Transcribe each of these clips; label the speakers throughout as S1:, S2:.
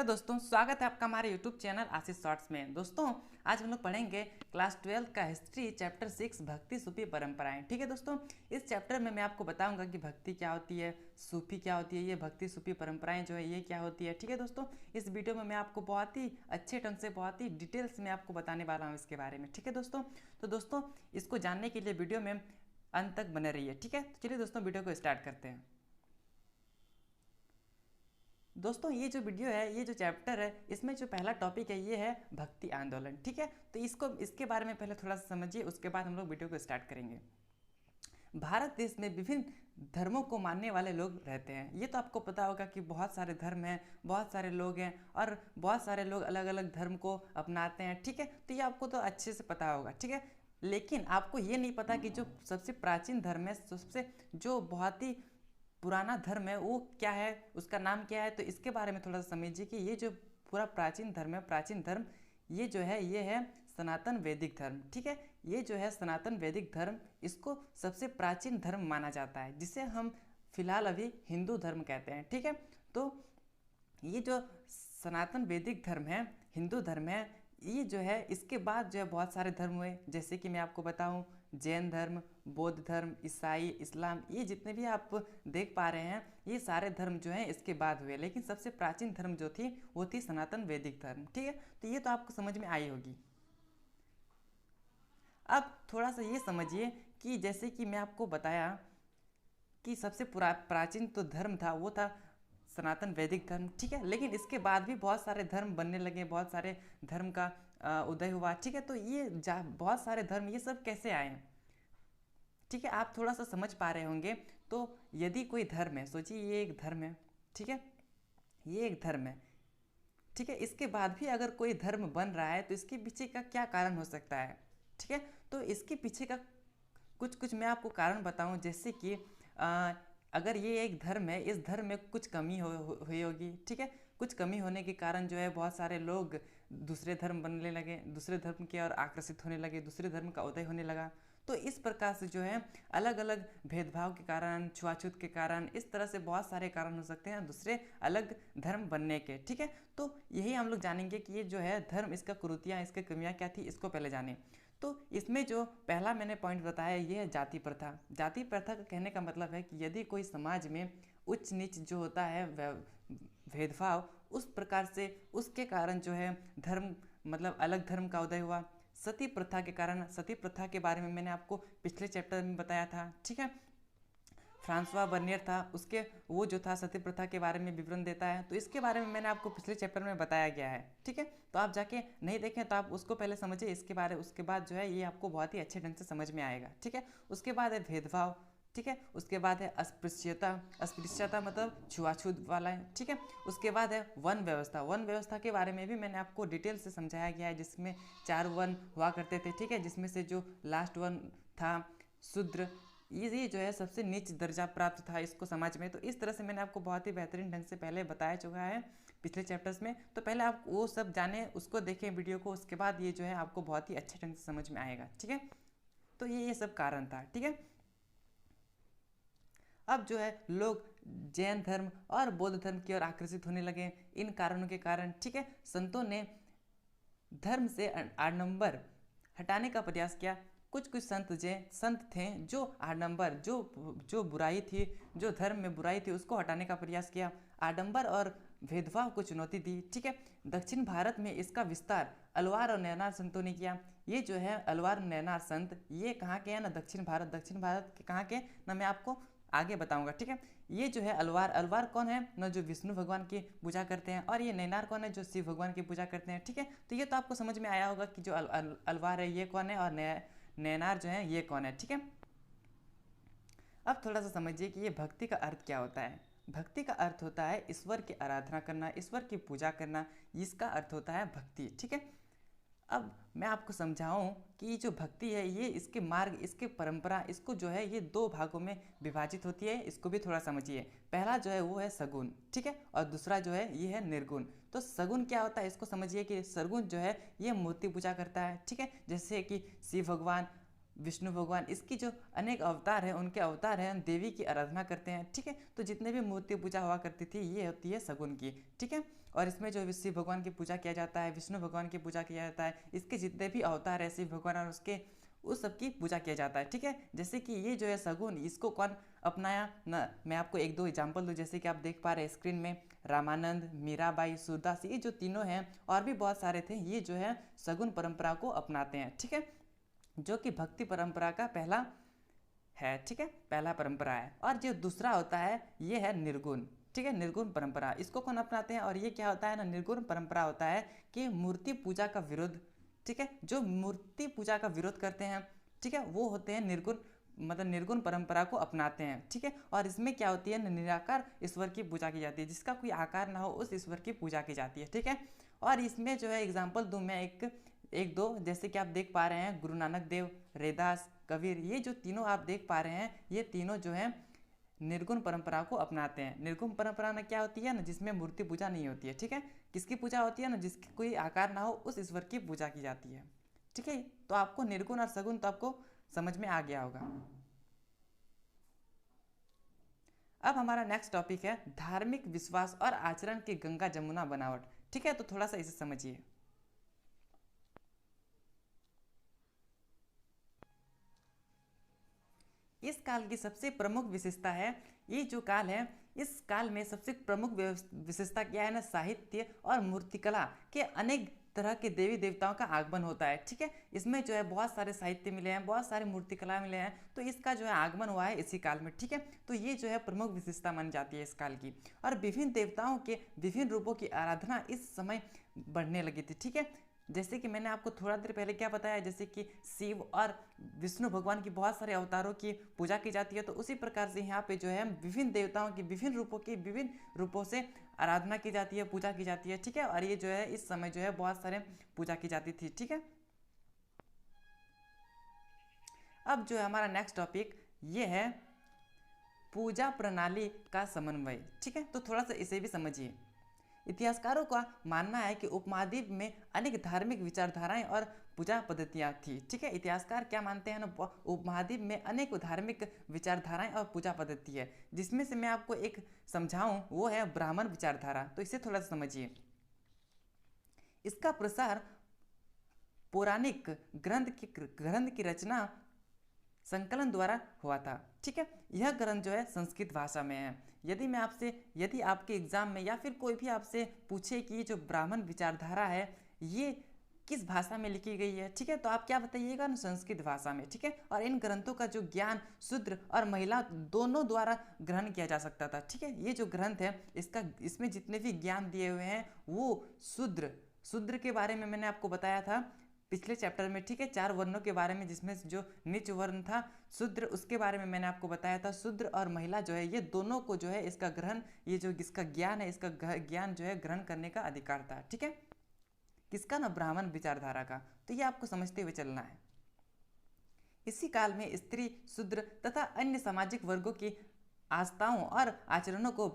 S1: Hello दोस्तों, स्वागत है आपका हमारे यूट्यूब चैनल आशीष शॉर्ट्स में। दोस्तों, आज हम लोग पढ़ेंगे क्लास 12 का हिस्ट्री चैप्टर 6 भक्ति सूफी परंपराएं। ठीक है दोस्तों, इस चैप्टर में मैं आपको बताऊंगा कि भक्ति क्या होती है, सूफी क्या होती है, ये भक्ति सूफी परंपराएं जो है ये क्या होती है। ठीक है दोस्तों, इस वीडियो में मैं आपको बहुत ही अच्छे ढंग से, बहुत ही डिटेल्स में आपको बताने वाला हूँ इसके बारे में। ठीक है दोस्तों, तो दोस्तों इसको जानने के लिए वीडियो में अंत तक बने रहिए। ठीक है, तो चलिए दोस्तों वीडियो को स्टार्ट करते हैं। दोस्तों ये जो वीडियो है, ये जो चैप्टर है, इसमें जो पहला टॉपिक है ये है भक्ति आंदोलन। ठीक है, तो इसके बारे में पहले थोड़ा सा समझिए, उसके बाद हम लोग वीडियो को स्टार्ट करेंगे। भारत देश में विभिन्न धर्मों को मानने वाले लोग रहते हैं। ये तो आपको पता होगा कि बहुत सारे धर्म हैं, बहुत सारे लोग हैं और बहुत सारे लोग अलग अलग धर्म को अपनाते हैं। ठीक है, तो ये आपको तो अच्छे से पता होगा। ठीक है, लेकिन आपको ये नहीं पता कि जो सबसे प्राचीन धर्म है, सबसे जो बहुत ही पुराना धर्म है वो क्या है, उसका नाम क्या है। तो इसके बारे में थोड़ा सा समझिए कि ये जो पूरा प्राचीन धर्म है, प्राचीन धर्म ये जो है ये है सनातन वैदिक धर्म। ठीक है, ये जो है सनातन वैदिक धर्म, इसको सबसे प्राचीन धर्म माना जाता है, जिसे हम फिलहाल अभी हिंदू धर्म कहते हैं। ठीक है, तो ये जो सनातन वैदिक धर्म है, हिंदू धर्म है, ये जो है इसके बाद जो है बहुत सारे धर्म हुए। जैसे कि मैं आपको बताऊं, जैन धर्म, बौद्ध धर्म, ईसाई, इस्लाम, ये जितने भी आप देख पा रहे हैं ये सारे धर्म जो हैं इसके बाद हुए। लेकिन सबसे प्राचीन धर्म जो थी वो थी सनातन वैदिक धर्म। ठीक है, तो ये तो आपको समझ में आई होगी। अब थोड़ा सा ये समझिए कि जैसे कि मैं आपको बताया कि सबसे प्राचीन तो धर्म था वो था सनातन वैदिक धर्म। ठीक है, लेकिन इसके बाद भी बहुत सारे धर्म बनने लगे, बहुत सारे धर्म का उदय हुआ। ठीक है, तो ये बहुत सारे धर्म ये सब कैसे आए। ठीक है, आप थोड़ा सा समझ पा रहे होंगे। तो यदि कोई धर्म है, सोचिए ये एक धर्म है। ठीक है, ये एक धर्म है। ठीक है, इसके बाद भी अगर कोई धर्म बन रहा है तो इसके पीछे का क्या कारण हो सकता है। ठीक है, तो इसके पीछे का कुछ कुछ मैं आपको कारण बताऊं। जैसे कि अगर ये एक धर्म है, इस धर्म में कुछ कमी हुई होगी। ठीक है, कुछ कमी होने के कारण जो है बहुत सारे लोग दूसरे धर्म बनने लगे, दूसरे धर्म की ओर आकर्षित होने लगे, दूसरे धर्म का उदय होने लगा। तो इस प्रकार से जो है अलग अलग भेदभाव के कारण, छुआछूत के कारण, इस तरह से बहुत सारे कारण हो सकते हैं दूसरे अलग धर्म बनने के। ठीक है, तो यही हम लोग जानेंगे कि ये जो है धर्म, इसका कुरीतियाँ, इसकी कमियाँ क्या थी, इसको पहले जानें। तो इसमें जो पहला मैंने पॉइंट बताया ये है जाति प्रथा। जाति प्रथा का कहने का मतलब है कि यदि कोई समाज में उच्च नीच जो होता है भेदभाव, उस प्रकार से उसके कारण जो है धर्म, मतलब अलग धर्म का उदय हुआ। सती प्रथा के कारण, सती प्रथा के बारे में मैंने आपको पिछले चैप्टर में बताया था। ठीक है, फ्रांसवा बर्नियर था, उसके वो जो था सती प्रथा के बारे में विवरण देता है। तो इसके बारे में मैंने आपको पिछले चैप्टर में बताया गया है। ठीक है, तो आप जाके नहीं देखें तो आप उसको पहले समझिए, इसके बारे उसके बाद जो है ये आपको बहुत ही अच्छे ढंग से समझ में आएगा। ठीक है, उसके बाद है भेदभाव। ठीक है, उसके बाद है अस्पृश्यता। अस्पृश्यता मतलब छुआछूत वाला है। ठीक है, उसके बाद है वन व्यवस्था। वन व्यवस्था के बारे में भी मैंने आपको डिटेल से समझाया गया है, जिसमें 4 वन हुआ करते थे। ठीक है, जिसमें से जो लास्ट वन था शूद्र, ये जो है सबसे नीच दर्जा प्राप्त था इसको समाज में। तो इस तरह से मैंने आपको बहुत ही बेहतरीन ढंग से पहले बताया चुका है पिछले चैप्टर्स में। तो पहले आप वो सब जाने, उसको देखें वीडियो को, उसके बाद ये जो है आपको बहुत ही अच्छे ढंग से समझ में आएगा। ठीक है, तो ये सब कारण था। ठीक है, अब जो है लोग जैन धर्म और बौद्ध धर्म की ओर आकर्षित होने लगे इन कारणों के कारण। ठीक है, संतों ने धर्म से आडंबर हटाने का प्रयास किया। कुछ कुछ संत थे जो आडंबर, जो बुराई थी, जो धर्म में बुराई थी, उसको हटाने का प्रयास किया, आडंबर और भेदभाव को चुनौती दी। ठीक है, दक्षिण भारत में इसका विस्तार अलवार और नैनार संतों ने किया। ये जो है अलवार नैनार संत, ये कहाँ के हैं ना, दक्षिण भारत। दक्षिण भारत के कहाँ के ना, मैं आपको आगे बताऊंगा। ठीक है, ये जो है अलवार, अलवार कौन है ना, जो विष्णु भगवान की पूजा करते हैं, और ये नैनार कौन है, जो शिव भगवान की पूजा करते हैं। ठीक है, तो ये तो आपको समझ में आया होगा कि जो अलवार है ये कौन है और नैनार जो है ये कौन है। ठीक है, अब थोड़ा सा समझिए कि ये भक्ति का अर्थ क्या होता है। भक्ति का अर्थ होता है ईश्वर की आराधना करना, ईश्वर की पूजा करना, इसका अर्थ होता है भक्ति। ठीक है, अब मैं आपको समझाऊं कि ये जो भक्ति है ये इसके मार्ग, इसके परंपरा, इसको जो है ये 2 भागों में विभाजित होती है। इसको भी थोड़ा समझिए। पहला जो है वो है सगुण। ठीक है, और दूसरा जो है ये है निर्गुण। तो सगुण क्या होता है इसको समझिए कि सगुण जो है ये मूर्ति पूजा करता है। ठीक है, जैसे कि शिव भगवान विष्णु भगवान, इसकी जो अनेक अवतार हैं, उनके अवतार हैं, देवी की आराधना करते हैं। ठीक है, तो जितने भी मूर्ति पूजा हुआ करती थी ये होती है शगुन की। ठीक है, और इसमें जो शिव भगवान की पूजा किया जाता है, विष्णु भगवान की पूजा किया जाता है, इसके जितने भी अवतार है शिव भगवान और उसके उस सब की पूजा किया जाता है। ठीक है, जैसे कि ये जो है शगुन, इसको कौन अपनाया ना, मैं आपको एक दो एग्जाम्पल दूँ। जैसे कि आप देख पा रहे हैं स्क्रीन में, रामानंद, मीराबाई, सूरदास, ये जो तीनों हैं और भी बहुत सारे थे, ये जो है शगुन परंपरा को अपनाते हैं। ठीक है, जो कि भक्ति परंपरा का पहला है। ठीक है, पहला परंपरा है। और जो दूसरा होता है ये है निर्गुण। ठीक है, निर्गुण परंपरा, इसको कौन अपनाते हैं? और ये क्या होता है ना, निर्गुण परंपरा होता है कि मूर्ति पूजा का विरोध। ठीक है, जो मूर्ति पूजा का विरोध करते हैं, ठीक है, वो होते हैं निर्गुण, मतलब निर्गुण परंपरा को अपनाते हैं। ठीक है, और इसमें क्या होती है, निराकार ईश्वर की पूजा की जाती है, जिसका कोई आकार ना हो उस ईश्वर की पूजा की जाती है। ठीक है, और इसमें जो है एग्जाम्पल दूं मैं एक दो, जैसे कि आप देख पा रहे हैं गुरु नानक देव, रैदास, कबीर, ये जो तीनों आप देख पा रहे हैं, ये तीनों जो है निर्गुण परंपरा को अपनाते हैं। निर्गुण परंपरा में क्या होती है ना, जिसमें मूर्ति पूजा नहीं होती है। ठीक है, किसकी पूजा होती है ना, जिसकी कोई आकार ना हो उस ईश्वर की पूजा की जाती है। ठीक है, तो आपको निर्गुण और सगुण तो आपको समझ में आ गया होगा। अब हमारा नेक्स्ट टॉपिक है धार्मिक विश्वास और आचरण की गंगा जमुना बनावट। ठीक है, तो थोड़ा सा इसे समझिए। इस काल की सबसे प्रमुख विशेषता है, ये जो काल है, इस काल में सबसे प्रमुख विशेषता क्या है ना, साहित्य और मूर्तिकला के अनेक तरह के देवी देवताओं का आगमन होता है। ठीक है, इसमें जो है बहुत सारे साहित्य मिले हैं, बहुत सारे मूर्तिकला मिले हैं, तो इसका जो है आगमन हुआ है इसी काल में। ठीक है, तो ये जो है प्रमुख विशेषता मानी जाती है इस काल की। और विभिन्न देवताओं के विभिन्न रूपों की आराधना इस समय बढ़ने लगी थी। ठीक है, जैसे कि मैंने आपको थोड़ा देर पहले क्या बताया, जैसे कि शिव और विष्णु भगवान की बहुत सारे अवतारों की पूजा की जाती है, तो उसी प्रकार से यहाँ पे जो है विभिन्न देवताओं की विभिन्न रूपों से आराधना की जाती है, पूजा की जाती है। ठीक है, और ये जो है इस समय जो है बहुत सारे पूजा की जाती थी। ठीक है, अब जो है हमारा नेक्स्ट टॉपिक ये है पूजा प्रणाली का समन्वय। ठीक है, तो थोड़ा सा इसे भी समझिए। इतिहासकारों का मानना है कि उपमहाद्वीप में अनेक धार्मिक विचारधाराएं और पूजा पद्धतियां थी। ठीक है, इतिहासकार क्या मानते हैं ना, उपमहाद्वीप में अनेक धार्मिक विचारधाराएं और पूजा पद्धति है, जिसमें से मैं आपको एक समझाऊं, वो है ब्राह्मण विचारधारा। तो इसे थोड़ा सा समझिए। इसका प्रसार पौराणिक ग्रंथ की रचना संकलन द्वारा हुआ था। ठीक है, यह ग्रंथ जो है संस्कृत भाषा में है। यदि आपके एग्जाम में या फिर कोई भी आपसे पूछे कि ये जो ब्राह्मण विचारधारा है ये किस भाषा में लिखी गई है, ठीक है, तो आप क्या बताइएगा ना, संस्कृत भाषा में। ठीक है, और इन ग्रंथों का जो ज्ञान शूद्र और महिला दोनों द्वारा ग्रहण किया जा सकता था। ठीक है, ये जो ग्रंथ है इसमें जितने भी ज्ञान दिए हुए हैं वो शूद्र के बारे में मैंने आपको बताया था पिछले चैप्टर में। ठीक है, 4 वर्णों के बारे में, जिसमें जो नीच वर्ण था शूद्र, उसके बारे में मैंने आपको बताया था। शूद्र और महिला जो है ये दोनों को जो है इसका ग्रहण, ये जो इसका ज्ञान है, इसका ज्ञान जो है ग्रहण करने का अधिकार था। ठीक है, किसका ना, ब्राह्मण विचारधारा का। तो ये आपको समझते हुए चलना है। इसी काल में स्त्री, शूद्र तथा अन्य सामाजिक वर्गों की आस्थाओं और आचरणों को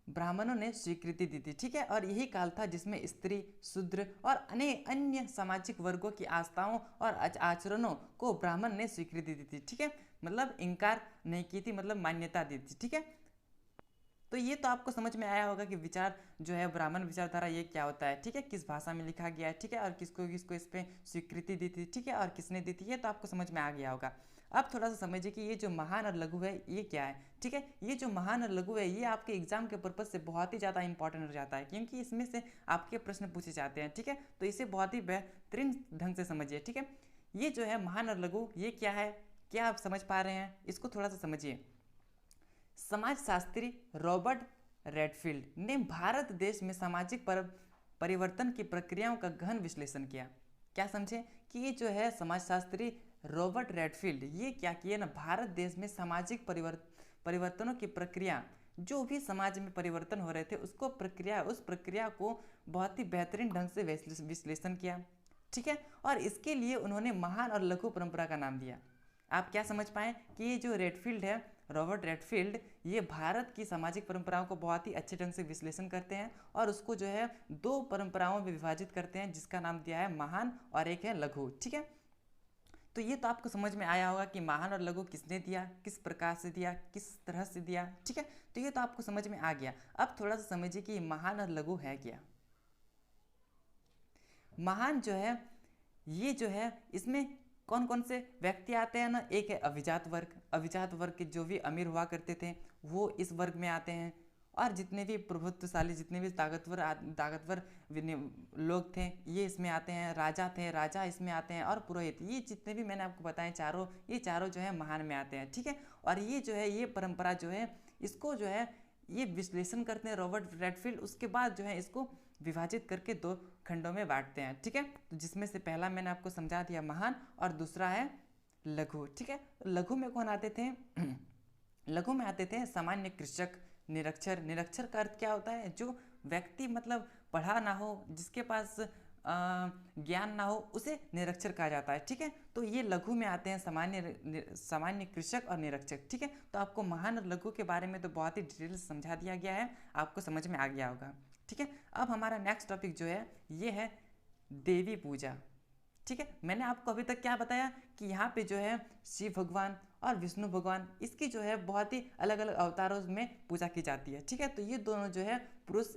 S1: ब्राह्मणों ने स्वीकृति दी थी। ठीक है, और यही काल था जिसमें स्त्री, शूद्र और अन्य सामाजिक वर्गों की आस्थाओं और आचरणों को ब्राह्मण ने स्वीकृति दी थी। ठीक है, मतलब इनकार नहीं की थी, मतलब मान्यता दी थी। ठीक है, तो ये तो आपको समझ में आया होगा कि विचार जो है ब्राह्मण विचारधारा ये क्या होता है। ठीक है, किस भाषा में लिखा गया है, ठीक है, और किसको किसको इस पर स्वीकृति दी थी, ठीक है, और किसने दी थी, ये तो आपको समझ में आ गया होगा। अब थोड़ा सा समझिए कि ये जो महान और लघु है ये क्या है। ठीक है, ये जो महान और लघु है ये आपके एग्जाम के पर्पज से बहुत ही ज़्यादा इंपॉर्टेंट हो जाता है, क्योंकि इसमें से आपके प्रश्न पूछे जाते हैं। ठीक है, तो इसे बहुत ही बेहतरीन ढंग से समझिए। ठीक है, ये जो है महान और लघु ये क्या है, क्या आप समझ पा रहे हैं, इसको थोड़ा सा समझिए। समाजशास्त्री रॉबर्ट रेडफील्ड ने भारत देश में सामाजिक परिवर्तन की प्रक्रियाओं का गहन विश्लेषण किया। क्या समझे कि ये जो है समाजशास्त्री रॉबर्ट रेडफील्ड ये क्या किए ना, भारत देश में सामाजिक परिवर्तनों की प्रक्रिया, जो भी समाज में परिवर्तन हो रहे थे उस प्रक्रिया को बहुत ही बेहतरीन ढंग से विश्लेषण किया। ठीक है, और इसके लिए उन्होंने महान और लघु परंपरा का नाम दिया। आप क्या समझ पाए कि ये जो रेडफील्ड है, रॉबर्ट रेडफील्ड, ये भारत की सामाजिक परंपराओं को बहुत ही अच्छे ढंग से विश्लेषण करते हैं और उसको जो है 2 परंपराओं में विभाजित करते हैं, जिसका नाम दिया है महान और एक है लघु। ठीक है, तो ये तो आपको समझ में आया होगा कि महान और लघु किसने दिया, किस प्रकार से दिया, किस तरह से दिया। ठीक है, तो ये तो आपको समझ में आ गया। अब थोड़ा सा समझिए कि महान और लघु है क्या। महान जो है, ये जो है इसमें कौन कौन से व्यक्ति आते हैं ना। एक है अभिजात वर्ग, अभिजात वर्ग के जो भी अमीर हुआ करते थे वो इस वर्ग में आते हैं। और जितने भी प्रभुत्वशाली, जितने भी ताकतवर लोग थे ये इसमें आते हैं। राजा थे, राजा इसमें आते हैं। और पुरोहित, ये जितने भी मैंने आपको बताए चारों, ये चारों जो है महान में आते हैं। ठीक है, और ये जो है, ये परंपरा जो है, इसको जो है ये विश्लेषण करते हैं रॉबर्ट रेडफील्ड। उसके बाद जो है इसको विभाजित करके दो खंडों में बांटते हैं। ठीक है, तो जिसमें से पहला मैंने आपको समझा दिया महान, और दूसरा है लघु। ठीक है, लघु में कौन आते थे? लघु में आते थे सामान्य कृषक, निरक्षर। निरक्षर का अर्थ क्या होता है? जो व्यक्ति मतलब पढ़ा ना हो, जिसके पास ज्ञान ना हो, उसे निरक्षर कहा जाता है। ठीक है, तो ये लघु में आते हैं सामान्य कृषक और निरक्षर। ठीक है, तो आपको महान और लघु के बारे में तो बहुत ही डिटेल से समझा दिया गया है, आपको समझ में आ गया होगा। ठीक है, अब हमारा नेक्स्ट टॉपिक जो है ये है देवी पूजा। ठीक है, मैंने आपको अभी तक क्या बताया कि यहाँ पे जो है शिव भगवान और विष्णु भगवान, इसकी जो है बहुत ही अलग अलग अवतारों में पूजा की जाती है। ठीक है, तो ये दोनों जो है पुरुष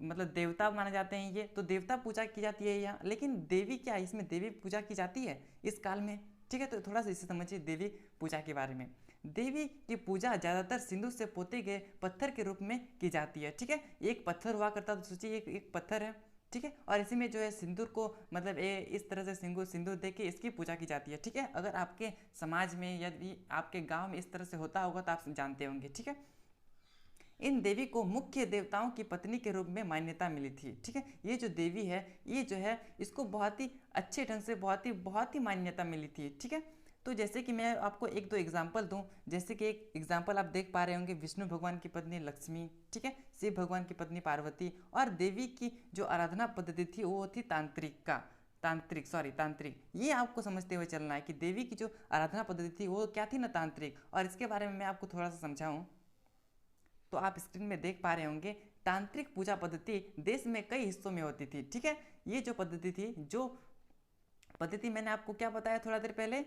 S1: मतलब देवता माने जाते हैं। ये तो देवता पूजा की जाती है यहाँ, लेकिन देवी क्या, इसमें देवी पूजा की जाती है इस काल में। ठीक है, तो थोड़ा सा इसे समझिए देवी पूजा के बारे में। देवी की पूजा ज़्यादातर सिंदूर से पोते गए पत्थर के रूप में की जाती है। ठीक है, एक पत्थर हुआ करता, तो सोचिए एक पत्थर है। ठीक है, और इसी में जो है सिंदूर को मतलब इस तरह से सिंदूर दे के इसकी पूजा की जाती है। ठीक है, अगर आपके समाज में यदि आपके गांव में इस तरह से होता होगा तो आप जानते होंगे। ठीक है, इन देवी को मुख्य देवताओं की पत्नी के रूप में मान्यता मिली थी। ठीक है, ये जो देवी है, ये जो है इसको बहुत ही अच्छे ढंग से बहुत ही मान्यता मिली थी। ठीक है, तो जैसे कि मैं आपको एक दो एग्जाम्पल दूं, जैसे कि एक एग्जाम्पल आप देख पा रहे होंगे, विष्णु भगवान की पत्नी लक्ष्मी। ठीक है, शिव भगवान की पत्नी पार्वती। और देवी की जो आराधना पद्धति थी वो थी तांत्रिक। ये आपको समझते हुए चलना है कि देवी की जो आराधना पद्धति थी वो क्या थी ना, तांत्रिक। और इसके बारे में मैं आपको थोड़ा सा समझाऊं तो आप स्क्रीन में देख पा रहे होंगे, तांत्रिक पूजा पद्धति देश में कई हिस्सों में होती थी। ठीक है, ये जो पद्धति थी, जो पद्धति मैंने आपको क्या बताया थोड़ा देर पहले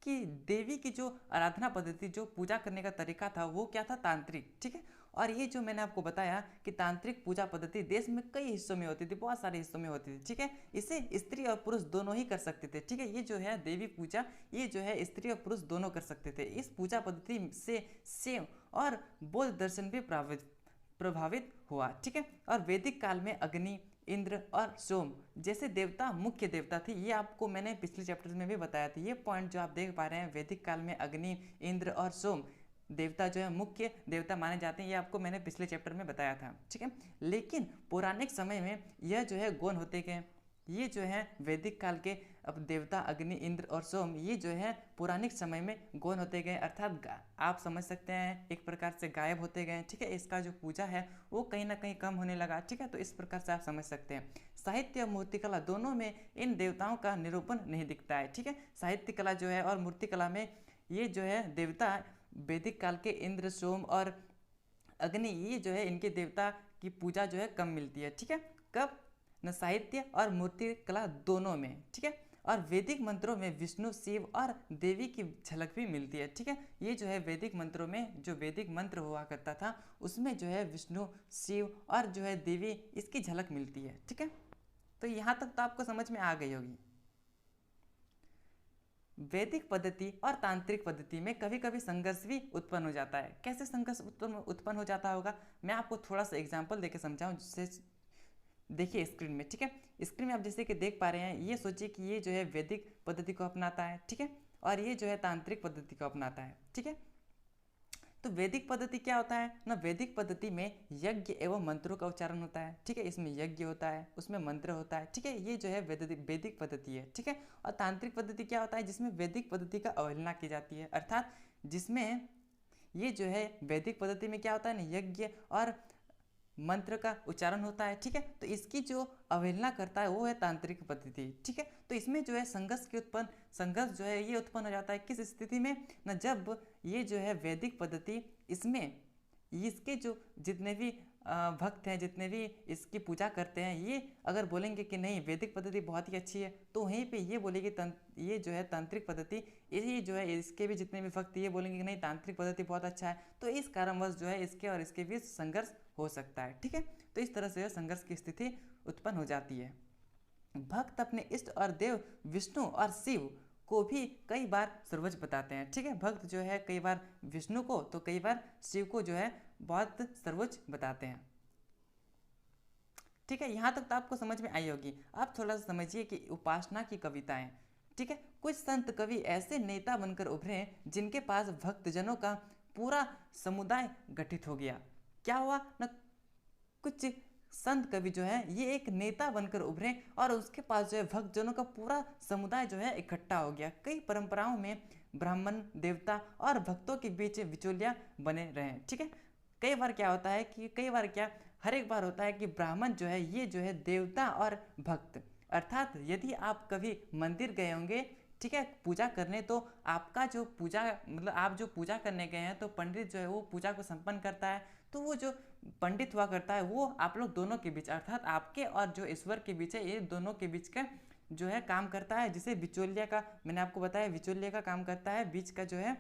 S1: कि देवी की जो आराधना पद्धति, जो पूजा करने का तरीका था वो क्या था, तांत्रिक। ठीक है, और ये जो मैंने आपको बताया कि तांत्रिक पूजा पद्धति देश में कई हिस्सों में होती थी, बहुत सारे हिस्सों में होती थी। ठीक है, इसे स्त्री और पुरुष दोनों ही कर सकते थे। ठीक है, ये जो है देवी पूजा, ये जो है स्त्री और पुरुष दोनों कर सकते थे। इस पूजा पद्धति से शैव और बौद्ध दर्शन भी प्रभावित हुआ। ठीक है, और वैदिक काल में अग्नि, इंद्र और सोम जैसे देवता मुख्य देवता थे। ये आपको मैंने पिछले चैप्टर में भी बताया था। ये पॉइंट जो आप देख पा रहे हैं, वैदिक काल में अग्नि, इंद्र और सोम देवता जो है मुख्य देवता माने जाते हैं, ये आपको मैंने पिछले चैप्टर में बताया था। ठीक है, लेकिन पौराणिक समय में यह जो है गौण होते गए। ये जो है वैदिक काल के अब देवता अग्नि, इंद्र और सोम, ये जो है पौराणिक समय में गौण होते गए, अर्थात आप समझ सकते हैं एक प्रकार से गायब होते गए। ठीक है, इसका जो पूजा है वो कहीं ना कहीं कम होने लगा। ठीक है, तो इस प्रकार से आप समझ सकते हैं। साहित्य और मूर्तिकला दोनों में इन देवताओं का निरूपण नहीं दिखता है। ठीक है, साहित्य कला जो है और मूर्तिकला में ये जो है देवता वैदिक काल के इंद्र, सोम और अग्नि, ये जो है इनके देवता की पूजा जो है कम मिलती है। ठीक है, कब न, साहित्य और मूर्ति कला दोनों में। ठीक है, और वैदिक मंत्रों में विष्णु, शिव और देवी की झलक भी मिलती है। ठीक है, ये जो है वैदिक मंत्रों में जो वैदिक मंत्र हुआ करता था उसमें जो है विष्णु, शिव और जो है देवी, इसकी झलक मिलती है। ठीक है, तो यहाँ तक तो आपको समझ में आ गई होगी। वैदिक पद्धति और तांत्रिक पद्धति में कभी कभी संघर्ष भी उत्पन्न हो जाता है। कैसे संघर्ष उत्पन्न हो जाता होगा, मैं आपको थोड़ा सा एग्जाम्पल देकर समझाऊं, जिससे देखिए स्क्रीन में। ठीक है, स्क्रीन में आप जैसे कि देख पा रहे हैं, ये सोचिए कि ये जो है वैदिक पद्धति को अपनाता है। ठीक है, और ये जो है तांत्रिक पद्धति को अपनाता है। ठीक है, तो वैदिक पद्धति क्या होता है ना, वैदिक पद्धति में यज्ञ एवं मंत्रों का उच्चारण होता है। ठीक है, इसमें यज्ञ होता है, उसमें मंत्र होता है। ठीक है, ये जो है वैदिक पद्धति है। ठीक है, और तांत्रिक पद्धति क्या होता है, जिसमें वैदिक पद्धति का अवहेलना की जाती है, अर्थात जिसमें ये जो है वैदिक पद्धति में क्या होता है ना, यज्ञ और मंत्र का उच्चारण होता है। ठीक है, तो इसकी जो अवहेलना करता है वो है तांत्रिक पद्धति। ठीक है, तो इसमें जो है संघर्ष जो है ये उत्पन्न हो जाता है किस स्थिति में ना, जब ये जो है वैदिक पद्धति, इसमें इसके जो जितने भी भक्त हैं, जितने भी इसकी पूजा करते हैं, ये अगर बोलेंगे कि नहीं वैदिक पद्धति बहुत ही अच्छी है, तो वहीं पे ये बोलेगी ये जो है तांत्रिक पद्धति, ये जो है इसके भी जितने भी भक्त ये बोलेंगे कि नहीं तांत्रिक पद्धति बहुत अच्छा है। तो इस कारणवश जो है इसके और इसके बीच संघर्ष हो सकता है। ठीक है, तो इस तरह से संघर्ष की स्थिति उत्पन्न हो जाती है। भक्त अपने इष्ट और देव विष्णु और शिव को भी कई बार सर्वोच्च बताते हैं। ठीक है, भक्त जो है कई बार विष्णु को तो कई बार शिव को जो है बहुत सर्वोच्च बताते हैं। ठीक है, यहाँ तक तो आपको समझ में आई होगी। अब थोड़ा सा समझिए कि उपासना की कविताएं। ठीक है, कुछ संत कवि ऐसे नेता बनकर उभरे जिनके पास भक्तजनों का पूरा समुदाय गठित हो गया। क्या हुआ ना, कुछ संत कवि जो है ये एक नेता बनकर उभरे और उसके पास जो है भक्तजनों का पूरा समुदाय जो है इकट्ठा हो गया। कई परंपराओं में ब्राह्मण देवता और भक्तों के बीच बिचौलिया बने रहे। ठीक है, कई बार क्या होता है कि हर एक बार होता है कि ब्राह्मण जो है ये जो है देवता और भक्त, अर्थात यदि आप कभी मंदिर गए होंगे, ठीक है, पूजा करने, तो आपका जो पूजा मतलब आप जो पूजा करने गए हैं तो पंडित जो है वो पूजा को संपन्न करता है। तो वो जो पंडित हुआ करता है वो आप लोग दोनों के बीच अर्थात आपके और जो ईश्वर के बीच है ये दोनों के बीच का जो है काम करता है, जिसे बिचौलिया का मैंने आपको बताया बिचौलिया का काम करता है, बीच का जो है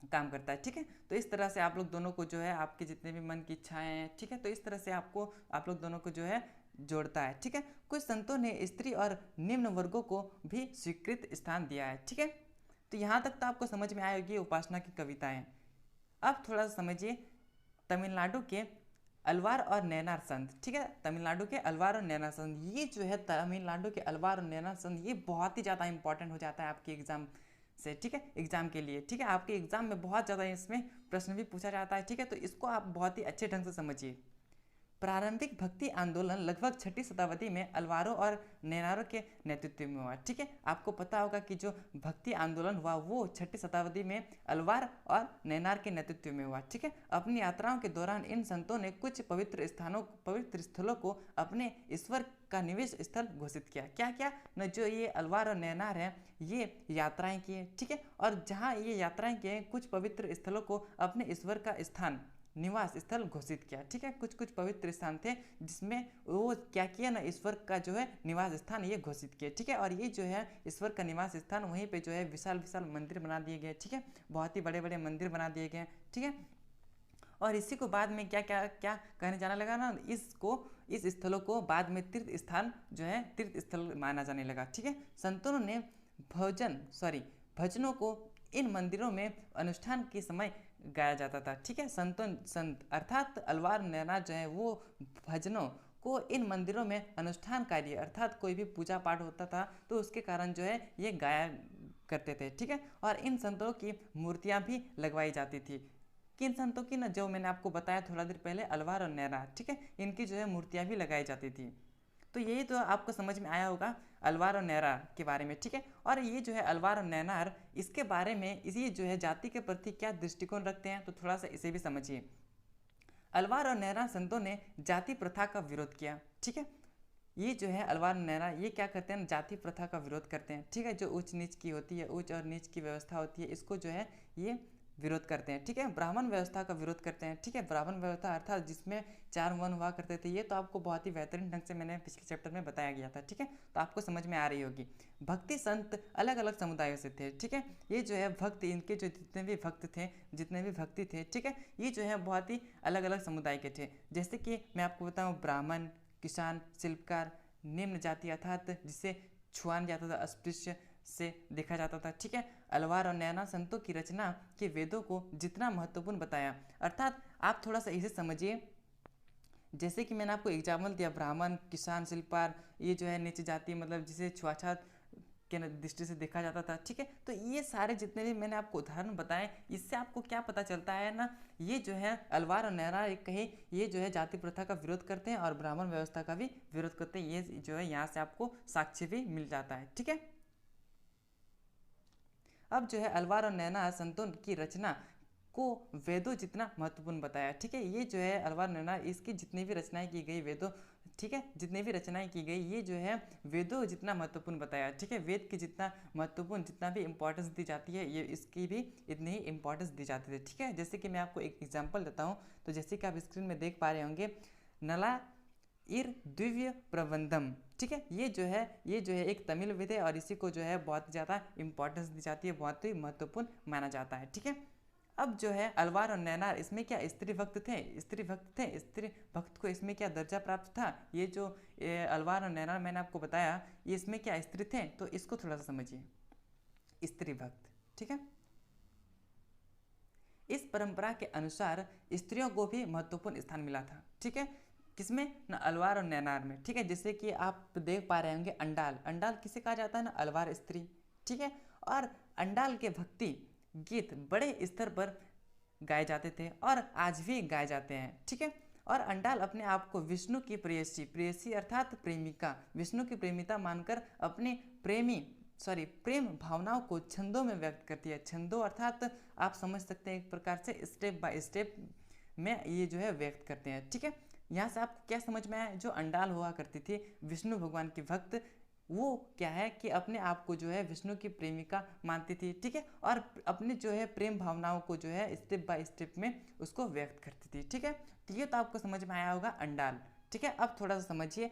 S1: काम करता है। ठीक है, तो इस तरह से आप लोग दोनों को जो है आपके जितने भी मन की इच्छाएं हैं, ठीक है, तो इस तरह से आप लोग दोनों को जो है जोड़ता है। ठीक है, कुछ संतों ने स्त्री और निम्न वर्गों को भी स्वीकृत स्थान दिया है। ठीक है, तो यहाँ तक तो आपको समझ में आएगी उपासना की कविताएं। अब थोड़ा सा समझिए तमिलनाडु के अलवार और नैनार संत। ठीक है, तमिलनाडु के अलवार और नैनार संत, ये जो है तमिलनाडु के अलवार और नैनार संत ये बहुत ही ज़्यादा इंपॉर्टेंट हो जाता है आपके एग्जाम से। ठीक है, एग्जाम के लिए। ठीक है, आपके एग्जाम में बहुत ज़्यादा इसमें प्रश्न भी पूछा जाता है। ठीक है, तो इसको आप बहुत ही अच्छे ढंग से समझिए। प्रारंभिक भक्ति आंदोलन लगभग 6वीं शताब्दी में अलवारों और नैनारों के नेतृत्व में हुआ। ठीक है, आपको पता होगा कि जो भक्ति आंदोलन हुआ वो 6वीं शताब्दी में अलवार और नैनार के नेतृत्व में हुआ। ठीक है, अपनी यात्राओं के दौरान इन संतों ने कुछ पवित्र स्थलों को अपने ईश्वर का निवेश स्थल घोषित किया। क्या क्या न, जो ये अलवार और नैनार है ये यात्राएं किए। ठीक है, और जहाँ ये यात्राएं किए कुछ पवित्र स्थलों को अपने ईश्वर का स्थान निवास स्थल घोषित किया। ठीक है, कुछ पवित्र स्थान थे जिसमें वो क्या किया ना, ईश्वर का जो है निवास स्थान ये घोषित किए। ठीक है, और ये जो है ईश्वर का निवास स्थान वहीं पे जो है विशाल विशाल मंदिर बना दिए गए। ठीक है, बहुत ही बड़े बड़े मंदिर बना दिए गए। ठीक है, और इसी को बाद में क्या क्या क्या कहने जाने लगा ना, इस स्थलों को बाद में तीर्थ स्थल माना जाने लगा। ठीक है, संतों ने भजनों को इन मंदिरों में अनुष्ठान के समय गाया जाता था। ठीक है, संत अर्थात अलवार नैनार जो है वो भजनों को इन मंदिरों में अनुष्ठान कार्य अर्थात कोई भी पूजा पाठ होता था तो उसके कारण जो है ये गाया करते थे। ठीक है, और इन संतों की मूर्तियां भी लगवाई जाती थी। किन संतों की ना, जो मैंने आपको बताया थोड़ा देर पहले अलवार और नैनार। ठीक है, इनकी जो है मूर्तियां भी लगाई जाती थी। तो यही तो आपको समझ में आया होगा अलवार और नैनार के बारे में। ठीक है, और ये जो है अलवार और नैनार इसके बारे में इसी जो है जाति के प्रति क्या दृष्टिकोण रखते हैं तो थोड़ा सा इसे भी समझिए। अलवार और नैनार संतों ने जाति प्रथा का विरोध किया। ठीक है, ये जो है अलवार और नैनार ये क्या करते हैं, जाति प्रथा का विरोध करते हैं। ठीक है, जो उच्च नीच की होती है, उच्च और नीच की व्यवस्था होती है, इसको जो है ये विरोध करते हैं। ठीक है, ब्राह्मण व्यवस्था का विरोध करते हैं। ठीक है, ब्राह्मण व्यवस्था अर्थात जिसमें 4 वर्ण हुआ करते थे, ये तो आपको बहुत ही बेहतरीन ढंग से मैंने पिछले चैप्टर में बताया गया था। ठीक है, तो आपको समझ में आ रही होगी। भक्ति संत अलग अलग समुदायों से थे। ठीक है, ये जो है भक्त इनके जो जितने भी भक्त थे, जितने भी भक्ति थे, ठीक है, ये जो है बहुत ही अलग अलग समुदाय के थे। जैसे कि मैं आपको बताऊँ, ब्राह्मण, किसान, शिल्पकार, निम्न जाति अर्थात जिसे छुआ नहीं जाता था, अस्पृश्य से देखा जाता था। ठीक है, अलवार और नैनार संतों की रचना के वेदों को जितना महत्वपूर्ण बताया, अर्थात आप थोड़ा सा इसे समझिए। जैसे कि मैंने आपको एग्जाम्पल दिया, ब्राह्मण, किसान, शिल्पकार, ये जो है नीचे जाति मतलब जिसे छुआछूत के दृष्टि से देखा जाता था। ठीक है, तो ये सारे जितने भी मैंने आपको उदाहरण बताए, इससे आपको क्या पता चलता है ना, ये जो है अलवार और नैनार एक कहे ये जो है जाति प्रथा का विरोध करते हैं और ब्राह्मण व्यवस्था का भी विरोध करते हैं। ये जो है यहाँ से आपको साक्ष्य भी मिल जाता है। ठीक है, अब जो है अलवार और नैनार संतों की रचना को वेदों जितना महत्वपूर्ण बताया। ठीक है, ये जो है अलवार नैनार इसकी जितनी भी रचनाएं की गई वेदों, ठीक है, जितनी भी रचनाएं की गई ये जो है वेदों जितना महत्वपूर्ण बताया, ठीक है, वेद की जितना महत्वपूर्ण जितना भी इंपॉर्टेंस दी जाती है ये इसकी भी इतनी ही इंपॉर्टेंस दी जाती है, ठीक है। जैसे कि मैं आपको एक एग्जांपल देता हूँ, तो जैसे कि आप स्क्रीन में देख पा रहे होंगे नला इर दिव्य प्रबंधम, ठीक है, ये जो है एक तमिल वेद है और इसी को जो है बहुत ज़्यादा इंपॉर्टेंस दी जाती है, बहुत ही महत्वपूर्ण माना जाता है, ठीक है। अब जो है अलवार और नैनार इसमें क्या स्त्री भक्त थे, स्त्री भक्त को इसमें क्या दर्जा प्राप्त था, ये जो अलवार और नैनार मैंने आपको बताया ये इसमें क्या स्त्री थे, तो इसको थोड़ा सा समझिए, स्त्री भक्त, ठीक है। इस परंपरा के अनुसार स्त्रियों को भी महत्वपूर्ण स्थान मिला था, ठीक है, किसमें न अलवार और नैनार में, ठीक है। जैसे कि आप देख पा रहे होंगे अंडाल, अंडाल किसे कहा जाता है ना, अलवार स्त्री, ठीक है। और अंडाल के भक्ति गीत बड़े स्तर पर गाए जाते थे और आज भी गाए जाते हैं, ठीक है। और अंडाल अपने आप को विष्णु की प्रेयसी, प्रेयसी अर्थात प्रेमिका, विष्णु की प्रेमिका मानकर अपने प्रेम भावनाओं को छंदों में व्यक्त करती है। छंदों अर्थात आप समझ सकते हैं एक प्रकार से स्टेप बाय स्टेप में ये जो है व्यक्त करते हैं, ठीक है। यहाँ से आपको क्या समझ में आया, जो अंडाल हुआ करती थी विष्णु भगवान की भक्त, वो क्या है कि अपने आप को जो है विष्णु की प्रेमिका मानती थी, ठीक है, और अपने जो है प्रेम भावनाओं को जो है स्टेप बाय स्टेप में उसको व्यक्त करती थी, ठीक है। तो ये तो आपको समझ में आया होगा अंडाल, ठीक है। अब थोड़ा सा समझिए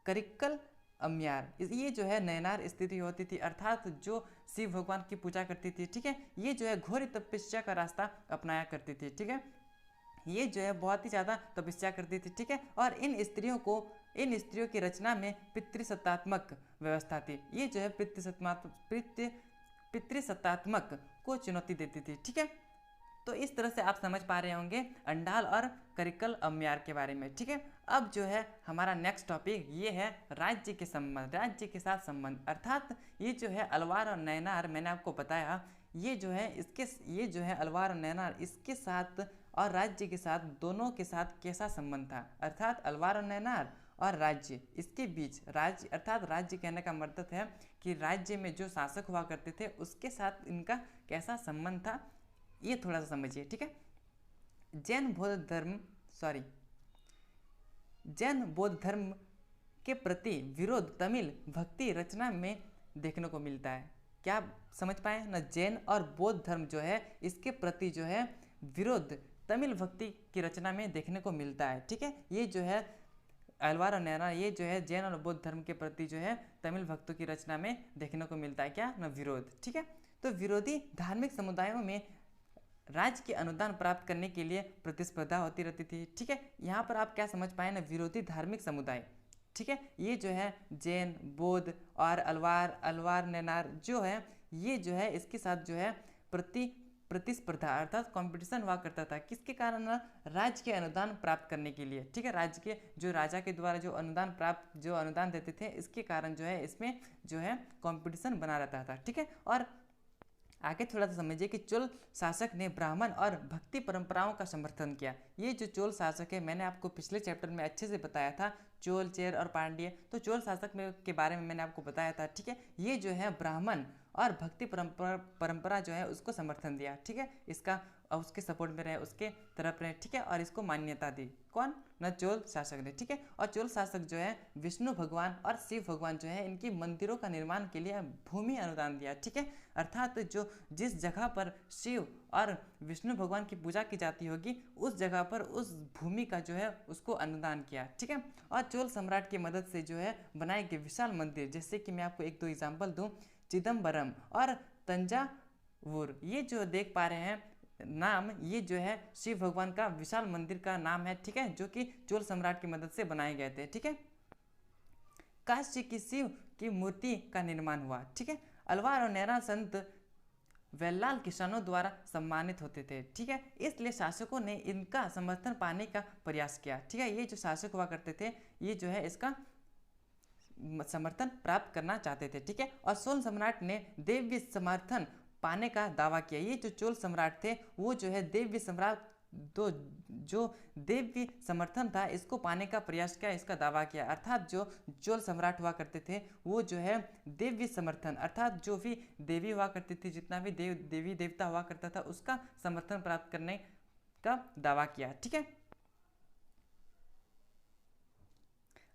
S1: करिक्कल अम्यार, ये जो है नयनार स्थिति होती थी, अर्थात जो शिव भगवान की पूजा करती थी, ठीक है, ये जो है घोर तपस्या का रास्ता अपनाया करती थी, ठीक है, ये जो है बहुत ही ज़्यादा तपस्या करती थी, ठीक है। और इन स्त्रियों की रचना में पितृसत्तात्मक व्यवस्था थी, ये जो है पितृसत्तात्मक को चुनौती देती थी, ठीक है। तो इस तरह से आप समझ पा रहे होंगे अंडाल और करिकल अम्यार के बारे में, ठीक है। अब जो है हमारा नेक्स्ट टॉपिक ये है राज्य के संबंध, राज्य के साथ संबंध, अर्थात ये जो है अलवार और नैनार मैंने आपको बताया, ये जो है अलवार और नैनार इसके साथ और राज्य के साथ दोनों के साथ कैसा संबंध था, अर्थात अलवार और नैनार और राज्य इसके बीच, राज्य अर्थात राज्य कहने का मतलब है कि राज्य में जो शासक हुआ करते थे उसके साथ इनका कैसा संबंध था, ये थोड़ा सा समझिए, ठीक है। जैन बौद्ध धर्म के प्रति विरोध तमिल भक्ति रचना में देखने को मिलता है, क्या आप समझ पाए ना, जैन और बौद्ध धर्म जो है इसके प्रति जो है विरोध तमिल भक्ति की रचना में देखने को मिलता है, ठीक है। ये जो है अलवार और नैनार ये जो है जैन और बौद्ध धर्म के प्रति जो है तमिल भक्तों की रचना में देखने को मिलता है, क्या ना, विरोध, ठीक है। तो विरोधी धार्मिक समुदायों में राज्य के अनुदान प्राप्त करने के लिए प्रतिस्पर्धा होती रहती थी, ठीक है। यहाँ पर आप क्या समझ पाए ना, विरोधी धार्मिक समुदाय, ठीक है, ये जो है जैन बौद्ध और अलवार नैनार जो है ये जो है इसके साथ जो है प्रतिस्पर्धा अर्थात कंपटीशन हुआ करता था, किसके कारण, राज्य के अनुदान प्राप्त करने के लिए, ठीक है। राज्य के जो राजा के द्वारा जो अनुदान देते थे इसके कारण जो है इसमें जो है कंपटीशन बना रहता था, ठीक है। और आगे थोड़ा सा समझिए कि चोल शासक ने ब्राह्मण और भक्ति परंपराओं का समर्थन किया। ये जो चोल शासक है मैंने आपको पिछले चैप्टर में अच्छे से बताया था, चोल, चेर और पांड्य, तो चोल शासक के बारे में मैंने आपको बताया था, ठीक है। ये जो है ब्राह्मण और भक्ति परंपरा जो है उसको समर्थन दिया, ठीक है, इसका उसके सपोर्ट में रहे, उसके तरफ रहे, ठीक है, और इसको मान्यता दी, कौन न, चोल शासक ने, ठीक है। और चोल शासक जो है विष्णु भगवान और शिव भगवान जो है इनकी मंदिरों का निर्माण के लिए भूमि अनुदान दिया, ठीक है, अर्थात जो जिस जगह पर शिव और विष्णु भगवान की पूजा की जाती होगी उस जगह पर उस भूमि का जो है उसको अनुदान किया, ठीक है। और चोल सम्राट की मदद से जो है बनाए गए विशाल मंदिर, जैसे कि मैं आपको एक दो एग्जाम्पल दूँ, चिदम्बरम और तंजावुर, ये जो देख पा रहे हैं नाम, ये जो है शिव भगवान का विशाल मंदिर का नाम है, ठीक है, जो कि चोल सम्राट की मदद से बनाए गए थे, ठीक है। काशी की शिव की मूर्ति का निर्माण हुआ, ठीक है। अलवार और नैनार संत वेल्लाल किसानों द्वारा सम्मानित होते थे, ठीक है, इसलिए शासकों ने इनका समर्थन पाने का प्रयास किया, ठीक है। ये जो शासक हुआ करते थे ये जो है इसका समर्थन प्राप्त करना चाहते थे, ठीक है। और चोल सम्राट ने देव्य समर्थन पाने का दावा किया। ये जो चोल सम्राट थे वो जो है देव्य सम्राट जो देव्य समर्थन था इसको पाने का प्रयास किया, इसका दावा किया, अर्थात जो चोल सम्राट हुआ करते थे वो जो है देव्य समर्थन अर्थात जो भी देवी हुआ करती थी, जितना भी देवी देवता हुआ करता था उसका समर्थन प्राप्त करने का दावा किया, ठीक है।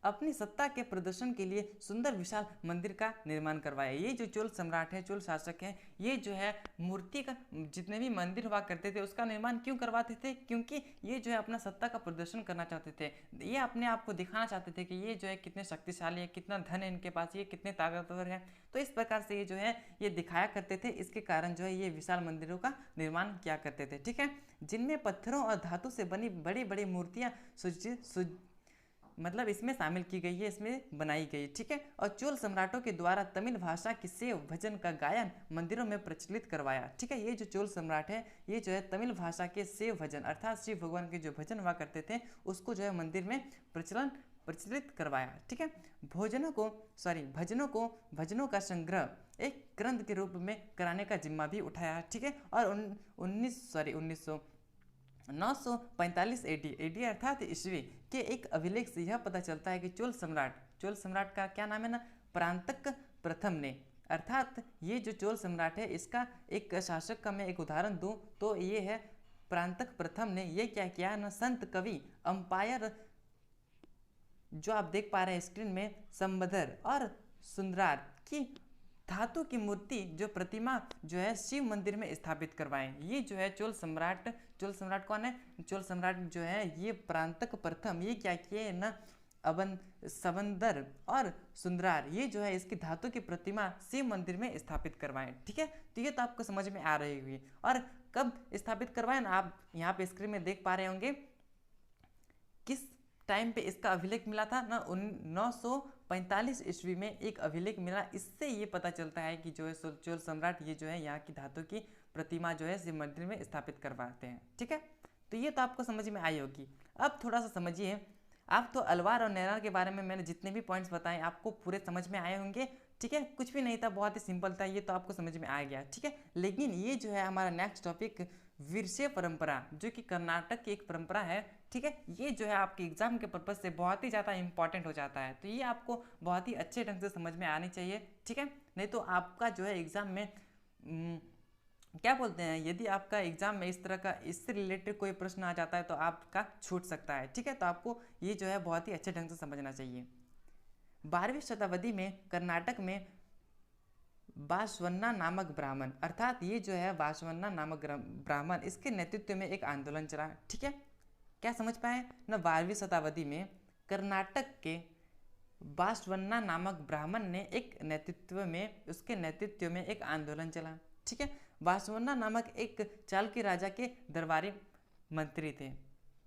S1: अपनी सत्ता के प्रदर्शन के लिए सुंदर विशाल मंदिर का निर्माण करवाया। ये जो चोल सम्राट है, चोल शासक है, ये जो है मूर्ति का जितने भी मंदिर हुआ करते थे उसका निर्माण क्यों करवाते थे? क्योंकि ये जो है अपना सत्ता का प्रदर्शन करना चाहते थे। ये अपने आप को दिखाना चाहते थे कि ये जो है कितने शक्तिशाली है, कितना धन है इनके पास, ये कितने ताकतवर है। तो इस प्रकार से ये जो है ये दिखाया करते थे। इसके कारण जो है ये विशाल मंदिरों का निर्माण किया करते थे, ठीक है, जिनमें पत्थरों और धातु से बनी बड़ी बड़ी मूर्तियाँ मतलब इसमें शामिल की गई है, इसमें बनाई गई, ठीक है। और चोल सम्राटों के द्वारा तमिल भाषा की सेव भजन का गायन मंदिरों में प्रचलित करवाया, ठीक है। ये जो चोल सम्राट है ये जो है तमिल भाषा के सेव भजन अर्थात शिव भगवान के जो भजन हुआ करते थे उसको जो है मंदिर में प्रचलित करवाया, ठीक है। भजनों का संग्रह एक ग्रंथ के रूप में कराने का जिम्मा भी उठाया, ठीक है। और 945 एडी अर्थात ईस्वी के एक अभिलेख से यह पता चलता है कि चोल सम्राट का क्या नाम है ना, परांतक प्रथम ने, अर्थात ये जो चोल सम्राट है इसका एक शासक का मैं एक उदाहरण दूं तो ये है परांतक प्रथम ने। ये क्या किया ना, संत कवि अंपायर जो आप देख पा रहे हैं स्क्रीन में, संबधर और सुंदरार की धातु की मूर्ति जो प्रतिमा जो है शिव मंदिर में स्थापित करवाएं। ये जो है चोल सम्राट कौन है? चोल सम्राट जो है ये परांतक प्रथम, ये क्या किए ना, सबंदर और सुंदरार, ये जो है इसकी धातु की प्रतिमा शिव मंदिर में स्थापित करवाएं, ठीक है। तो ये तो आपको समझ में आ रही हुई। और कब स्थापित करवाएं ना, आप यहाँ पे स्क्रीन में देख पा रहे होंगे किस टाइम पे इसका अभिलेख मिला था ना, 945 ईस्वी में एक अभिलेख मिला। इससे ये पता चलता है कि जो है चोल सम्राट ये जो है यहाँ की धातु की प्रतिमा जो है शिव मंदिर में स्थापित करवाते हैं, ठीक है। तो ये तो आपको समझ में आई होगी। अब थोड़ा सा समझिए, आप तो अलवार और नैरार के बारे में मैंने जितने भी पॉइंट्स बताए आपको पूरे समझ में आए होंगे, ठीक है। कुछ भी नहीं था, बहुत ही सिंपल था, ये तो आपको समझ में आ गया, ठीक है। लेकिन ये जो है हमारा नेक्स्ट टॉपिक विरसे परंपरा, जो कि कर्नाटक की एक परंपरा है, ठीक है। ये जो है आपके एग्जाम के पर्पज से बहुत ही ज़्यादा इंपॉर्टेंट हो जाता है, तो ये आपको बहुत ही अच्छे ढंग से समझ में आनी चाहिए, ठीक है। नहीं तो आपका जो है एग्जाम में क्या बोलते हैं, यदि आपका एग्जाम में इस तरह का इससे रिलेटेड कोई प्रश्न आ जाता है तो आपका छूट सकता है, ठीक है। तो आपको ये जो है बहुत ही अच्छे ढंग से समझना चाहिए। 12वीं शताब्दी में कर्नाटक में बासवन्ना नामक ब्राह्मण, अर्थात ये जो है बासवन्ना नामक ब्राह्मण, इसके नेतृत्व में एक आंदोलन चला, ठीक है। क्या समझ पाए ना, 12वीं शताब्दी में कर्नाटक के बासवन्ना नामक ब्राह्मण ने उसके नेतृत्व में एक आंदोलन चला, ठीक है। बासवन्ना नामक एक चालुक्य राजा के दरबारी मंत्री थे,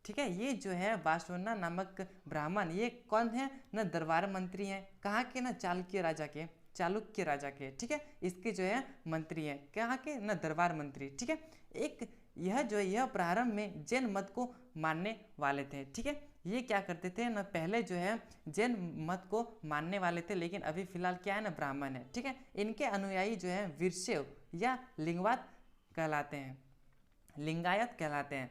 S1: ठीक है। ये जो है बासवन्ना नामक ब्राह्मण ये कौन है ना, दरबार मंत्री हैं, कहाँ के ना, चालुक्य राजा के, ठीक है। इसके जो है मंत्री हैं, कहाँ के ना, दरबार मंत्री, ठीक है। यह प्रारंभ में जैन मत को मानने वाले थे, ठीक है। ये क्या करते थे ना, पहले जो है जैन मत को मानने वाले थे, लेकिन अभी फिलहाल क्या है ना, ब्राह्मण है, ठीक है। इनके अनुयायी जो है वीरशैव या लिंगायत कहलाते हैं।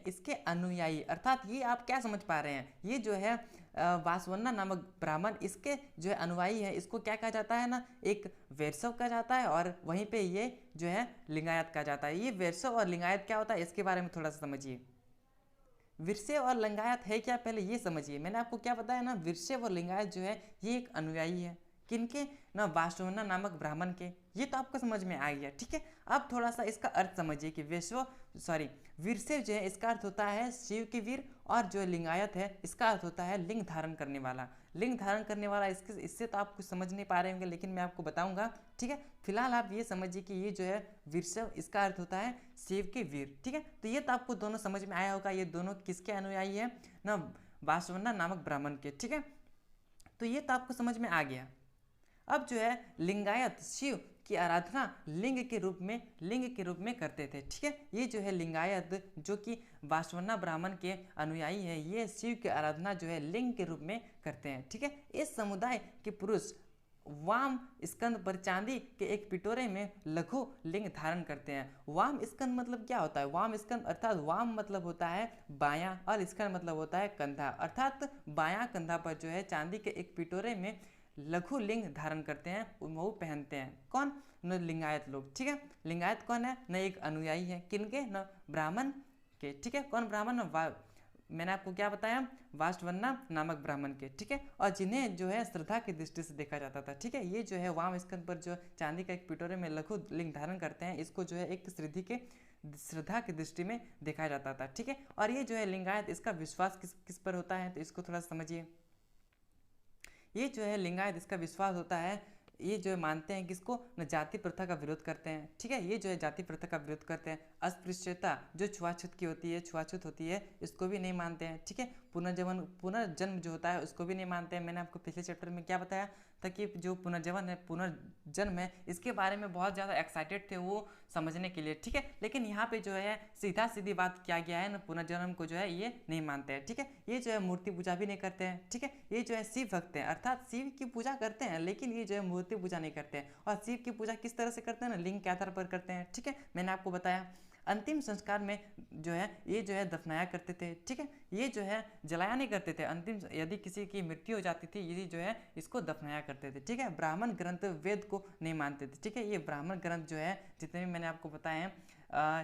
S1: इसके अनुयायी अर्थात ये आप क्या समझ पा रहे हैं, ये जो है बासवन्ना नामक ब्राह्मण, इसके जो है अनुयायी है, इसको क्या कहा जाता है ना, एक वैष्णव कहा जाता है, और वहीं पे ये जो है लिंगायत कहा जाता है। ये वैष्णव और लिंगायत क्या होता है इसके बारे में थोड़ा सा समझिए। विरशैव और लिंगायत है क्या, पहले ये समझिए। मैंने आपको क्या बताया ना, विरशैव और लिंगायत जो है ये एक अनुयायी है, किनके ना, बासवन्ना नामक ब्राह्मण के। ये तो आपको समझ में आ गया, ठीक है। अब थोड़ा सा इसका अर्थ समझिए कि वीरशैव जो है इसका अर्थ होता है शिव के वीर, और जो लिंगायत है इसका अर्थ होता है लिंग धारण करने वाला। इससे तो आप कुछ समझ नहीं पा रहे होंगे, लेकिन मैं आपको बताऊंगा, ठीक है। फिलहाल आप ये समझिए कि ये जो है वीरशैव, इसका अर्थ होता है शिव के वीर, ठीक है। तो ये तो आपको दोनों समझ में आया होगा, ये दोनों किसके अनुयायी है ना, बासवन्ना नामक ब्राह्मण के, ठीक है। तो ये तो आपको समझ में आ गया। अब जो है लिंगायत शिव की आराधना लिंग के रूप में करते थे, ठीक है। ये जो है लिंगायत जो कि बासवन्ना ब्राह्मण के अनुयायी है, ये शिव की आराधना जो है लिंग के रूप में करते हैं, ठीक है। इस समुदाय के पुरुष वाम स्कंद पर चांदी के एक पिटोरे में लघु लिंग धारण करते हैं। वाम स्कंद मतलब क्या होता है, वाम स्कंद अर्थात वाम मतलब होता है बायां, और स्कंद मतलब होता है कंधा, अर्थात बायां कंधा पर जो है चांदी के एक पिटोरे में लघु लिंग धारण करते हैं, वो पहनते हैं। कौन न, लिंगायत लोग, ठीक है। लिंगायत कौन है न, एक अनुयायी है, किनके न, ब्राह्मण के, ठीक है। कौन ब्राह्मण, मैंने आपको क्या बताया, वाष्टवन्ना नामक ब्राह्मण के, ठीक है, और जिन्हें जो है श्रद्धा की दृष्टि से देखा जाता था, ठीक है। ये जो है वाम स्कंद पर जो चांदी का एक पिटोरे में लघु लिंग धारण करते हैं, इसको जो है एक श्रद्धा की दृष्टि में देखा जाता था, ठीक है। और ये जो है लिंगायत, इसका विश्वास किस किस पर होता है, तो इसको थोड़ा समझिए। ये जो है लिंगायत, इसका विश्वास होता है, ये जो है मानते हैं किसको, न जाति प्रथा का विरोध करते हैं, ठीक है। ये जो है जाति प्रथा का विरोध करते हैं। अस्पृश्यता जो छुआछूत की होती है, छुआछूत होती है, इसको भी नहीं मानते हैं, ठीक है। पुनर्जन्म जो होता है उसको भी नहीं मानते हैं। मैंने आपको पिछले चैप्टर में क्या बताया था कि जो पुनर्जन्म है इसके बारे में बहुत ज़्यादा एक्साइटेड थे वो समझने के लिए, ठीक है। लेकिन यहाँ पे जो है सीधा सीधी बात किया गया है, न पुनर्जन्म को जो है ये नहीं मानते हैं, ठीक है। ये जो है मूर्ति पूजा भी नहीं करते हैं, ठीक है। ये जो है शिव भक्त हैं, अर्थात शिव की पूजा करते हैं, लेकिन ये जो है मूर्ति पूजा नहीं करते हैं। और शिव की पूजा किस तरह से करते हैं ना, लिंग के आधार पर करते हैं, ठीक है। मैंने आपको बताया अंतिम संस्कार में जो है ये जो है दफनाया करते थे, ठीक है। ये जो है जलाया नहीं करते थे, अंतिम यदि किसी की मृत्यु हो जाती थी ये जो है इसको दफनाया करते थे, ठीक है। ब्राह्मण ग्रंथ वेद को नहीं मानते थे, ठीक है। ये ब्राह्मण ग्रंथ जो है जितने भी मैंने आपको बताए हैं,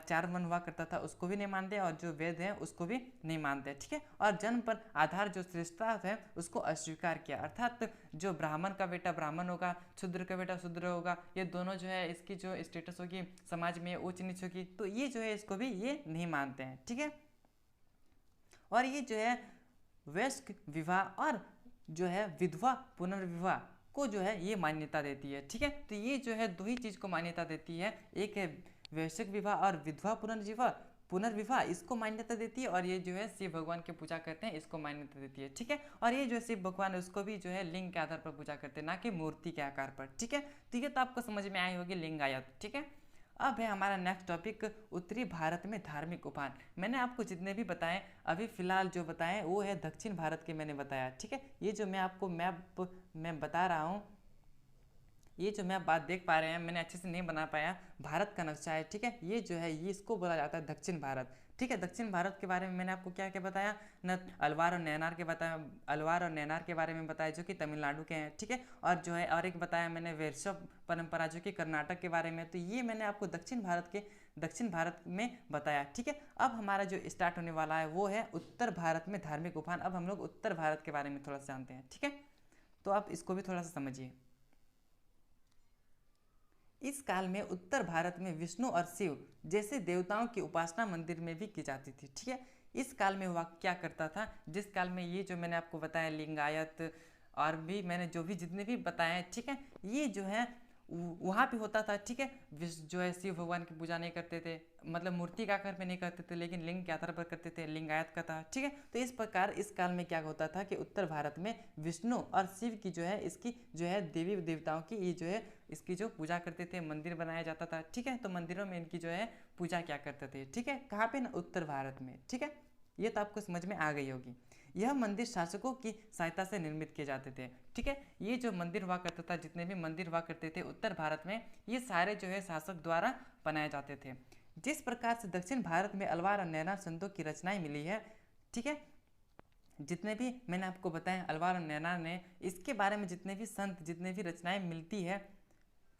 S1: चार मन हुआ करता था उसको भी नहीं मानते, और जो वेद है उसको भी नहीं मानते, ठीक है। और जन्म पर आधार जो श्रेष्ठता है उसको अस्वीकार किया, अर्थात जो ब्राह्मण का बेटा ब्राह्मण होगा, शूद्र का बेटा शूद्र होगा, ये दोनों जो है इसकी जो स्टेटस होगी समाज में ऊंच नीच होगी, तो ये जो है इसको भी ये नहीं मानते हैं, ठीक है। और ये जो है वयस्क विवाह और जो है विधवा पुनर्विवाह को जो है ये मान्यता देती है, ठीक है। तो ये जो है दो ही चीज़ को मान्यता देती है, एक है वैश्विक विवाह और विधवा पुनर्विवाह इसको मान्यता देती है, और ये जो है शिव भगवान की पूजा करते हैं इसको मान्यता देती है, ठीक है। और ये जो है शिव भगवान है उसको भी जो है लिंग के आधार पर पूजा करते हैं, ना कि मूर्ति के आकार पर, ठीक है। तो ये तो आपको समझ में आई होगी लिंगायत, ठीक है। अब है हमारा नेक्स्ट टॉपिक, उत्तरी भारत में धार्मिक उपान। मैंने आपको जितने भी बताए अभी फिलहाल जो बताए वो है दक्षिण भारत के मैंने बताया, ठीक है। ये जो मैं आपको मैप में बता रहा हूँ, ये जो मैं आप बात देख पा रहे हैं, मैंने अच्छे से नहीं बना पाया, भारत का नक्शा है, ठीक है। ये जो है ये इसको बोला जाता है दक्षिण भारत, ठीक है। दक्षिण भारत के बारे में मैंने आपको क्या क्या बताया न, अलवार और नैनार के बताया, अलवार और नैनार के बारे में बताया जो कि तमिलनाडु के हैं, ठीक है। और जो है और एक बताया मैंने वैष्णव परंपरा जो कि कर्नाटक के बारे में। तो ये मैंने आपको दक्षिण भारत में बताया, ठीक है। अब हमारा जो स्टार्ट होने वाला है वो है उत्तर भारत में धार्मिक उपान। अब हम लोग उत्तर भारत के बारे में थोड़ा सा जानते हैं, ठीक है। तो आप इसको भी थोड़ा सा समझिए। इस काल में उत्तर भारत में विष्णु और शिव जैसे देवताओं की उपासना मंदिर में भी की जाती थी, ठीक है। इस काल में वह क्या करता था, जिस काल में ये जो मैंने आपको बताया लिंगायत और भी मैंने जो भी जितने भी बताए, ठीक है, ये जो है वहाँ पे होता था, ठीक है। जो है शिव भगवान की पूजा नहीं करते थे, मतलब मूर्ति का आकार में नहीं करते थे, लेकिन लिंग के आधार पर करते थे, लिंगायत का था, ठीक है। तो इस प्रकार इस काल में क्या होता था कि उत्तर भारत में विष्णु और शिव की जो है इसकी जो है देवी देवताओं की ये जो है इसकी जो पूजा करते थे, मंदिर बनाया जाता था, ठीक है। तो मंदिरों में इनकी जो है पूजा क्या करते थे, ठीक है। कहाँ पे ना, उत्तर भारत में, ठीक है। ये तो आपको समझ में आ गई होगी। यह मंदिर शासकों की सहायता से निर्मित किए जाते थे, ठीक है। ये जो मंदिर हुआ करता था, जितने भी मंदिर हुआ करते थे उत्तर भारत में, ये सारे जो है शासक द्वारा बनाए जाते थे। जिस प्रकार से दक्षिण भारत में अलवार और नैनार संतों की रचनाएं मिली है, ठीक है, जितने भी मैंने आपको बताया अलवार और नैनार ने, इसके बारे में जितने भी संत जितने भी रचनाएं मिलती है,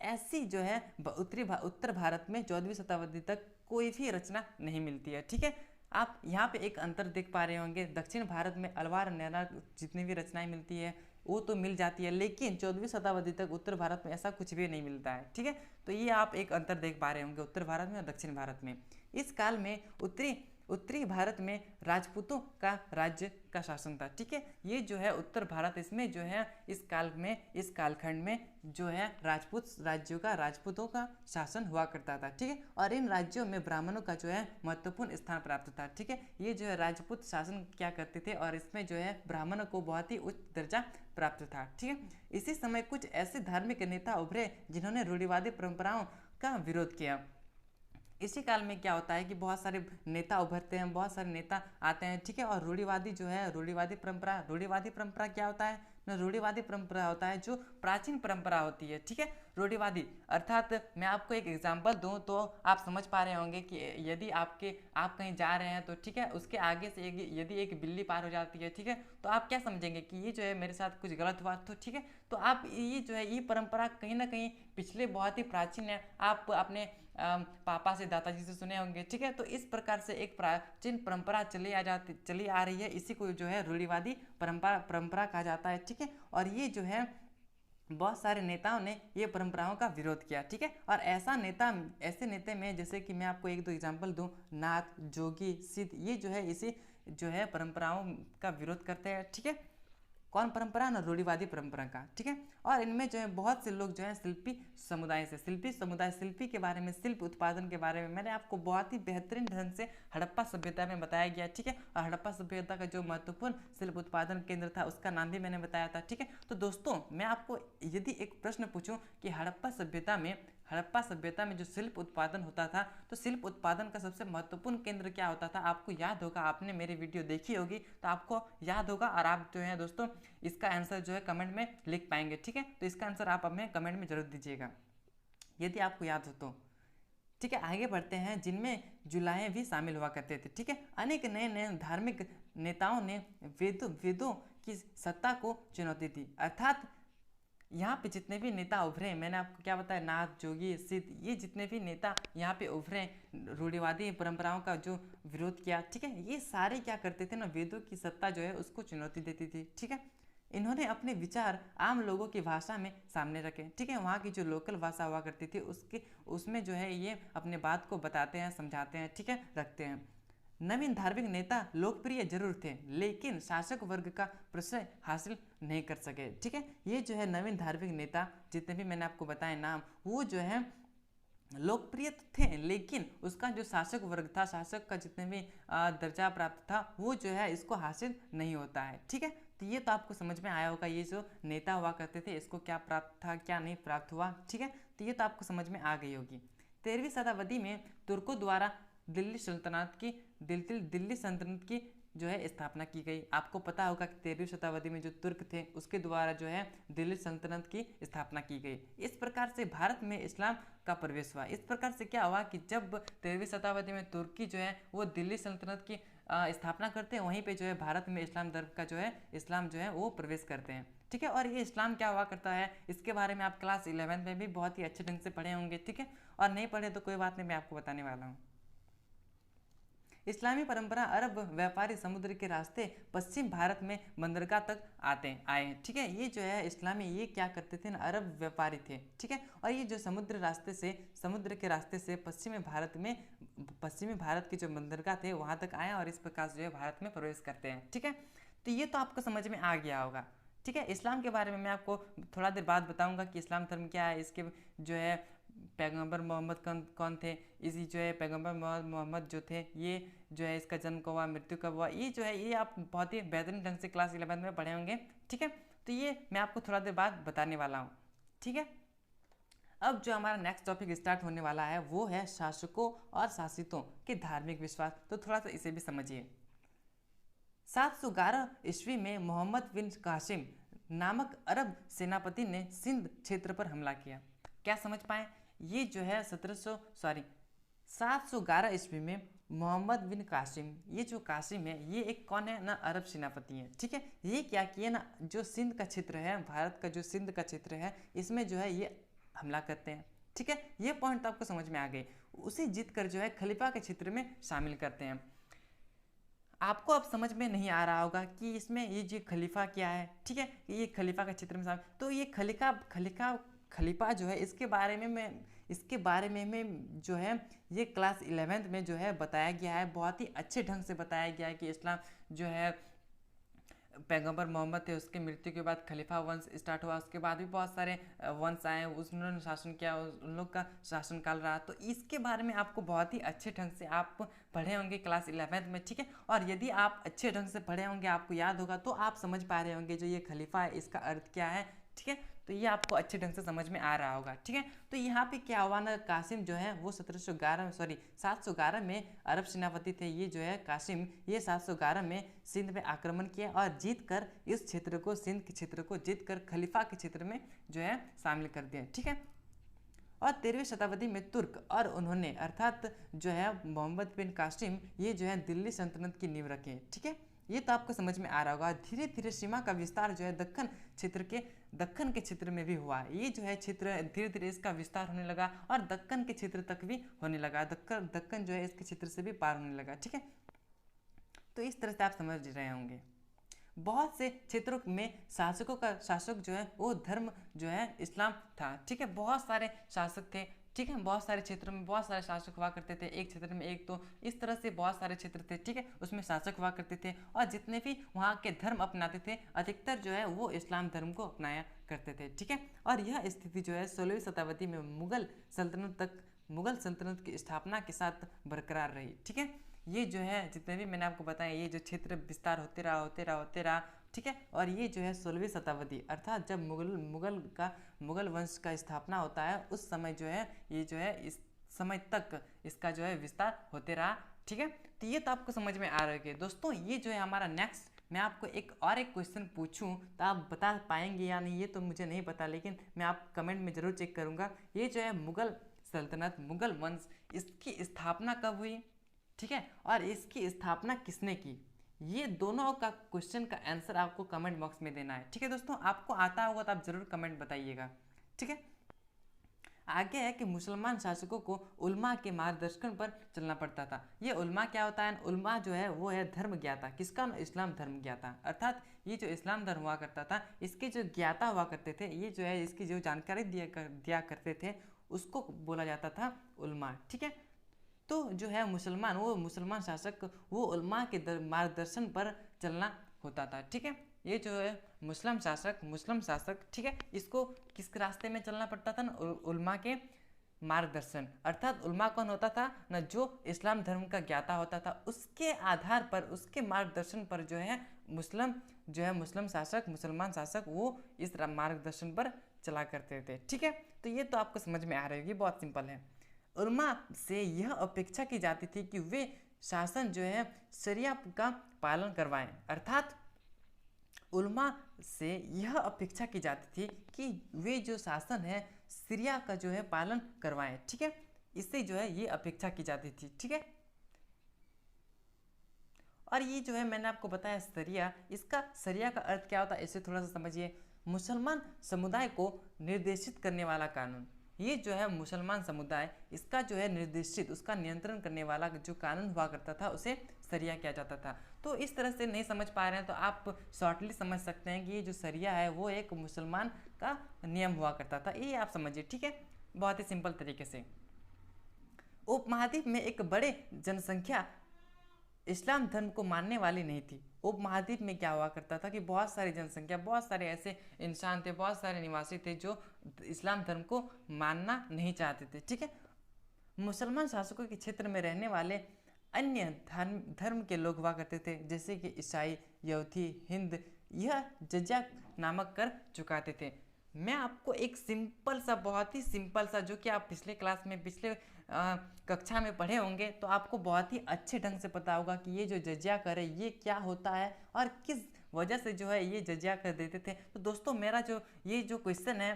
S1: ऐसी जो है उत्तर भारत में 14वीं शताब्दी तक कोई भी रचना नहीं मिलती है, ठीक है। आप यहाँ पे एक अंतर देख पा रहे होंगे, दक्षिण भारत में अलवार और नैनार जितनी भी रचनाएं मिलती है वो तो मिल जाती है, लेकिन 14वीं शताब्दी तक उत्तर भारत में ऐसा कुछ भी नहीं मिलता है, ठीक है। तो ये आप एक अंतर देख पा रहे होंगे उत्तर भारत में और दक्षिण भारत में। इस काल में उत्तरी भारत में राजपूतों का राज्य का शासन था, ठीक है। ये जो है उत्तर भारत, इसमें जो है इस कालखंड में जो है राजपूत राज्यों का राजपूतों का शासन हुआ करता था, ठीक है। और इन राज्यों में ब्राह्मणों का जो है महत्वपूर्ण स्थान प्राप्त था, ठीक है। ये जो है राजपूत शासन क्या करते थे और इसमें जो है ब्राह्मणों को बहुत ही उच्च दर्जा प्राप्त था, ठीक है। इसी समय कुछ ऐसे धार्मिक नेता उभरे जिन्होंने रूढ़िवादी परंपराओं का विरोध किया। इसी काल में क्या होता है कि बहुत सारे नेता उभरते हैं, बहुत सारे नेता आते हैं, ठीक है। और रूढ़िवादी जो है रूढ़िवादी परंपरा क्या होता है ना, रूढ़िवादी परंपरा होता है जो प्राचीन परंपरा होती है, ठीक है। रूढ़िवादी अर्थात मैं आपको एक एग्जांपल दूं तो आप समझ पा रहे होंगे कि यदि आप कहीं जा रहे हैं तो, ठीक है, उसके आगे से यदि एक बिल्ली पार हो जाती है, ठीक है, तो आप क्या समझेंगे कि ये जो है मेरे साथ कुछ गलत हुआ, तो ठीक है। तो आप ये जो है ये परंपरा कहीं ना कहीं पिछले बहुत ही प्राचीन है। आप अपने पापा से दादाजी से सुने होंगे, ठीक है। तो इस प्रकार से एक प्राचीन परंपरा चली आ रही है, इसी को जो है रूढ़िवादी परंपरा कहा जाता है, ठीक है। और ये जो है बहुत सारे नेताओं ने ये परंपराओं का विरोध किया, ठीक है। और ऐसे नेता में जैसे कि मैं आपको एक दो एग्जांपल दूं, नाथ, जोगी, सिद्ध, ये जो है इसी जो है परंपराओं का विरोध करते हैं, ठीक है। कौन परंपरा ना, रूढ़िवादी परंपरा का, ठीक है। और इनमें जो है बहुत से लोग जो है शिल्पी शिल्पी के बारे में, शिल्प उत्पादन के बारे में मैंने आपको बहुत ही बेहतरीन ढंग से हड़प्पा सभ्यता में बताया गया, ठीक है। और हड़प्पा सभ्यता का जो महत्वपूर्ण शिल्प उत्पादन केंद्र था उसका नाम भी मैंने बताया था, ठीक है। तो दोस्तों मैं आपको यदि एक प्रश्न पूछूं कि हड़प्पा सभ्यता में जो शिल्प उत्पादन होता था, तो शिल्प उत्पादन का सबसे महत्वपूर्ण केंद्र क्या होता था, आपको याद होगा, आपने मेरी वीडियो देखी होगी तो आपको याद होगा, और आप जो है दोस्तों इसका आंसर जो है कमेंट में लिख पाएंगे, ठीक है। तो इसका आंसर आप हमें कमेंट में जरूर दीजिएगा यदि आपको याद हो तो, ठीक है। आगे बढ़ते हैं, जिनमें जुलाहें भी शामिल हुआ करते थे, ठीक है। अनेक नए नए धार्मिक नेताओं ने वेदों की सत्ता को चुनौती दी, अर्थात यहाँ पे जितने भी नेता उभरे, मैंने आपको क्या बताया, नाथ, जोगी, सिद्ध, ये जितने भी नेता यहाँ पे उभरे, रूढ़िवादी परंपराओं का जो विरोध किया, ठीक है, ये सारे क्या करते थे ना, वेदों की सत्ता जो है उसको चुनौती देती थी, ठीक है। इन्होंने अपने विचार आम लोगों की भाषा में सामने रखे, ठीक है। वहाँ की जो लोकल भाषा हुआ करती थी उसमें जो है ये अपने बात को बताते हैं, समझाते हैं, ठीक है, रखते हैं। नवीन धार्मिक नेता लोकप्रिय जरूर थे, लेकिन शासक वर्ग का प्रश्रय हासिल नहीं कर सके, ठीक है। ये जो है नवीन धार्मिक नेता जितने भी मैंने आपको बताए नाम, वो जो है लोकप्रिय तो थे, लेकिन उसका जो शासक वर्ग था, शासक का जितने भी दर्जा प्राप्त था, वो जो है इसको हासिल नहीं होता है, ठीक है। तो ये तो आपको समझ में आया होगा, ये जो नेता हुआ करते थे इसको क्या प्राप्त था, क्या नहीं प्राप्त हुआ, ठीक है। तो ये तो आपको समझ में आ गई होगी। 13वीं शताब्दी में तुर्कों द्वारा दिल्ली सल्तनत की जो है स्थापना की गई। आपको पता होगा कि 13वीं शताब्दी में जो तुर्क थे उसके द्वारा जो है दिल्ली सल्तनत की स्थापना की गई। इस प्रकार से भारत में इस्लाम का प्रवेश हुआ। इस प्रकार से क्या हुआ कि जब 13वीं शताब्दी में तुर्की जो है वो दिल्ली सल्तनत की स्थापना करते हैं, वहीं पे जो है भारत में इस्लाम जो है वो प्रवेश करते हैं, ठीक है। और ये इस्लाम क्या हुआ करता है, इसके बारे में आप क्लास 11 में भी बहुत ही अच्छे ढंग से पढ़े होंगे, ठीक है। और नहीं पढ़े तो कोई बात नहीं, मैं आपको बताने वाला हूँ। इस्लामी परंपरा अरब व्यापारी समुद्र के रास्ते पश्चिम भारत में बंदरगाह तक आए हैं, ठीक है। ये जो है इस्लामी, ये क्या करते थे ना, अरब व्यापारी थे, ठीक है। और ये जो समुद्र के रास्ते से पश्चिमी भारत के जो बंदरगाह थे वहाँ तक आए और इस प्रकार जो है भारत में प्रवेश करते हैं, ठीक है। तो ये तो आपको समझ में आ गया होगा, ठीक है। इस्लाम के बारे में मैं आपको थोड़ा देर बाद बताऊंगा कि इस्लाम धर्म क्या है, इसके जो है पैगंबर मोहम्मद कौन थे, इसी जो है पैगंबर मोहम्मद जो थे, ये जो है इसका जन्म कब हुआ, मृत्यु कब हुआ, ये जो है ये आप बहुत ही बेहतरीन ढंग से क्लास 11 में पढ़े होंगे, ठीक है। तो ये मैं आपको थोड़ा देर बाद बताने वाला हूँ, ठीक है। अब जो हमारा नेक्स्ट टॉपिक स्टार्ट होने वाला है वो है शासकों और शासितों के धार्मिक विश्वास। तो थोड़ा सा इसे भी समझिए। 711 ईस्वी में मोहम्मद बिन कासिम नामक अरब सेनापति ने सिंध क्षेत्र पर हमला किया। क्या समझ पाए, ये जो है 711 ईस्वी में मोहम्मद बिन कासिम, ये जो कासिम है ये एक कौन है ना, अरब सेनापति है, ठीक है। ये क्या किए ना, जो सिंध का क्षेत्र है, भारत का जो सिंध का क्षेत्र है, इसमें जो है ये हमला करते हैं, ठीक है। ये पॉइंट तो आपको समझ में आ गए। उसे जीत कर जो है खलीफा के क्षेत्र में शामिल करते हैं। आपको अब समझ में नहीं आ रहा होगा कि इसमें ये जो खलीफा क्या है, ठीक है, ये खलीफा के क्षेत्र में शामिल, तो ये खलीफा जो है इसके बारे में मैं जो है ये क्लास 11 में जो है बताया गया है, बहुत ही अच्छे ढंग से बताया गया है कि इस्लाम जो है पैगंबर मोहम्मद थे, उसकी मृत्यु के बाद खलीफा वंश स्टार्ट हुआ, उसके बाद भी बहुत सारे वंश आए, उन्होंने शासन किया, उन लोग का शासनकाल रहा। तो इसके बारे में आपको बहुत ही अच्छे ढंग से आप पढ़े होंगे क्लास 11 में, ठीक है। और यदि आप अच्छे ढंग से पढ़े होंगे, आपको याद होगा, तो आप समझ पा रहे होंगे जो ये खलीफा है इसका अर्थ क्या है, ठीक है। तो ये आपको अच्छे ढंग से समझ में आ रहा होगा, ठीक है। तो यहाँ पे क्या हुआ ना, कासिम जो है वो 711 में अरब सेनापति थे, ये जो है कासिम, ये 711 में सिंध में आक्रमण किया और जीत कर इस क्षेत्र को, सिंध के क्षेत्र को जीत कर खलीफा के क्षेत्र में जो है शामिल कर दिया, ठीक है। और 13वीं शताब्दी में तुर्क और उन्होंने अर्थात जो है मोहम्मद बिन कासिम, ये जो है दिल्ली सल्तनत की नींव रखे, ठीक है। ये तो आपको समझ में आ रहा होगा। धीरे धीरे सीमा का विस्तार जो है दक्कन के क्षेत्र में भी हुआ। ये जो है क्षेत्र धीरे धीरे इसका विस्तार होने लगा और दक्कन के क्षेत्र तक भी होने लगा। दक्कन जो है इसके क्षेत्र से भी पार होने लगा। ठीक है, तो इस तरह से आप समझ रहे होंगे। बहुत से क्षेत्रों में शासक जो है वो धर्म जो है इस्लाम था। ठीक है, बहुत सारे शासक थे। ठीक है, बहुत सारे क्षेत्रों में बहुत सारे शासक हुआ करते थे। एक क्षेत्र में एक, तो इस तरह से बहुत सारे क्षेत्र थे। ठीक है, उसमें शासक हुआ करते थे और जितने भी वहाँ के धर्म अपनाते थे अधिकतर जो है वो इस्लाम धर्म को अपनाया करते थे। ठीक है, और यह स्थिति जो है 16वीं शताब्दी में मुगल सल्तनत की स्थापना के साथ बरकरार रही। ठीक है, ये जो है जितने भी मैंने आपको बताया, ये जो क्षेत्र विस्तार होते रहा। ठीक है, और ये जो है 16वीं शताब्दी अर्थात जब मुगल वंश का स्थापना होता है उस समय जो है ये जो है इस समय तक इसका जो है विस्तार होते रहा। ठीक है, तो ये तो आपको समझ में आ रहा है दोस्तों। ये जो है हमारा नेक्स्ट, मैं आपको एक क्वेश्चन पूछूं तो आप बता पाएंगे या नहीं ये तो मुझे नहीं पता, लेकिन मैं आप कमेंट में जरूर चेक करूंगा। ये जो है मुगल सल्तनत, मुगल वंश, इसकी स्थापना कब हुई? ठीक है, और इसकी स्थापना किसने की? ये दोनों का क्वेश्चन का आंसर आपको कमेंट बॉक्स में देना है। ठीक है दोस्तों, आपको आता होगा तो आप जरूर कमेंट बताइएगा। ठीक है, आगे है कि मुसलमान शासकों को उल्मा के मार्गदर्शन पर चलना पड़ता था। ये उल्मा क्या होता है? उल्मा जो है वो है धर्म ज्ञाता। किसका? इस्लाम धर्म ज्ञाता। अर्थात ये जो इस्लाम धर्म हुआ करता था इसके जो ज्ञाता हुआ करते थे, ये जो है इसकी जो जानकारी दिया करते थे उसको बोला जाता था उल्मा। ठीक है, तो जो है मुसलमान शासक वो उल्मा के मार्गदर्शन पर चलना होता था। ठीक है, ये जो है मुस्लिम शासक ठीक है, इसको किस रास्ते में चलना पड़ता था ना? उल्मा के मार्गदर्शन। अर्थात उल्मा कौन होता था ना? जो इस्लाम धर्म का ज्ञाता होता था, उसके आधार पर, उसके मार्गदर्शन पर जो है मुस्लिमान शासक वो इस मार्गदर्शन पर चला करते थे। ठीक है, तो ये तो आपको समझ में आ रहा है, ये बहुत सिंपल है। उल्मा से यह अपेक्षा की जाती थी कि वे शासन जो है शरिया का पालन करवाएं। अर्थात उल्मा से यह अपेक्षा की जाती थी कि वे जो शासन है शरिया का जो है पालन करवाएं। ठीक है, इससे जो है ये अपेक्षा की जाती थी। ठीक है, और ये जो है मैंने आपको बताया शरिया का अर्थ क्या होता है इसे थोड़ा सा समझिए। मुसलमान समुदाय को निर्देशित करने वाला कानून। ये जो है मुसलमान समुदाय, इसका जो है निर्देशित, उसका नियंत्रण करने वाला जो कानून हुआ करता था उसे शरिया किया जाता था। तो इस तरह से नहीं समझ पा रहे हैं तो आप शॉर्टली समझ सकते हैं कि ये जो शरिया है वो एक मुसलमान का नियम हुआ करता था। ये आप समझिए। ठीक है, बहुत ही सिंपल तरीके से। उपमहाद्वीप में एक बड़े जनसंख्या इस्लाम धर्म को मानने वाली नहीं थी। उपमहाद्वीप में क्या हुआ करता था कि बहुत सारी जनसंख्या, बहुत सारे ऐसे इंसान थे, बहुत सारे निवासी थे जो इस्लाम धर्म को मानना नहीं चाहते थे। ठीक है, मुसलमान शासकों के क्षेत्र में रहने वाले अन्य धर्म के लोग हुआ करते थे जैसे कि ईसाई, यहूदी, हिंद, यह जजिया नामक कर चुकाते थे। मैं आपको एक सिंपल सा, बहुत ही सिंपल सा, जो कि आप पिछले क्लास में कक्षा में पढ़े होंगे तो आपको बहुत ही अच्छे ढंग से पता होगा कि ये जो जजिया कर है ये क्या होता है और किस वजह से जो है ये जजिया कर देते थे। तो दोस्तों मेरा जो क्वेश्चन है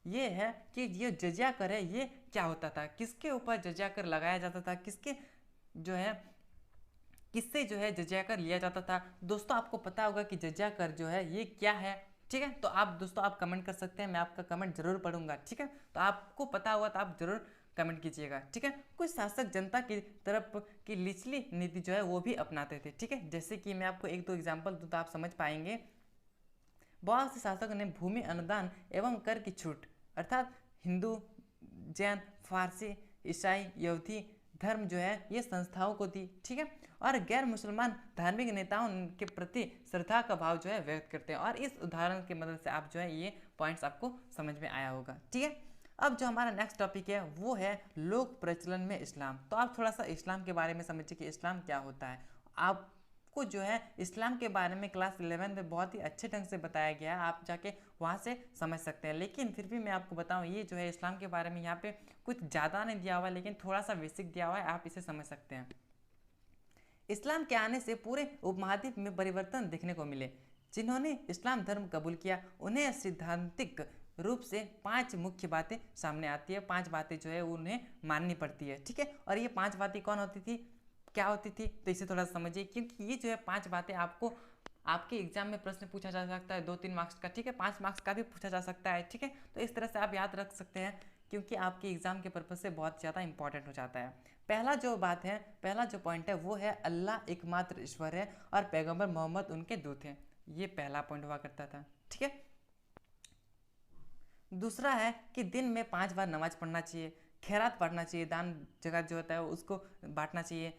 S1: ये है कि ये जजिया कर है ये क्या होता था, किसके ऊपर जजिया कर लगाया जाता था, किससे जो है जजिया कर लिया जाता था। दोस्तों आपको पता होगा कि जजिया कर जो है ये क्या है। ठीक है, तो दोस्तों आप कमेंट कर सकते हैं, मैं आपका कमेंट जरूर पढ़ूंगा। ठीक है, तो आपको पता होगा तो आप जरूर कमेंट कीजिएगा। ठीक है, कुछ शासक जनता की तरफ की निचली नीति जो है वो भी अपनाते थे। ठीक है, जैसे कि मैं आपको एक दो एग्जांपल दूं तो आप समझ पाएंगे। बहुत से शासक ने भूमि अनुदान एवं कर की छूट, अर्थात हिंदू, जैन, फारसी, ईसाई, यहूदी धर्म जो है ये संस्थाओं को दी। ठीक है, और गैर मुसलमान धार्मिक नेताओं के प्रति श्रद्धा का भाव जो है व्यक्त करते हैं। और इस उदाहरण की मदद से आप जो है ये पॉइंट्स आपको समझ में आया होगा। ठीक है, अब जो हमारा नेक्स्ट टॉपिक है वो है लोक प्रचलन में इस्लाम। तो आप थोड़ा सा इस्लाम के बारे में समझिए कि इस्लाम क्या होता है। आपको जो है इस्लाम के बारे में क्लास 11 में बहुत ही अच्छे ढंग से बताया गया है, आप जाके वहाँ से समझ सकते हैं। लेकिन फिर भी मैं आपको बताऊँ, ये जो है इस्लाम के बारे में यहाँ पे कुछ ज़्यादा नहीं दिया हुआ है लेकिन थोड़ा सा बेसिक दिया हुआ है, आप इसे समझ सकते हैं। इस्लाम के आने से पूरे उपमहाद्वीप में परिवर्तन देखने को मिले। जिन्होंने इस्लाम धर्म कबूल किया उन्हें सिद्धांतिक रूप से 5 मुख्य बातें सामने आती है। 5 बातें जो है उन्हें माननी पड़ती है। ठीक है, और ये 5 बातें कौन होती थी क्या होती थी, तो इसे थोड़ा समझिए, क्योंकि ये जो है 5 बातें आपको आपके एग्जाम में प्रश्न पूछा जा सकता है, 2-3 मार्क्स का, ठीक है, 5 मार्क्स का भी पूछा जा सकता है, ठीक है। तो इस तरह से आप याद रख सकते हैं, क्योंकि आपके एग्जाम के पर्पज से बहुत ज़्यादा इंपॉर्टेंट हो जाता है। पहला जो बात है, पहला जो पॉइंट है वो है अल्लाह एकमात्र ईश्वर है और पैगंबर मोहम्मद उनके दूत हैं। ये पहला पॉइंट हुआ करता था, ठीक है। दूसरा है कि दिन में 5 बार नमाज पढ़ना चाहिए, खैरात पढ़ना चाहिए, दान जगह जो होता है उसको बांटना चाहिए।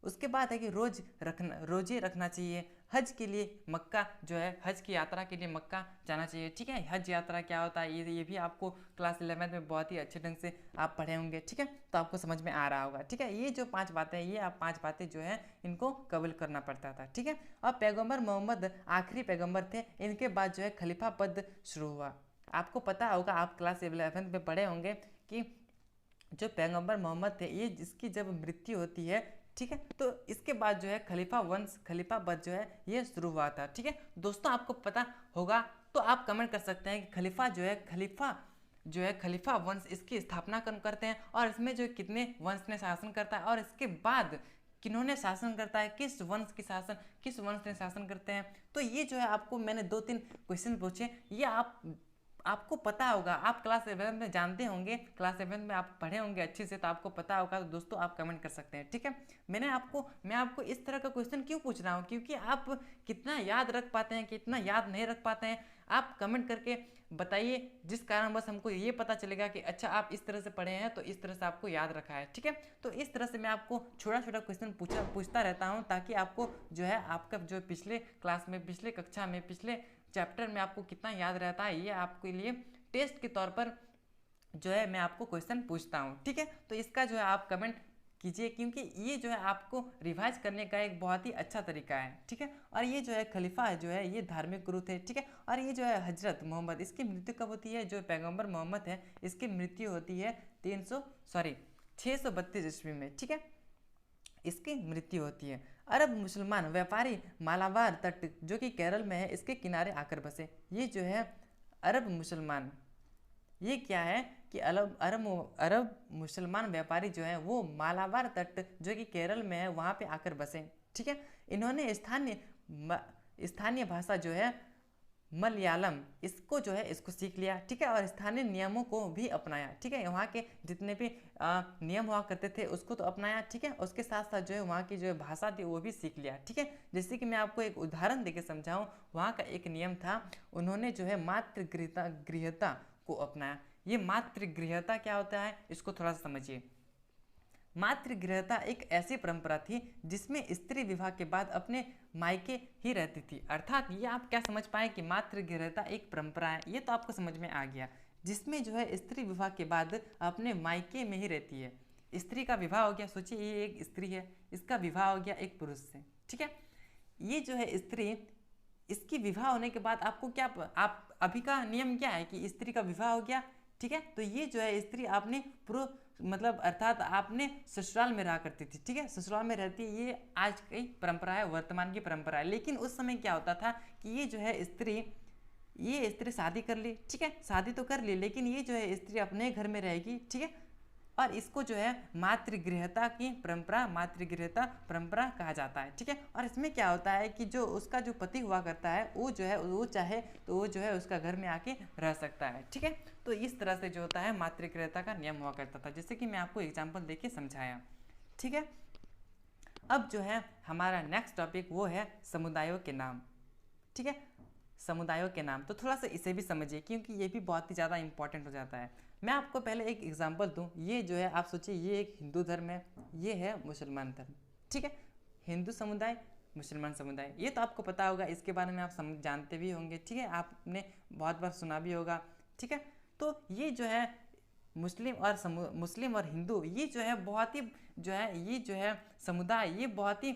S1: उसके बाद है कि रोजे रखना चाहिए। हज के लिए मक्का जो है, हज की यात्रा के लिए मक्का जाना चाहिए, ठीक है। हज यात्रा क्या होता है ये भी आपको क्लास 11 में बहुत ही अच्छे ढंग से आप पढ़े होंगे, ठीक है, तो आपको समझ में आ रहा होगा, ठीक है। ये जो 5 बातें हैं, ये आप 5 बातें जो है इनको कबूल करना पड़ता था, ठीक है। अब पैगम्बर मोहम्मद आखिरी पैगम्बर थे, इनके बाद जो है खलीफा पद शुरू हुआ। आपको पता होगा, आप क्लास 11 में पढ़े होंगे कि जो पैगंबर मोहम्मद थे, ये जिसकी जब मृत्यु होती है, ठीक है, तो इसके बाद जो है खलीफा वंश, खलीफा पद जो है ये शुरू हुआ था, ठीक है। दोस्तों आपको पता होगा तो आप कमेंट कर सकते हैं कि खलीफा जो है खलीफा वंश, इसकी स्थापना कौन करते हैं और इसमें जो कितने वंश ने शासन करता है और इसके बाद किन्होंने शासन करता है, किस वंश ने शासन करते हैं। तो ये जो है आपको मैंने 2-3 क्वेश्चन पूछे, ये आपको पता होगा, आप क्लास 11 में जानते होंगे, क्लास 7 में आप पढ़े होंगे अच्छे से, तो आपको पता होगा। तो दोस्तों आप कमेंट कर सकते हैं, ठीक है। मैं आपको इस तरह का क्वेश्चन क्यों पूछ रहा हूँ, क्योंकि आप कितना याद रख पाते हैं, कितना याद नहीं रख पाते हैं, आप कमेंट करके बताइए, जिस कारण बस हमको ये पता चलेगा कि अच्छा आप इस तरह से पढ़े हैं, तो इस तरह से आपको याद रखा है, ठीक है। तो इस तरह से मैं आपको छोटा छोटा क्वेश्चन पूछता रहता हूँ, ताकि आपको जो है आपका जो पिछले क्लास में, पिछले कक्षा में, पिछले चैप्टर में आपको कितना याद रहता है, ये आपके लिए टेस्ट के तौर पर जो है मैं आपको क्वेश्चन पूछता हूँ, ठीक है। तो इसका जो है आप कमेंट कीजिए, क्योंकि ये जो है आपको रिवाइज करने का एक बहुत ही अच्छा तरीका है, ठीक है। और ये जो है खलीफा जो है ये धार्मिक गुरु थे, ठीक है। और ये जो है हजरत मोहम्मद, इसकी मृत्यु कब होती है, जो पैगंबर मोहम्मद है इसकी मृत्यु होती है 632 ईस्वी में, ठीक है, इसकी मृत्यु होती है। अरब मुसलमान व्यापारी मालाबार तट जो कि केरल में है, इसके किनारे आकर बसे। ये जो है अरब मुसलमान, ये क्या है कि अरब मुसलमान व्यापारी जो है वो मालाबार तट जो कि केरल में है वहाँ पे आकर बसे, ठीक है। इन्होंने स्थानीय भाषा जो है मलयालम, इसको जो है इसको सीख लिया, ठीक है, और स्थानीय नियमों को भी अपनाया, ठीक है। वहाँ के जितने भी नियम हुआ करते थे उसको तो अपनाया, ठीक है। उसके साथ साथ जो है वहाँ की जो है भाषा थी वो भी सीख लिया, ठीक है। जैसे कि मैं आपको एक उदाहरण देके समझाऊँ, वहाँ का एक नियम था, उन्होंने जो है मातृगृहता को अपनाया। ये मातृगृहता क्या होता है, इसको थोड़ा सा समझिए। मातृगृहता एक ऐसी परंपरा थी जिसमें स्त्री विवाह के बाद अपने मायके ही रहती थी। अर्थात ये आप क्या समझ पाए कि मातृगृहता एक परंपरा है, ये तो आपको समझ में आ गया, जिसमें जो है स्त्री विवाह के बाद अपने मायके में ही रहती है। स्त्री का विवाह हो गया, सोचिए ये एक स्त्री है, इसका विवाह हो गया एक पुरुष से, ठीक है। ये जो है स्त्री, इसकी विवाह होने के बाद आपको क्या, आप अभी का नियम क्या है कि स्त्री का विवाह हो गया, ठीक है, तो ये जो है स्त्री आपने मतलब अर्थात आपने ससुराल में रहा करती थी, ठीक है, ससुराल में रहती है। ये आज की परंपरा है, वर्तमान की परंपरा है। लेकिन उस समय क्या होता था कि ये जो है ये स्त्री शादी कर ली, ठीक है, शादी तो कर ली, लेकिन ये जो है स्त्री अपने घर में रहेगी, ठीक है। और इसको जो है मातृगृहता परंपरा कहा जाता है, ठीक है। और इसमें क्या होता है कि जो उसका जो पति हुआ करता है वो जो है वो चाहे तो वो जो है उसका घर में आके रह सकता है, ठीक है। तो इस तरह से जो होता है मातृगृहता का नियम हुआ करता था, जैसे कि मैं आपको एग्जाम्पल देके समझाया, ठीक है। अब जो है हमारा नेक्स्ट टॉपिक वो है समुदायों के नाम, ठीक है, समुदायों के नाम। तो थोड़ा सा इसे भी समझिए, क्योंकि ये भी बहुत ही ज़्यादा इंपॉर्टेंट हो जाता है। मैं आपको पहले एक एग्जांपल दूं, ये जो है आप सोचिए ये एक हिंदू धर्म है, ये है मुसलमान धर्म, ठीक है। हिंदू समुदाय, मुसलमान समुदाय, ये तो आपको पता होगा, इसके बारे में आप जानते भी होंगे, ठीक है, आपने बहुत बार सुना भी होगा, ठीक है। तो ये जो है मुस्लिम और हिंदू, ये जो है बहुत ही जो है ये जो है समुदाय, ये बहुत ही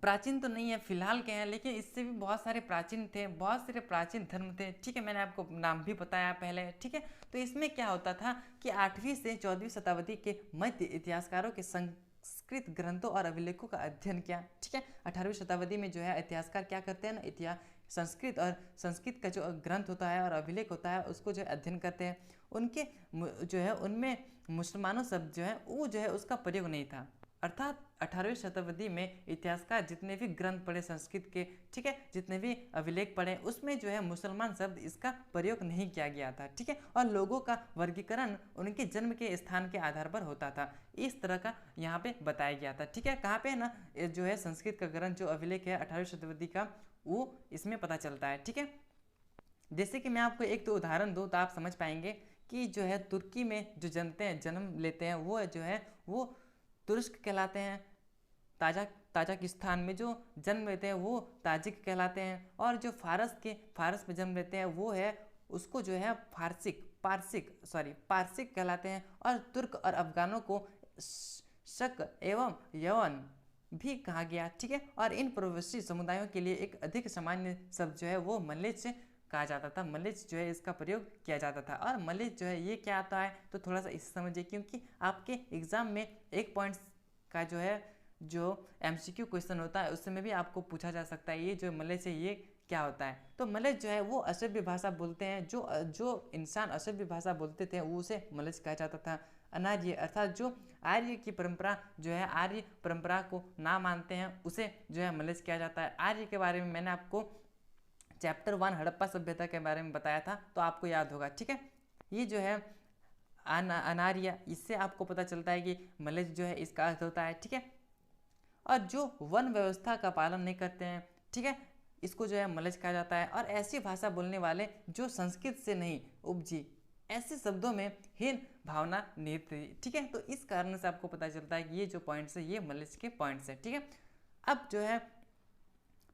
S1: प्राचीन तो नहीं है फिलहाल के हैं, लेकिन इससे भी बहुत सारे प्राचीन थे, बहुत सारे प्राचीन धर्म थे, ठीक है। मैंने आपको नाम भी बताया पहले, ठीक है। तो इसमें क्या होता था कि 8वीं से 14वीं शताब्दी के मध्य इतिहासकारों के संस्कृत ग्रंथों और अभिलेखों का अध्ययन किया, ठीक है। 18वीं शताब्दी में जो है इतिहासकार क्या करते हैं ना, संस्कृत का जो ग्रंथ होता है और अभिलेख होता है उसको जो है अध्ययन करते हैं। उनके जो है उनमें मुसलमानों शब्द जो है वो जो है उसका प्रयोग नहीं था, अर्थात 18वीं शताब्दी में इतिहासकार जितने भी ग्रंथ पढ़े संस्कृत के, ठीक है, जितने भी अभिलेख पढ़े, उसमें जो है मुसलमान शब्द इसका प्रयोग नहीं किया गया था, ठीक है। और लोगों का वर्गीकरण उनके जन्म के स्थान के आधार पर होता था, इस तरह का यहाँ पे बताया गया था, ठीक है। कहाँ पे ना, जो है संस्कृत का ग्रंथ जो अभिलेख है 18वीं शताब्दी का, वो इसमें पता चलता है, ठीक है। जैसे कि मैं आपको एक तो उदाहरण दूँ तो आप समझ पाएंगे कि जो है तुर्की में जो जन्म लेते हैं वो जो है वो तुर्क कहलाते हैं। ताजिकिस्तान में जो जन्म लेते हैं वो ताजिक कहलाते हैं। और जो फारस में जन्म लेते हैं वो है, उसको जो है पारसिक कहलाते हैं। और तुर्क और अफगानों को शक एवं यवन भी कहा गया, ठीक है। और इन प्रवासी समुदायों के लिए एक अधिक सामान्य शब्द जो है वो मलेच कहा जाता था, मलेच जो है इसका प्रयोग किया जाता था। और मलेच जो है ये क्या आता है तो थोड़ा सा इसे समझिए, क्योंकि आपके एग्जाम में 1 पॉइंट का जो MCQ क्वेश्चन होता है उसमें भी आपको पूछा जा सकता है ये जो मलेच है ये क्या होता है। तो मलेच जो है वो असभ्य भाषा बोलते हैं, जो इंसान असभ्य भाषा बोलते थे वो उसे मलेच कहा जाता था। अनार्य अर्थात जो आर्य की परंपरा जो है आर्य परंपरा को ना मानते हैं उसे जो है मलेच किया जाता है। आर्य के बारे में मैंने आपको चैप्टर 1 हड़प्पा सभ्यता के बारे में बताया था तो आपको याद होगा, ठीक है। ये जो है अनार्य, इससे आपको पता चलता है कि मलेच जो है इसका अर्थ होता है, ठीक है। और जो वन व्यवस्था का पालन नहीं करते हैं, ठीक है, इसको जो है मलेच कहा जाता है। और ऐसी भाषा बोलने वाले जो संस्कृत से नहीं उपजी, ऐसे शब्दों में हीन भावना निहित थी, ठीक है। तो इस कारण से आपको पता चलता है कि ये जो पॉइंट्स है ये मलेच के पॉइंट्स है, ठीक है। अब जो है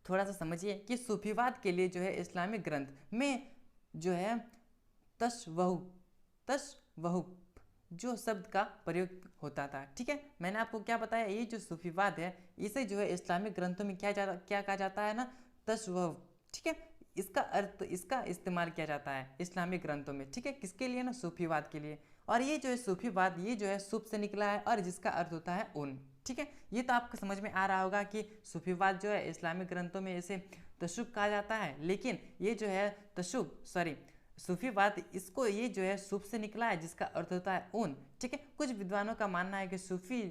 S1: थोड़ा सा समझिए कि सूफीवाद के लिए जो है इस्लामिक ग्रंथ में जो है तशव्वुह जो शब्द का प्रयोग होता था, ठीक है। मैंने आपको क्या बताया, ये जो सूफीवाद है इसे जो है इस्लामिक ग्रंथों में क्या कहा जाता है ना, तशव्वुह, ठीक है। इसका अर्थ, इसका इस्तेमाल किया जाता है इस्लामिक ग्रंथों में, ठीक है, किसके लिए ना, सूफीवाद के लिए। और ये जो है सूफीवाद ये जो है सूफ से निकला है और जिसका अर्थ होता है ऊन, ठीक है। ये तो आपको समझ में आ रहा होगा कि सूफीवाद जो है इस्लामिक ग्रंथों में इसे तशुक कहा जाता है, लेकिन ये जो है सूफीवाद इसको ये जो है सूफ से निकला है जिसका अर्थ होता है ऊन, ठीक है। कुछ विद्वानों का मानना है कि सूफी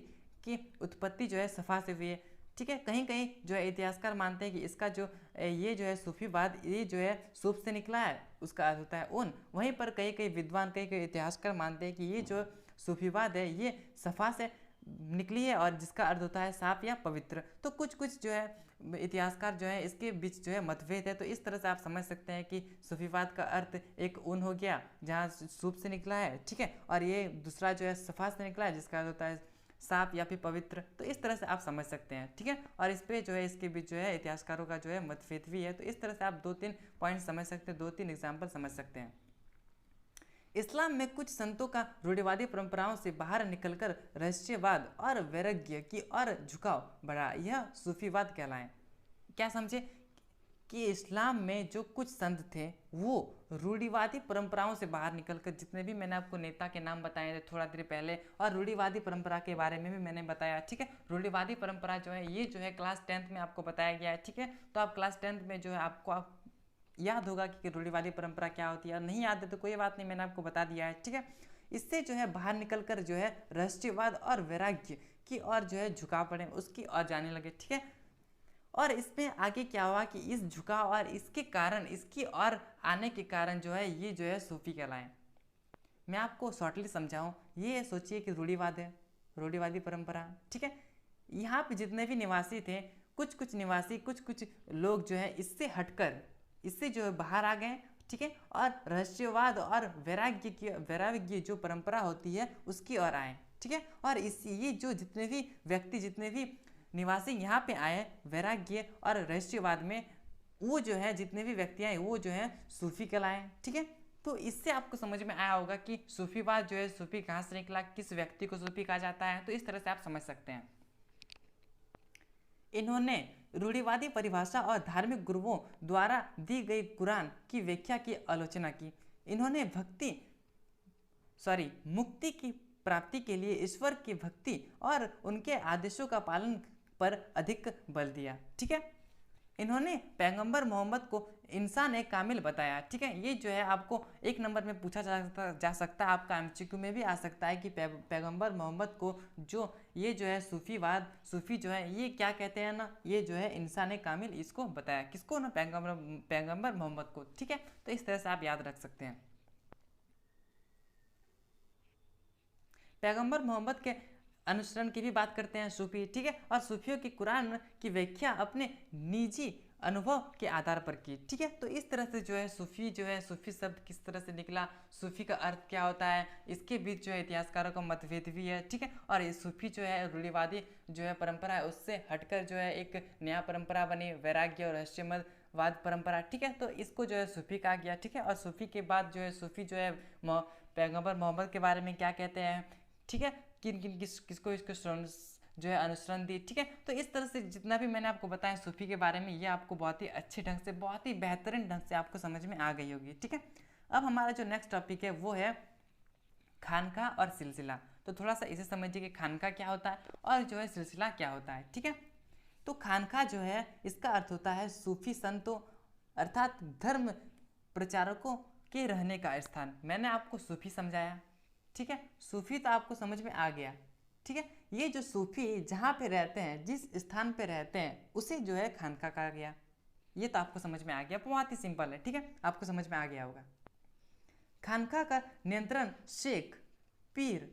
S1: की उत्पत्ति जो है सफा से हुई है, ठीक है। कहीं कहीं जो है इतिहासकार मानते हैं कि इसका जो ये जो है सूफीवाद ये जो है सूफ से निकला है, उसका अर्थ होता है ऊन। वहीं पर कई कई विद्वान कई कई इतिहासकार मानते हैं कि ये जो सूफीवाद है ये सफा से निकली है और जिसका अर्थ होता है साफ या पवित्र। तो कुछ जो है इतिहासकार जो है इसके बीच जो है मतभेद है। तो इस तरह से आप समझ सकते हैं कि सूफीवाद का अर्थ एक ऊन हो गया जहाँ सूप से निकला है, ठीक है, और ये दूसरा जो है सफा से निकला है जिसका अर्थ होता है साफ या फिर पवित्र। तो इस तरह से आप समझ सकते हैं, ठीक है। और इस पे जो है इसके बीच जो है इतिहासकारों का जो है मतभेद भी है। तो इस तरह से आप 2-3 पॉइंट समझ सकते हैं, 2-3 एग्जाम्पल समझ सकते हैं। इस्लाम में कुछ संतों का रूढ़िवादी परंपराओं से बाहर निकलकर रहस्यवाद और वैराग्य की ओर झुकाव बढ़ा, यह सूफीवाद कहलाए। क्या समझे कि इस्लाम में जो कुछ संत थे वो रूढ़िवादी परंपराओं से बाहर निकलकर, जितने भी मैंने आपको नेता के नाम बताए थे थोड़ा देर पहले, और रूढ़िवादी परंपरा के बारे में भी मैंने बताया, ठीक है। रूढ़िवादी परंपरा जो है ये जो है क्लास 10th में आपको बताया गया है, ठीक है। तो आप क्लास 10th में जो है आपको याद होगा कि रूढ़िवादी परंपरा क्या होती है, और नहीं याद है तो कोई बात नहीं, मैंने आपको बता दिया है, ठीक है। इससे जो है बाहर निकलकर जो है रहस्यवाद और वैराग्य की ओर जो है झुकाव पड़े, उसकी ओर जाने लगे, ठीक है। और इसमें आगे क्या हुआ कि इस झुकाव और इसके कारण, इसकी ओर आने के कारण जो है ये जो है सूफी कहलाए। मैं आपको शॉर्टली समझाऊं, ये सोचिए कि रूढ़िवाद है, रूढ़िवादी परंपरा, ठीक है। यहाँ पे जितने भी निवासी थे, कुछ निवासी कुछ लोग जो है इससे हटकर, इससे जो है बाहर आ गए, ठीक है, और रहस्यवाद और वैराग्य जो परंपरा होती है उसकी ओर आए, ठीक है। और ये जो जितने भी निवासी यहाँ पे आए वैराग्य और रहस्यवाद में, वो जो है जितने भी व्यक्ति आए वो जो है सूफी कहलाए, ठीक है। तो इससे आपको समझ में आया होगा कि सूफीवाद जो है, सूफी कहाँ से निकला, किस व्यक्ति को सूफी कहा जाता है। तो इस तरह से आप समझ सकते हैं। इन्होंने रूढ़िवादी परिभाषा और धार्मिक गुरुओं द्वारा दी गई कुरान की व्याख्या की आलोचना की। इन्होंने मुक्ति की प्राप्ति के लिए ईश्वर की भक्ति और उनके आदेशों का पालन पर अधिक बल दिया, ठीक है। इन्होंने पैगंबर मोहम्मद को इंसान एक कामिल बताया। ठीक है, ये जो है आपको एक नंबर में पूछा जा सकता है, आपका एमसीक्यू में भी आ सकता है कि पैगंबर मोहम्मद को जो ये जो है सूफी जो है ये क्या कहते हैं ना, ये जो है इंसान कामिल इसको बताया, किसको ना, पैगंबर मोहम्मद को। ठीक है, तो इस तरह से आप याद रख सकते हैं। पैगंबर मोहम्मद के अनुसरण की भी बात करते हैं सूफी। ठीक है, और सूफियों की कुरान की व्याख्या अपने निजी अनुभव के आधार पर की। ठीक है, तो इस तरह से जो है सूफी शब्द किस तरह से निकला, सूफी का अर्थ क्या होता है, इसके बीच जो है इतिहासकारों का मतभेद भी है। ठीक है, और ये सूफी जो है रूढ़िवादी जो है परंपरा है, उससे हटकर जो है एक नया परंपरा बनी, वैराग्य और रहस्यवाद परंपरा। ठीक है, तो इसको जो है सूफी कहा गया। ठीक है, और सूफी के बाद जो है सूफी जो है पैगंबर मोहम्मद के बारे में क्या कहते हैं, ठीक है, किसको इसको जो है अनुसरण दी। ठीक है, तो इस तरह से जितना भी मैंने आपको बताया सूफी के बारे में, ये आपको बहुत ही अच्छे ढंग से, बहुत ही बेहतरीन ढंग से आपको समझ में आ गई होगी। ठीक है, अब हमारा जो नेक्स्ट टॉपिक है वो है खानका और सिलसिला। तो थोड़ा सा इसे समझिए कि खानका क्या होता है और जो है सिलसिला क्या होता है। ठीक है, तो खानका जो है इसका अर्थ होता है सूफी संतों अर्थात धर्म प्रचारकों के रहने का स्थान। मैंने आपको सूफी समझाया। ठीक है, सूफी तो आपको समझ में आ गया। ठीक है, ये जो सूफी जहाँ पे रहते हैं, जिस स्थान पे रहते हैं, उसे जो है खानका कहा गया। ये तो आपको समझ में आ गया, बहुत ही सिंपल है। ठीक है, आपको समझ में आ गया होगा। खानका का नियंत्रण शेख, पीर,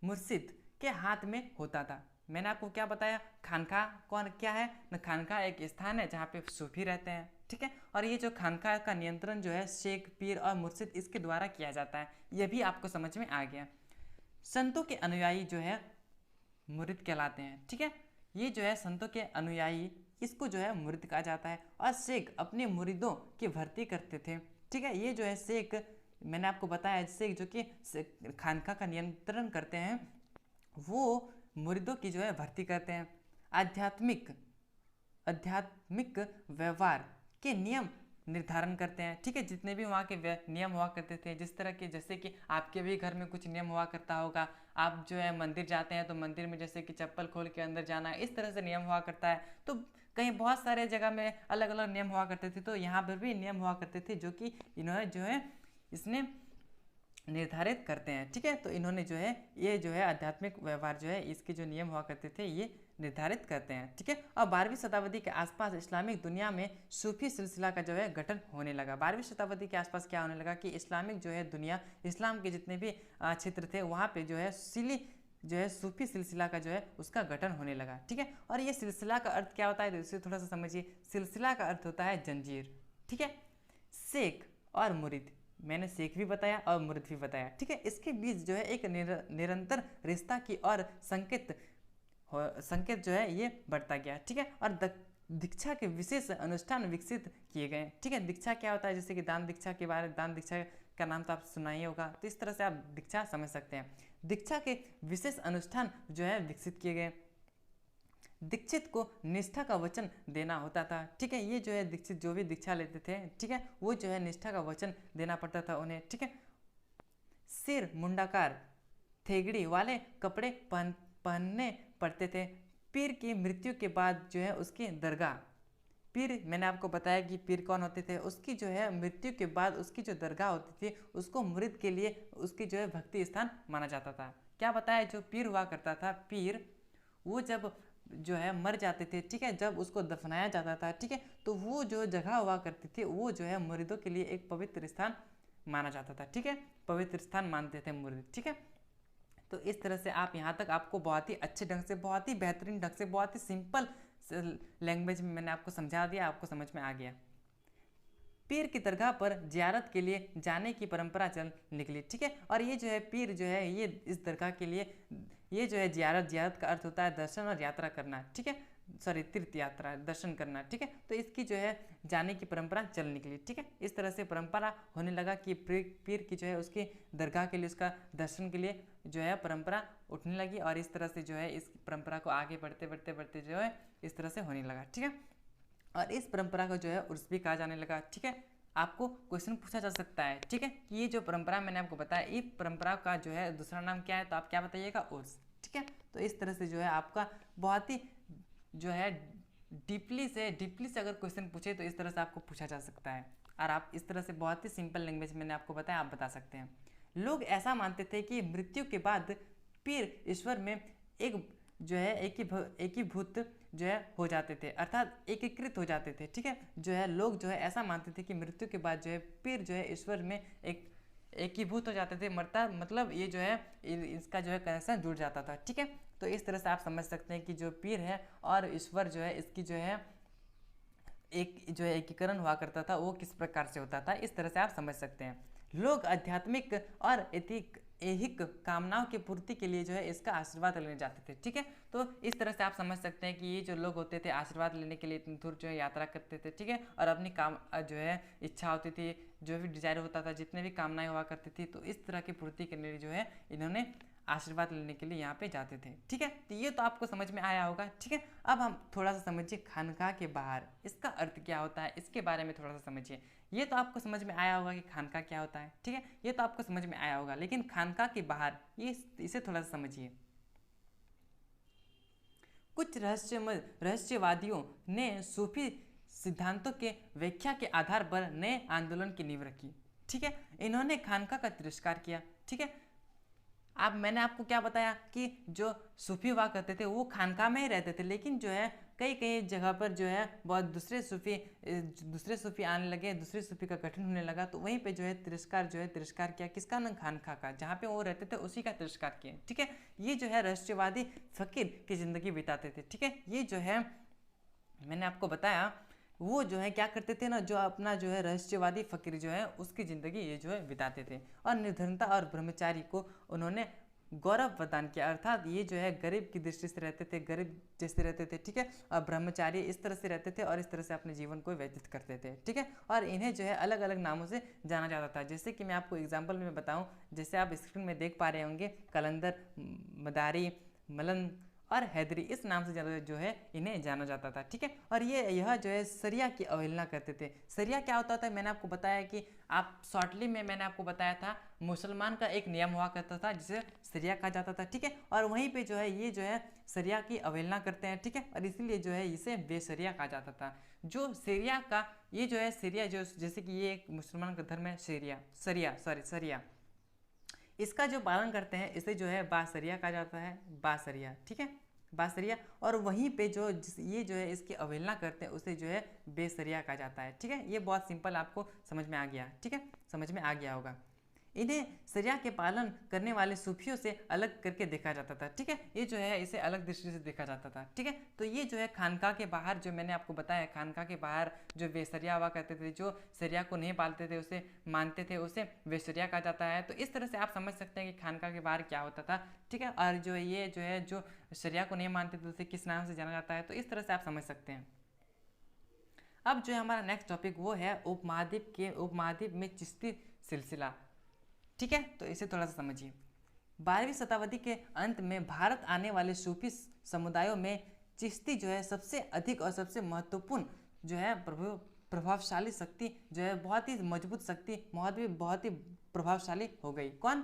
S1: मुर्शिद के हाथ में होता था। मैंने आपको क्या बताया, खानका कौन क्या है ना, खानका एक स्थान है जहाँ पे सूफी रहते हैं। ठीक है, और ये जो खानका का नियंत्रण जो है शेख, पीर और मुर्शिद इसके द्वारा किया जाता है। यह भी आपको समझ में आ गया। संतों के अनुयायी जो है मुरीद कहलाते हैं। ठीक है, ये जो है संतों के अनुयायी, इसको जो है मुरीद कहा जाता है। और शेख अपने मुरीदों की भर्ती करते थे। ठीक है, ये जो है शेख, मैंने आपको बताया शेख जो कि खानका का नियंत्रण करते हैं, वो मुरीदों की जो है भर्ती करते हैं। आध्यात्मिक व्यवहार के नियम निर्धारण करते हैं। ठीक है, जितने भी वहाँ के नियम हुआ करते थे, जिस तरह के, जैसे कि आपके भी घर में कुछ नियम हुआ करता होगा, आप जो है मंदिर जाते हैं तो मंदिर में जैसे कि चप्पल खोल के अंदर जाना, इस तरह से नियम हुआ करता है। तो कहीं बहुत सारे जगह में अलग अलग नियम हुआ करते थे, तो यहाँ पर भी नियम हुआ करते थे जो कि इन्होंने जो है इसने निर्धारित करते हैं। ठीक है, तो इन्होंने जो है ये जो है आध्यात्मिक व्यवहार जो है इसके जो नियम हुआ करते थे ये निर्धारित करते हैं। ठीक है, और 12वीं शताब्दी के आसपास इस्लामिक दुनिया में सूफी सिलसिला का जो है गठन होने लगा। 12वीं शताब्दी के आसपास क्या होने लगा कि इस्लामिक जो है दुनिया, इस्लाम के जितने भी क्षेत्र थे वहाँ पे जो है सूफी सिलसिला का जो है उसका गठन होने लगा। ठीक है, और ये सिलसिला का अर्थ क्या होता है, तो इसे थोड़ा सा समझिए। सिलसिला का अर्थ होता है जंजीर। ठीक है, शेख और मुरीद, मैंने शेख भी बताया और मुरीद भी बताया। ठीक है, इसके बीच जो है एक निरंतर रिश्ता की और संकेत जो है ये बढ़ता गया। ठीक है, और दीक्षा के विशेष अनुष्ठान विकसित किए गए। ठीक है, दीक्षा क्या होता है, जैसे कि दान दीक्षा के बारे में, दान दीक्षा का नाम तो आप सुना ही होगा, तो इस तरह से आप दीक्षा समझ सकते हैं। दीक्षा के विशेष अनुष्ठान जो है विकसित किए गए। दीक्षित को निष्ठा का वचन देना होता था। ठीक है, ये जो है दीक्षित जो भी दीक्षा लेते थे, ठीक है, वो जो है निष्ठा का वचन देना पड़ता था उन्हें। ठीक है, सिर मुंडाकार थेगड़ी वाले कपड़े पहनने पड़ते थे। पीर की मृत्यु के बाद जो है उसकी दरगाह, पीर मैंने आपको बताया कि पीर कौन होते थे, उसकी जो है मृत्यु के बाद उसकी जो दरगाह होती थी उसको मुरीद के लिए उसकी जो है भक्ति स्थान माना जाता था। क्या बताया, जो पीर हुआ करता था, पीर वो जब जो है मर जाते थे, ठीक है, जब उसको दफनाया जाता था, ठीक है, तो वो जो जगह हुआ करती थी वो जो है मुरीदों के लिए एक पवित्र स्थान माना जाता था। ठीक है, पवित्र स्थान मानते थे मुरीद। ठीक है, तो इस तरह से आप यहाँ तक आपको बहुत ही अच्छे ढंग से, बहुत ही बेहतरीन ढंग से, बहुत ही सिंपल लैंग्वेज में मैंने आपको समझा दिया, आपको समझ में आ गया। पीर की दरगाह पर जियारत के लिए जाने की परंपरा चल निकली। ठीक है, और ये जो है पीर जो है ये इस दरगाह के लिए, ये जो है जियारत का अर्थ होता है दर्शन और यात्रा करना। ठीक है, सॉरी तीर्थ यात्रा, दर्शन करना। ठीक है, तो इसकी जो है जाने की परंपरा चल निकली। ठीक है, इस तरह से परंपरा होने लगा कि पीर की जो है उसकी दरगाह के लिए, उसका दर्शन के लिए जो है परंपरा उठने लगी, और इस तरह से जो है इस परंपरा को आगे बढ़ते जो है इस तरह से होने लगा। ठीक है, और इस परंपरा को जो है उर्स भी कहा जाने लगा। ठीक है, आपको क्वेश्चन पूछा जा सकता है, ठीक है, कि ये जो परंपरा मैंने आपको बताया, ये परंपरा का जो है दूसरा नाम क्या है, तो आप क्या बताइएगा, उर्स। ठीक है, तो इस तरह से जो है आपका बहुत ही जो है डीपली से अगर क्वेश्चन पूछे तो इस तरह से आपको पूछा जा सकता है, और आप इस तरह से बहुत ही सिंपल लैंग्वेज मैंने आपको बताया, आप बता सकते हैं। लोग ऐसा मानते थे कि मृत्यु के बाद पीर ईश्वर में एक जो है एकीभूत जो है हो जाते थे, अर्थात एकीकृत हो जाते थे, ठीक है। जो है लोग जो है ऐसा मानते थे कि मृत्यु के बाद जो है पीर जो है ईश्वर में एकीभूत हो जाते थे, मरता मतलब ये जो है इसका जो है कनेक्शन जुड़ जाता था, ठीक है। तो इस तरह से आप समझ सकते हैं कि जो पीर है और ईश्वर जो है इसकी जो है एक जो है एकीकरण हुआ करता था वो किस प्रकार से होता था, इस तरह से आप समझ सकते हैं। लोग आध्यात्मिक और ऐहिक कामनाओं की पूर्ति के लिए जो है इसका आशीर्वाद लेने जाते थे, ठीक है। तो इस तरह से आप समझ सकते हैं कि ये जो लोग होते थे आशीर्वाद लेने के लिए इतनी दूर जो है यात्रा करते थे, ठीक है, और अपनी काम जो है इच्छा होती थी, जो भी डिजायर होता था, जितने भी कामनाएं हुआ करती थी, तो इस तरह की पूर्ति के लिए जो है इन्होंने आशीर्वाद लेने के लिए यहाँ पे जाते थे, ठीक है। तो ये तो आपको समझ में आया होगा, ठीक है। अब हम थोड़ा सा समझिए खानका के बाहर इसका अर्थ क्या होता है, इसके बारे में थोड़ा सा समझिए। ये तो आपको समझ में आया होगा कि खानका क्या होता है, ठीक है, ये तो आपको समझ में आया होगा, लेकिन खानका के बाहर ये इसे थोड़ा सा समझिए। कुछ रहस्यवादियों ने सूफी सिद्धांतों के व्याख्या के आधार पर नए आंदोलन की नींव रखी, ठीक है। इन्होंने खानका का तिरस्कार किया, ठीक है। अब मैंने आपको क्या बताया कि जो सूफी हुआ करते थे वो खानका में ही रहते थे, लेकिन जो है कई कई जगह पर जो है बहुत दूसरे सूफी आने लगे, दूसरे सूफी का गठन होने लगा, तो वहीं पे जो है तिरस्कार किया किसका ना, खानका का, जहाँ पे वो रहते थे उसी का तिरस्कार किया, ठीक है। ये जो है राष्ट्रवादी फकीर की जिंदगी बिताते थे, ठीक है। ये जो है मैंने आपको बताया वो जो है क्या करते थे ना, जो अपना जो है रहस्यवादी फकीर जो है उसकी ज़िंदगी ये जो है बिताते थे, और निर्धनता और ब्रह्मचारी को उन्होंने गौरव प्रदान किया, अर्थात ये जो है गरीब की दृष्टि से रहते थे, गरीब जैसे रहते थे, ठीक है, और ब्रह्मचारी इस तरह से रहते थे और इस तरह से अपने जीवन को व्यतीत करते थे, ठीक है। और इन्हें जो है अलग अलग नामों से जाना जाता था, जैसे कि मैं आपको एग्जाम्पल में बताऊँ, जैसे आप स्क्रीन में देख पा रहे होंगे, कलंदर, मदारी, मलन और हैदरी, इस नाम से जो है इन्हें जाना जाता था, ठीक है। और यह जो है सरिया की अवहेलना करते थे। सरिया क्या होता था, मैंने आपको बताया कि आप शॉर्टली में मैंने आपको बताया था, मुसलमान का एक नियम हुआ करता था जिसे सरिया कहा जाता था, ठीक है। और वहीं पे जो है ये जो है सरिया की अवहेलना करते हैं, ठीक है, और इसीलिए जो है इसे बेसरिया कहा जाता था। जो सरिया का ये जो है सरिया, जो जैसे कि ये एक मुसलमान का धर्म है, सरिया, इसका जो पालन करते हैं इसे जो है बासरिया कहा जाता है, बासरिया, ठीक है, बासरिया। और वहीं पे जो ये जो है इसकी अवहेलना करते हैं उसे जो है बेसरिया कहा जाता है, ठीक है। ये बहुत सिंपल आपको समझ में आ गया, ठीक है, समझ में आ गया होगा। इन्हें सरिया के पालन करने वाले सूफियों से अलग करके देखा जाता था, ठीक है। ये जो है इसे अलग दृष्टि से देखा जाता था, ठीक है। तो ये जो है खानका के बाहर जो मैंने आपको बताया, खानका के बाहर जो बेसरिया हुआ करते थे, जो सरिया को नहीं पालते थे, उसे मानते थे, उसे बेसरिया कहा जाता है। तो इस तरह से आप समझ सकते हैं कि खानका के बाहर क्या होता था, ठीक है। और जो ये जो है जो सरिया को नहीं मानते थे उसे किस नाम से जाना जाता है, तो इस तरह से आप समझ सकते हैं। अब जो है हमारा नेक्स्ट टॉपिक वो है उपमहाद्वीप में चिश्ती सिलसिला, ठीक है। तो इसे थोड़ा सा समझिए। 12वीं शताब्दी के अंत में भारत आने वाले सूफी समुदायों में चिश्ती जो है सबसे अधिक और सबसे महत्वपूर्ण जो है प्रभावशाली शक्ति जो है, बहुत ही मजबूत शक्ति, बहुत ही प्रभावशाली हो गई। कौन?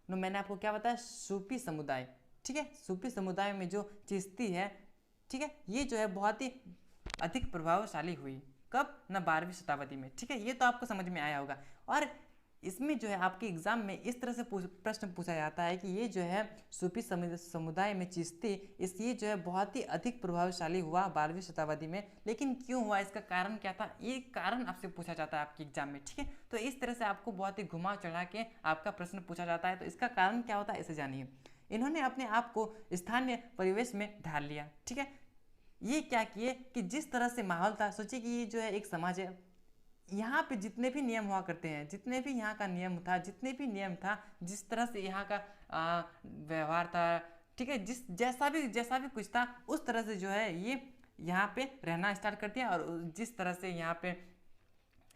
S1: तो मैंने आपको क्या बताया, सूफी समुदाय, ठीक है। सूफी समुदाय में जो चिश्ती है, ठीक है, ये जो है बहुत ही अधिक प्रभावशाली हुई। कब? ना 12वीं शताब्दी में, ठीक है। ये तो आपको समझ में आया होगा। और इसमें जो है आपके एग्जाम में इस तरह से प्रश्न पूछा जाता है कि ये जो है सूफी समुदाय में चिश्ती ये जो है बहुत ही अधिक प्रभावशाली हुआ 12वीं शताब्दी में, लेकिन क्यों हुआ, इसका कारण क्या था, ये कारण आपसे पूछा जाता है आपके एग्जाम में, ठीक है। तो इस तरह से आपको बहुत ही घुमा चढ़ा के आपका प्रश्न पूछा जाता है। तो इसका कारण क्या होता है इसे जानिए। इन्होंने अपने आप को स्थानीय परिवेश में ढाल लिया, ठीक है। ये क्या किए कि जिस तरह से माहौल था, सोचिए कि ये जो है एक समाज है, यहाँ पे जितने भी नियम हुआ करते हैं, जितने भी यहाँ का नियम था, जितने भी नियम था, जिस तरह से यहाँ का व्यवहार था, ठीक है, जैसा भी कुछ था, उस तरह से जो है ये यहाँ पे रहना स्टार्ट कर दिया, और जिस तरह से यहाँ पे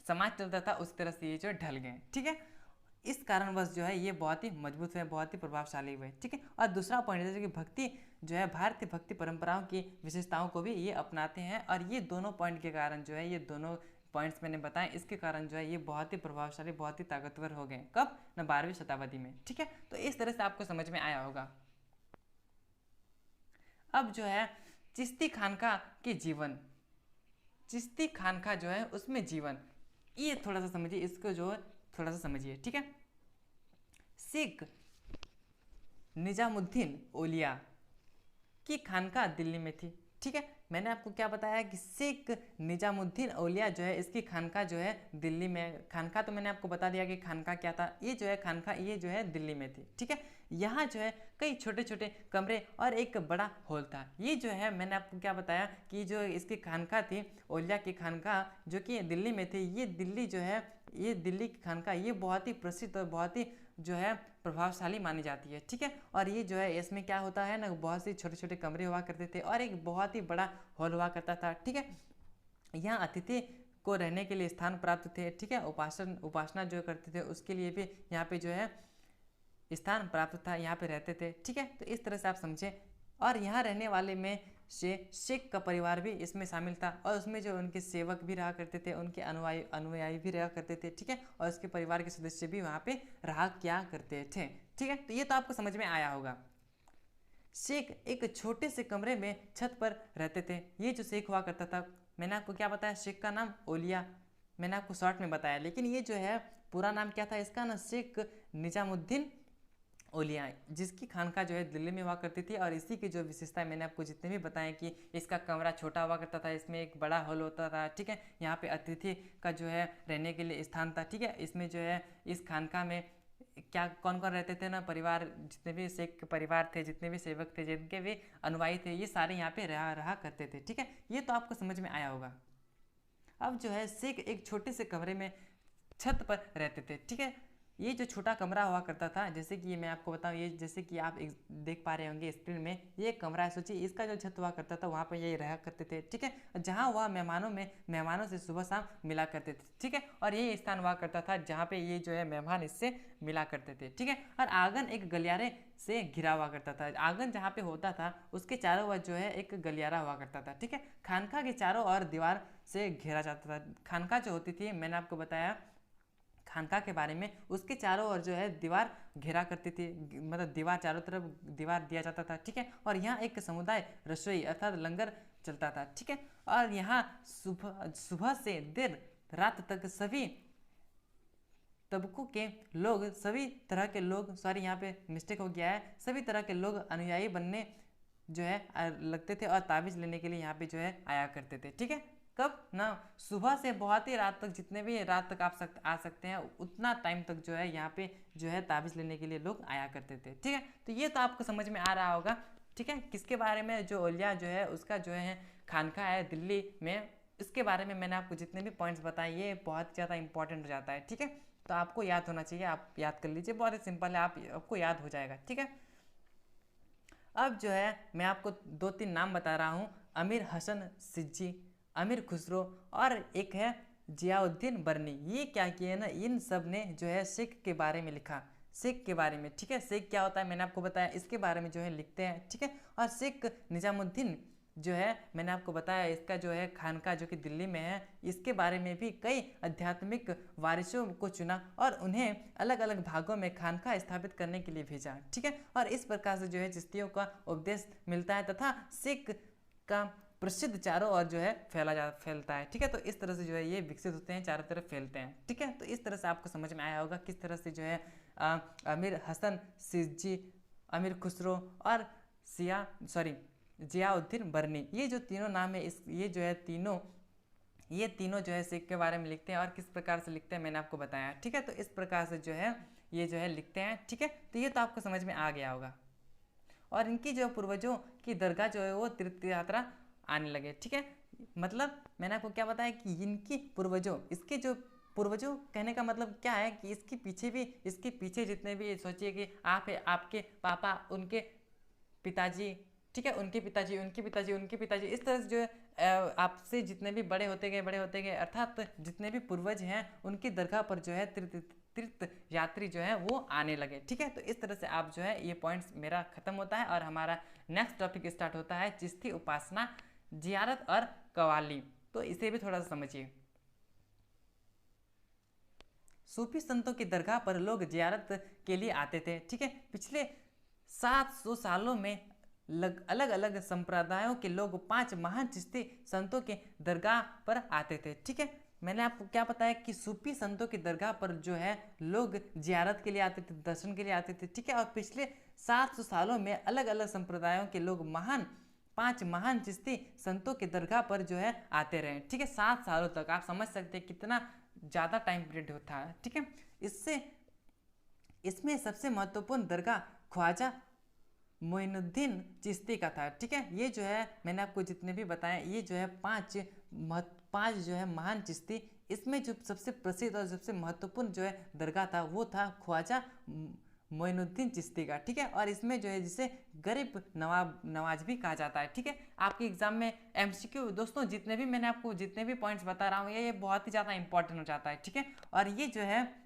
S1: समाज चलता था उस तरह से ये जो ढल गए, ठीक है। इस कारणवश जो है ये बहुत ही मजबूत है, बहुत ही प्रभावशाली हुए, ठीक है। और दूसरा पॉइंट जैसे कि भक्ति जो है, भारतीय भक्ति परंपराओं की विशेषताओं को भी ये अपनाते हैं, और ये दोनों पॉइंट के कारण जो है, ये दोनों पॉइंट्स मैंने बताए, इसके कारण जो है ये बहुत ही प्रभावशाली, बहुत ही ताकतवर हो गए। कब? ना 12वीं शताब्दी में, ठीक है। तो इस तरह से आपको समझ में आया होगा। अब जो है चिश्ती खानका के जीवन, चिश्ती खानका जो है उसमें जीवन, ये थोड़ा सा समझिए, इसको जो है थोड़ा सा समझिए, ठीक है। शेख निजामुद्दीन औलिया की खानका दिल्ली में थी, ठीक है। मैंने आपको क्या बताया कि शेख निजामुद्दीन औलिया जो है इसकी खानका जो है दिल्ली में, खानका तो मैंने आपको बता दिया कि खानका क्या था, ये जो है खानका ये जो है दिल्ली में थी, ठीक है। यहाँ जो है कई छोटे छोटे कमरे और एक बड़ा हॉल था। ये जो है मैंने आपको क्या बताया कि जो इसकी खानका थी, औलिया की खानका जो कि दिल्ली में थी, ये दिल्ली जो है, ये दिल्ली की खानका ये बहुत ही प्रसिद्ध और बहुत ही जो है प्रभावशाली मानी जाती है, ठीक है। और ये जो है इसमें क्या होता है ना, बहुत सी छोटे छोटे कमरे हुआ करते थे और एक बहुत ही बड़ा हॉल हुआ करता था, ठीक है। यहाँ अतिथि को रहने के लिए स्थान प्राप्त थे, ठीक है। उपासना जो करते थे उसके लिए भी यहाँ पे जो है स्थान प्राप्त था, यहाँ पे रहते थे, ठीक है। तो इस तरह से आप समझे। और यहाँ रहने वाले में से शेख का परिवार भी इसमें शामिल था और उसमें जो उनके सेवक भी रहा करते थे, उनके अनुयायी भी रहा करते थे, ठीक है। और उसके परिवार के सदस्य भी वहाँ पे रहा क्या करते थे, ठीक है। तो ये तो आपको समझ में आया होगा। शेख एक छोटे से कमरे में छत पर रहते थे। ये जो शेख हुआ करता था, मैंने आपको क्या बताया, शेख का नाम औलिया, मैंने आपको शॉर्ट में बताया, लेकिन ये जो है पूरा नाम क्या था इसका ना, शेख निजामुद्दीन औलिया, जिसकी खानका जो है दिल्ली में हुआ करती थी। और इसी की जो विशेषता है मैंने आपको जितने भी बताए कि इसका कमरा छोटा हुआ करता था, इसमें एक बड़ा हॉल होता था, ठीक है। यहाँ पे अतिथि का जो है रहने के लिए स्थान था, ठीक है। इसमें जो है इस खानका में क्या कौन कौन रहते थे ना, परिवार, जितने भी शेख के परिवार थे, जितने भी सेवक थे, जिनके भी अनुयायी थे, ये सारे यहाँ पे रहा करते थे, ठीक है। ये तो आपको समझ में आया होगा। अब जो है शेख एक छोटे से कमरे में छत पर रहते थे, ठीक है। ये जो छोटा कमरा हुआ करता था, जैसे कि ये मैं आपको बताऊं, ये जैसे कि आप देख पा रहे होंगे स्क्रीन में, ये कमरा है, सोचिए इसका जो छत हुआ करता था वहाँ पर ये रहा करते थे, ठीक है। जहाँ वह मेहमानों से सुबह शाम मिला करते थे, ठीक है। और यही स्थान हुआ करता था जहाँ पे ये जो है मेहमान इससे मिला करते थे, ठीक है। और आंगन एक गलियारे से घिरा हुआ करता था। आंगन जहाँ पे होता था उसके चारों ओर जो है एक गलियारा हुआ करता था, ठीक है। खानका के चारों ओर दीवार से घेरा जाता था। खानका जो होती थी, मैंने आपको बताया खानका के बारे में, उसके चारों ओर जो है दीवार घेरा करती थी, मतलब दीवार, चारों तरफ दीवार दिया जाता था, ठीक है। और यहाँ एक समुदाय रसोई अर्थात लंगर चलता था, ठीक है। और यहाँ सुबह से देर रात तक सभी तबकों के लोग, सभी तरह के लोग, सॉरी यहाँ पे मिस्टेक हो गया है, सभी तरह के लोग अनुयायी बनने जो है लगते थे और ताबीज़ लेने के लिए यहाँ पे जो है आया करते थे, ठीक है। कब ना, सुबह से बहुत ही रात तक, जितने भी रात तक आप आ सकते हैं उतना टाइम तक जो है यहाँ पे जो है ताबीज़ लेने के लिए लोग आया करते थे, ठीक है। तो ये तो आपको समझ में आ रहा होगा, ठीक है। किसके बारे में, जो औलिया जो है उसका जो है खानका है दिल्ली में, इसके बारे में मैंने आपको जितने भी पॉइंट्स बताए ये बहुत ज़्यादा इंपॉर्टेंट हो जाता है, ठीक है। तो आपको याद होना चाहिए, आप याद कर लीजिए, बहुत ही सिंपल है, आपको याद हो जाएगा, ठीक है। अब जो है मैं आपको 2-3 नाम बता रहा हूँ, अमीर हसन सिज्जी, अमीर खुसरो और एक है जियाउद्दीन बर्नी। ये क्या किए ना, इन सब ने जो है शेख के बारे में लिखा, शेख के बारे में, ठीक है। शेख क्या होता है मैंने आपको बताया, इसके बारे में जो है लिखते हैं, ठीक है। और शेख निजामुद्दीन जो है मैंने आपको बताया, इसका जो है खानका जो कि दिल्ली में है, इसके बारे में भी कई आध्यात्मिक वारिसों को चुना और उन्हें अलग अलग भागों में खानका स्थापित करने के लिए भेजा, ठीक है। और इस प्रकार से जो है चिश्तियों का उपदेश मिलता है तथा शेख का प्रसिद्ध चारों ओर जो है फैलता है, ठीक है। तो इस तरह से जो है ये विकसित होते हैं, चारों तरफ फैलते हैं, ठीक है। तो इस तरह से आपको समझ में आया होगा किस तरह से जो है अमीर हसन सिज्जी, अमीर खुसरो और जियाउद्दीन बर्नी, ये जो तीनों नाम है, ये तीनों जो है शेख के बारे में लिखते हैं। और किस प्रकार से लिखते हैं मैंने आपको बताया, ठीक है। तो इस प्रकार से जो है ये जो है लिखते हैं, ठीक है। तो ये तो आपको समझ में आ गया होगा। और इनकी जो पूर्वजों की दरगाह जो है वो तीर्थ यात्रा आने लगे, ठीक है। मतलब मैंने आपको क्या बताया कि इनकी पूर्वजों, इसके जो पूर्वजों कहने का मतलब क्या है कि इसके पीछे जितने भी, सोचिए कि आप है, आपके पापा, उनके पिताजी, ठीक है, उनके पिताजी, उनके पिताजी, उनके पिताजी, इस तरह से जो है आपसे जितने भी बड़े होते गए, अर्थात जितने भी पूर्वज हैं उनकी दरगाह पर जो है तीर्थ यात्री जो है वो आने लगे, ठीक है। तो इस तरह से आप जो है ये पॉइंट्स मेरा खत्म होता है और हमारा नेक्स्ट टॉपिक स्टार्ट होता है, चिश्ती उपासना, जियारत और कवाली। तो इसे भी थोड़ा सा समझिए। सूफी संतों की दरगाह पर लोग जियारत के लिए आते थे, ठीक है। पिछले 700 सालों में अलग अलग संप्रदायों के लोग 5 महान चिश्ती संतों के दरगाह पर आते थे। ठीक है, मैंने आपको क्या बताया कि सूफी संतों की दरगाह पर जो है लोग जियारत के लिए आते थे, दर्शन के लिए आते थे। ठीक है, और पिछले 700 सालों में अलग अलग संप्रदायों के लोग 5 महान चिश्ती संतों के दरगाह पर जो है आते रहे। ठीक है, 7 सालों तक, आप समझ सकते हैं कितना ज़्यादा टाइम पीरियड होता है। ठीक है, इसमें सबसे महत्वपूर्ण दरगाह ख्वाजा मोइनुद्दीन चिश्ती का था। ठीक है, ये जो है मैंने आपको जितने भी बताए, ये जो है पांच जो है महान चिश्ती, इसमें जो सबसे प्रसिद्ध और सबसे महत्वपूर्ण जो है दरगाह था वो था ख्वाजा मोइनुद्दीन चिश्ती का। ठीक है, और इसमें जो है जिसे गरीब नवाज भी कहा जाता है। ठीक है, आपके एग्जाम में एमसीक्यू दोस्तों जितने भी मैंने आपको जितने भी पॉइंट्स बता रहा हूँ ये बहुत ही ज़्यादा इंपॉर्टेंट हो जाता है। ठीक है, और ये जो है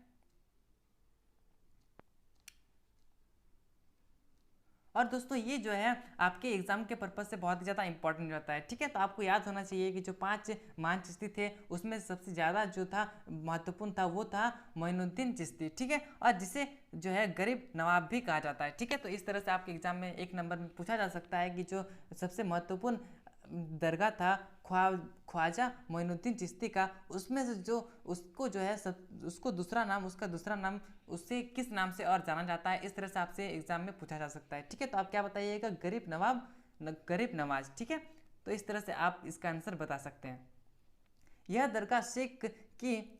S1: और दोस्तों ये जो है आपके एग्जाम के पर्पज से बहुत ही ज़्यादा इंपॉर्टेंट रहता है। ठीक है, तो आपको याद होना चाहिए कि जो 5 महान चिश्ती थे उसमें सबसे ज़्यादा जो था महत्वपूर्ण था वो था मोइनुद्दीन चिश्ती। ठीक है, और जिसे जो है गरीब नवाब भी कहा जाता है। ठीक है, तो इस तरह से आपके एग्जाम में 1 नंबर में पूछा जा सकता है कि जो सबसे महत्वपूर्ण दरगाह था ख्वाजा मोइनुद्दीन चिश्ती का, उसमें से जो उसको जो है उसका दूसरा नाम उससे किस नाम से और जाना जाता है, इस तरह से आपसे एग्जाम में पूछा जा सकता है। ठीक है, तो आप क्या बताइएगा, गरीब नवाज। ठीक है, तो इस तरह से आप इसका आंसर बता सकते हैं। यह दरगाह शेख की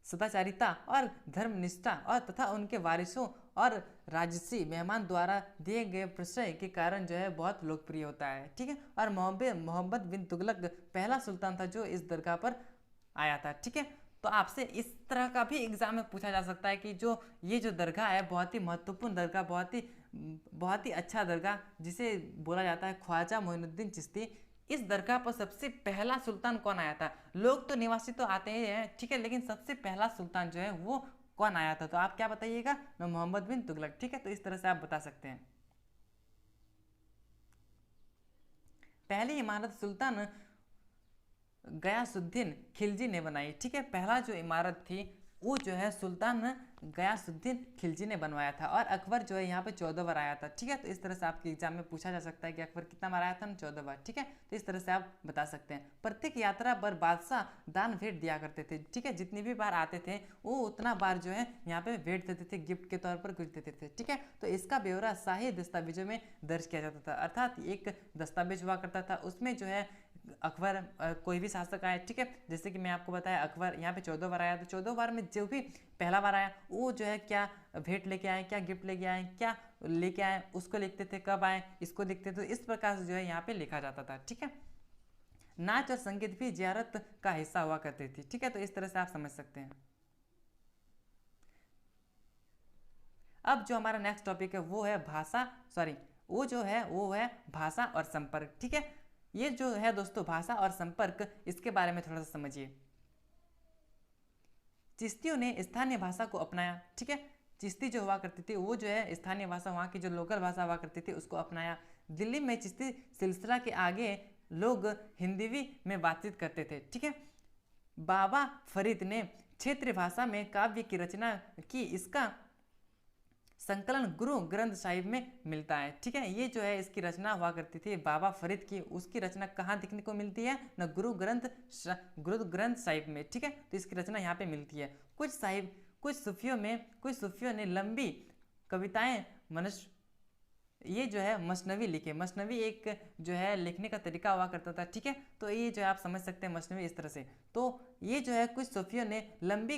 S1: सदाचारिता और धर्मनिष्ठा और तथा उनके वारिसों और राजसी मेहमान द्वारा दिए गए प्रश्रय के कारण जो है बहुत लोकप्रिय होता है। ठीक है, और मोहम्मद बिन तुगलक पहला सुल्तान था जो इस दरगाह पर आया था। ठीक है, तो आपसे इस तरह का भी एग्जाम में पूछा जा सकता है कि जो ये जो दरगाह है बहुत ही महत्वपूर्ण दरगाह, बहुत ही अच्छा दरगाह जिसे बोला जाता है ख्वाजा मोइनुद्दीन चिश्ती, इस दरगाह पर सबसे पहला सुल्तान कौन आया था? लोग तो निवासी तो आते ही हैं, ठीक है, लेकिन सबसे पहला सुल्तान जो है वो कौन आया था? तो आप क्या बताइएगा, मोहम्मद बिन तुगलक। ठीक है, तो इस तरह से आप बता सकते हैं। पहली इमारत सुल्तान गयासुद्दीन खिलजी ने बनाई। ठीक है, पहला जो इमारत थी वो जो है सुल्तान गयासुद्दीन खिलजी ने बनवाया था, और अकबर जो है यहाँ पे 14 बार आया था। ठीक है, तो इस तरह से आपके एग्जाम में पूछा जा सकता है कि अकबर कितना बार आया था? 14 बार। ठीक है, तो इस तरह से आप बता सकते हैं। प्रत्येक यात्रा पर बादशाह दान भेंट दिया करते थे। ठीक है, जितनी भी बार आते थे वो उतना बार जो है यहाँ पे भेंट देते थे, गिफ्ट के तौर पर कुछ देते थे। ठीक है, तो इसका ब्यौरा शाही दस्तावेजों में दर्ज किया जाता था, अर्थात एक दस्तावेज हुआ करता था, उसमें जो है अकबर कोई भी शासक आए, ठीक है, जैसे कि मैं आपको बताया अकबर यहाँ पे 14 बार आया, तो 14 बार में जो भी पहला बार आया वो जो है क्या भेंट लेके आए, क्या गिफ्ट लेके आए, क्या लेके आए, उसको लिखते थे, कब आए इसको लिखते थे, तो इस प्रकार से जो है यहाँ पे लिखा जाता था। ठीक है, नाच और संगीत भी जियारत का हिस्सा हुआ करती थी। ठीक है, तो इस तरह से आप समझ सकते हैं। अब जो हमारा नेक्स्ट टॉपिक है वो है भाषा और संपर्क। ठीक है, ये जो है दोस्तों भाषा और संपर्क, इसके बारे में थोड़ा सा समझिए। चिश्तियों ने स्थानीय भाषा को अपनाया। ठीक है, चिश्ती जो हुआ करती थी वो जो है स्थानीय भाषा, वहाँ की जो लोकल भाषा हुआ करती थी उसको अपनाया। दिल्ली में चिश्ती सिलसिला के आगे लोग हिंदी में बातचीत करते थे। ठीक है, बाबा फरीद ने क्षेत्रीय भाषा में काव्य की रचना की, इसका संकलन गुरु ग्रंथ साहिब में मिलता है। ठीक है, ये जो है इसकी रचना हुआ करती थी बाबा फरीद की, उसकी रचना कहाँ देखने को मिलती है न गुरु ग्रंथ साहिब में। ठीक है, तो इसकी रचना यहाँ पे मिलती है। कुछ सूफियों ने लंबी कविताएं ये जो है मसनवी लिखे। मसनवी एक जो है लिखने का तरीका हुआ करता था। ठीक है, तो ये जो है आप समझ सकते हैं मसनवी इस तरह से। तो ये जो है कुछ सूफियों ने लंबी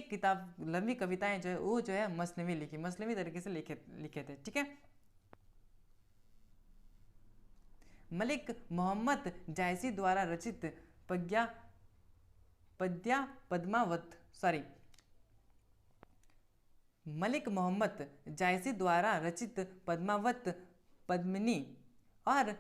S1: कविताएं जो है वो जो है मसनवी लिखी, मसनवी तरीके से लिखे थे। ठीक है, मलिक मोहम्मद जायसी द्वारा रचित मलिक मोहम्मद जायसी द्वारा रचित पद्मावत, पद्मिनी और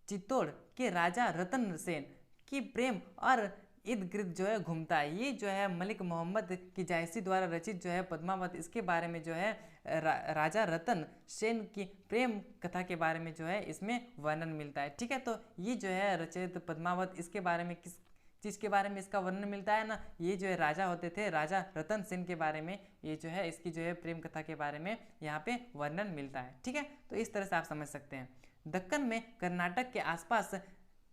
S1: चित्तौड़ के राजा रतन सेन की प्रेम और इर्द गिर्द जो है घूमता है। ये जो है मलिक मोहम्मद की जायसी द्वारा रचित जो है पद्मावत, इसके बारे में जो है राजा रतन सेन की प्रेम कथा के बारे में जो है इसमें वर्णन मिलता है। ठीक है, तो ये जो है रचित पद्मावत, इसके बारे में किस चीज़ के बारे में इसका वर्णन मिलता है ना, ये जो है राजा होते थे राजा रतन सेन के बारे में, ये जो है इसकी जो है प्रेम कथा के बारे में यहाँ पे वर्णन मिलता है। ठीक है, तो इस तरह से आप समझ सकते हैं। दक्कन में कर्नाटक के आसपास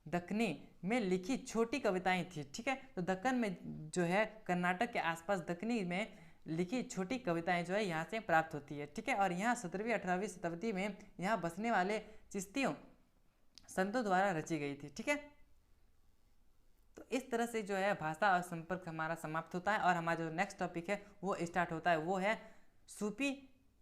S1: दक्कनी में लिखी छोटी कविताएं थी। ठीक है, तो दक्कन में जो है कर्नाटक के आसपास दक्कनी में लिखी छोटी कविताएं जो है यहाँ से प्राप्त होती है। ठीक है, और यहाँ 17वीं 18वीं शताब्दी में यहाँ बसने वाले चिश्तियों संतों द्वारा रची गई थी। ठीक है, तो इस तरह से जो है भाषा और संपर्क हमारा समाप्त होता है और हमारा जो नेक्स्ट टॉपिक है वो स्टार्ट होता है, वो है सूफी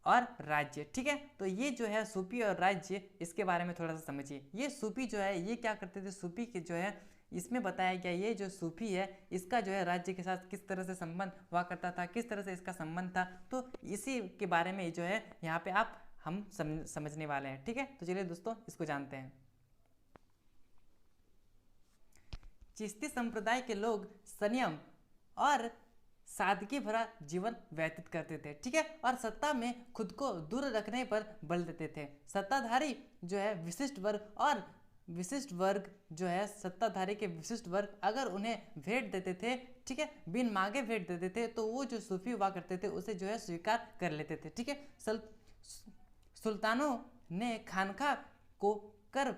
S1: और राज्य। ठीक है, तो ये जो है सूफी और राज्य, इसके बारे में थोड़ा सा समझिए। ये सूफी जो है ये क्या करते थे, सूफी के जो है इसमें बताया गया ये जो सूफी है इसका जो है राज्य के साथ किस तरह से संबंध हुआ करता था, किस तरह से इसका संबंध था, तो इसी के बारे में जो है यहाँ पे हम समझने वाले हैं। ठीक है, तो चलिए दोस्तों इसको जानते हैं। चिश्ती संप्रदाय के लोग संयम और सादगी भरा जीवन व्यतीत करते थे। ठीक है, और सत्ता में खुद को दूर रखने पर बल देते थे। सत्ताधारी जो है विशिष्ट वर्ग और विशिष्ट वर्ग जो है सत्ताधारी के विशिष्ट वर्ग अगर उन्हें भेंट देते थे, ठीक है, बिन मांगे भेंट देते थे, तो वो जो सूफी हुआ करते थे उसे जो है स्वीकार कर लेते थे। ठीक है, सुल्तानों ने खानका को कर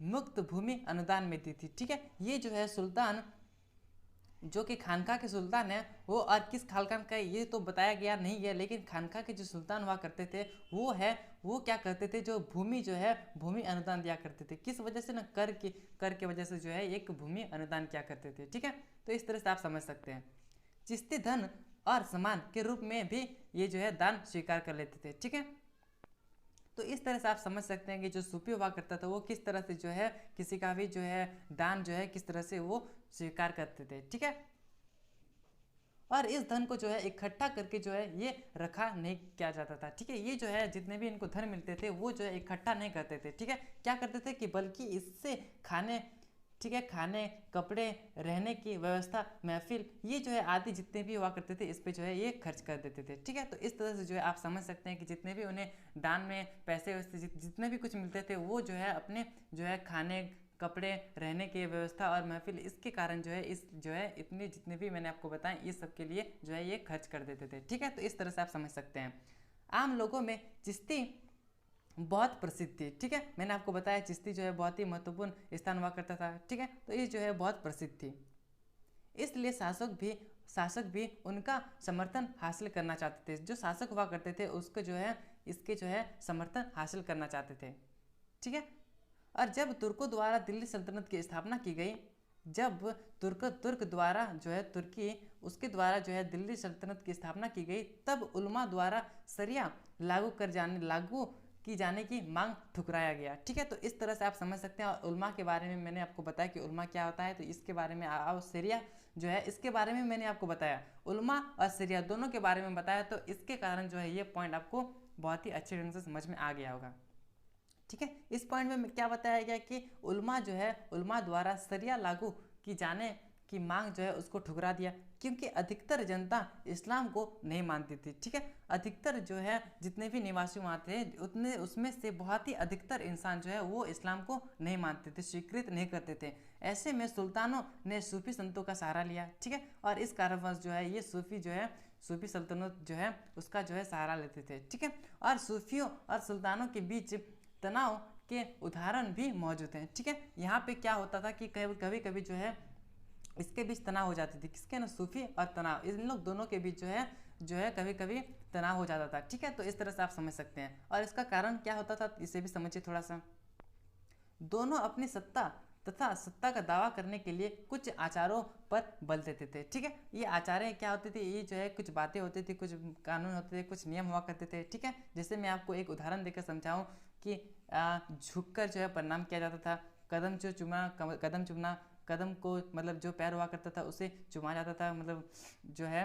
S1: मुक्त भूमि अनुदान में दी थी। ठीक है, ये जो है सुल्तान जो कि खानका के सुल्तान है वो, और किस खानका का ये तो बताया गया नहीं है, लेकिन खानका के जो सुल्तान हुआ करते थे वो क्या करते थे, जो भूमि जो है भूमि अनुदान दिया करते थे। किस वजह से ना, कर के वजह से जो है एक भूमि अनुदान किया करते थे। ठीक है, तो इस तरह से आप समझ सकते हैं। चिश्ती धन और सम्मान के रूप में भी ये जो है दान स्वीकार कर लेते थे। ठीक है, तो इस तरह से आप समझ सकते हैं कि जो सूफी हुआ करता था वो किस तरह से जो है किसी का भी जो है दान जो है किस तरह से वो स्वीकार करते थे। ठीक है, और इस धन को जो है इकट्ठा करके जो है ये रखा नहीं किया जाता था। ठीक है, ये जो है जितने भी इनको धन मिलते थे वो जो है इकट्ठा नहीं करते थे। ठीक है, क्या करते थे कि बल्कि इससे खाने, ठीक है, खाने, कपड़े, रहने की व्यवस्था, महफिल, ये जो है आदि जितने भी हुआ करते थे इस पे जो है ये खर्च कर देते थे। ठीक है, तो इस तरह से जो है आप समझ सकते हैं कि जितने भी उन्हें दान में पैसे जितने भी कुछ मिलते थे वो जो है अपने जो है खाने, कपड़े, रहने की व्यवस्था और महफिल, इसके कारण जो है इस जो है इतने जितने भी मैंने आपको बताएं इस सब के लिए जो है ये खर्च कर देते थे। ठीक है, तो इस तरह से आप समझ सकते हैं। आम लोगों में चिश्ती बहुत प्रसिद्ध थी। ठीक है, मैंने आपको बताया चिश्ती जो है बहुत ही महत्वपूर्ण स्थान हुआ करता था। ठीक है, तो ये जो है बहुत प्रसिद्ध थी, इसलिए शासक भी उनका समर्थन हासिल करना चाहते थे। जो शासक हुआ करते थे उसको जो है इसके जो है समर्थन हासिल करना चाहते थे। ठीक है, और जब तुर्कों द्वारा दिल्ली सल्तनत की स्थापना की गई, जब तुर्क द्वारा जो है तुर्की उसके द्वारा जो है दिल्ली सल्तनत की स्थापना की गई, तब उलमा द्वारा शरिया लागू की जाने की मांग ठुकराया गया। ठीक है, तो इस तरह से आप समझ सकते हैं। और उलमा के बारे में मैंने आपको बताया कि उलमा क्या होता है, तो इसके बारे में और शरिया जो है इसके बारे में मैंने आपको बताया, उलमा और शरिया दोनों के बारे में बताया, तो इसके कारण जो है ये पॉइंट आपको बहुत ही अच्छे ढंग से समझ में आ गया होगा। ठीक है, इस पॉइंट में क्या बताया गया कि उलमा जो है उलमा द्वारा शरिया लागू की जाने की मांग जो है उसको ठुकरा दिया, क्योंकि अधिकतर जनता इस्लाम को नहीं मानती थी। ठीक है, अधिकतर जो है जितने भी निवासी वहाँ थे उतने उसमें से बहुत ही अधिकतर इंसान जो है वो इस्लाम को नहीं मानते थे, स्वीकृत नहीं करते थे। ऐसे में सुल्तानों ने सूफी संतों का सहारा लिया। ठीक है, और इस कारणवश जो है ये सूफी सल्तनत जो है उसका जो है सहारा लेते थे। ठीक है, और सूफियों और सुल्तानों के बीच तनाव के उदाहरण भी मौजूद हैं। ठीक है, यहाँ पे क्या होता था कि कभी कभी जो है इसके बीच तनाव हो जाती थी, किसके ना, सूफी और तनाव, इन लोग दोनों के बीच जो है कभी कभी तनाव हो जाता था। ठीक है, तो इस तरह से आप समझ सकते हैं। और इसका कारण क्या होता था इसे भी समझिए थोड़ा सा। दोनों अपनी सत्ता का दावा करने के लिए कुछ आचारों पर बल देते थे। ठीक है, ये आचार्य क्या होते थे, ये जो है कुछ बातें होती थी, कुछ कानून होते थे, कुछ नियम हुआ करते थे। ठीक है, जैसे मैं आपको एक उदाहरण देकर समझाऊं कि झुककर जो है प्रणाम किया जाता था, कदम चूमना, कदम को मतलब जो पैर हुआ करता था उसे चुमा जाता था, मतलब जो है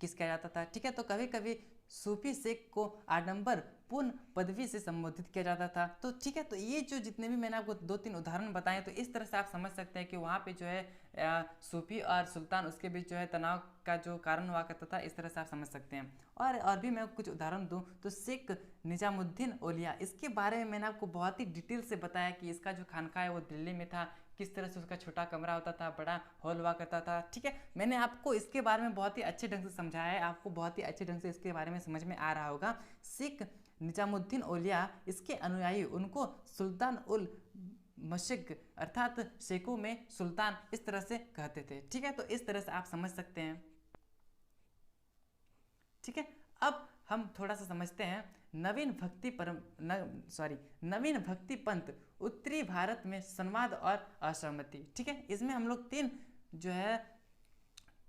S1: किस किया जाता था। ठीक है, तो कभी कभी सूफी शेख को आडंबर पूर्ण पदवी से संबोधित किया जाता था। तो ठीक है, तो ये जो जितने भी मैंने आपको 2-3 उदाहरण बताए, तो इस तरह से आप समझ सकते हैं कि वहाँ पे जो है सूफी और सुल्तान उसके बीच जो है तनाव का जो कारण हुआ करता था, इस तरह से आप समझ सकते हैं। और भी मैं कुछ उदाहरण दूं तो शेख निजामुद्दीन औलिया, इसके बारे में मैंने आपको बहुत ही डिटेल से बताया कि इसका जो खानका है वो दिल्ली में था, किस तरह से उसका छोटा कमरा होता था, बड़ा हॉल हुआ करता था। ठीक है, मैंने आपको इसके बारे में बहुत ही अच्छे ढंग से समझाया है, आपको बहुत ही अच्छे ढंग से इसके बारे में समझ में आ रहा होगा। शेख निजामुद्दीन औलिया इसके अनुयायी उनको सुल्तान उल मशिक अर्थात शेखों में सुल्तान इस तरह से कहते थे। ठीक है, तो इस तरह से आप समझ सकते हैं। ठीक है, अब हम थोड़ा सा समझते हैं नवीन भक्ति पंथ उत्तरी भारत में संवाद और असहमति। ठीक है, इसमें हम लोग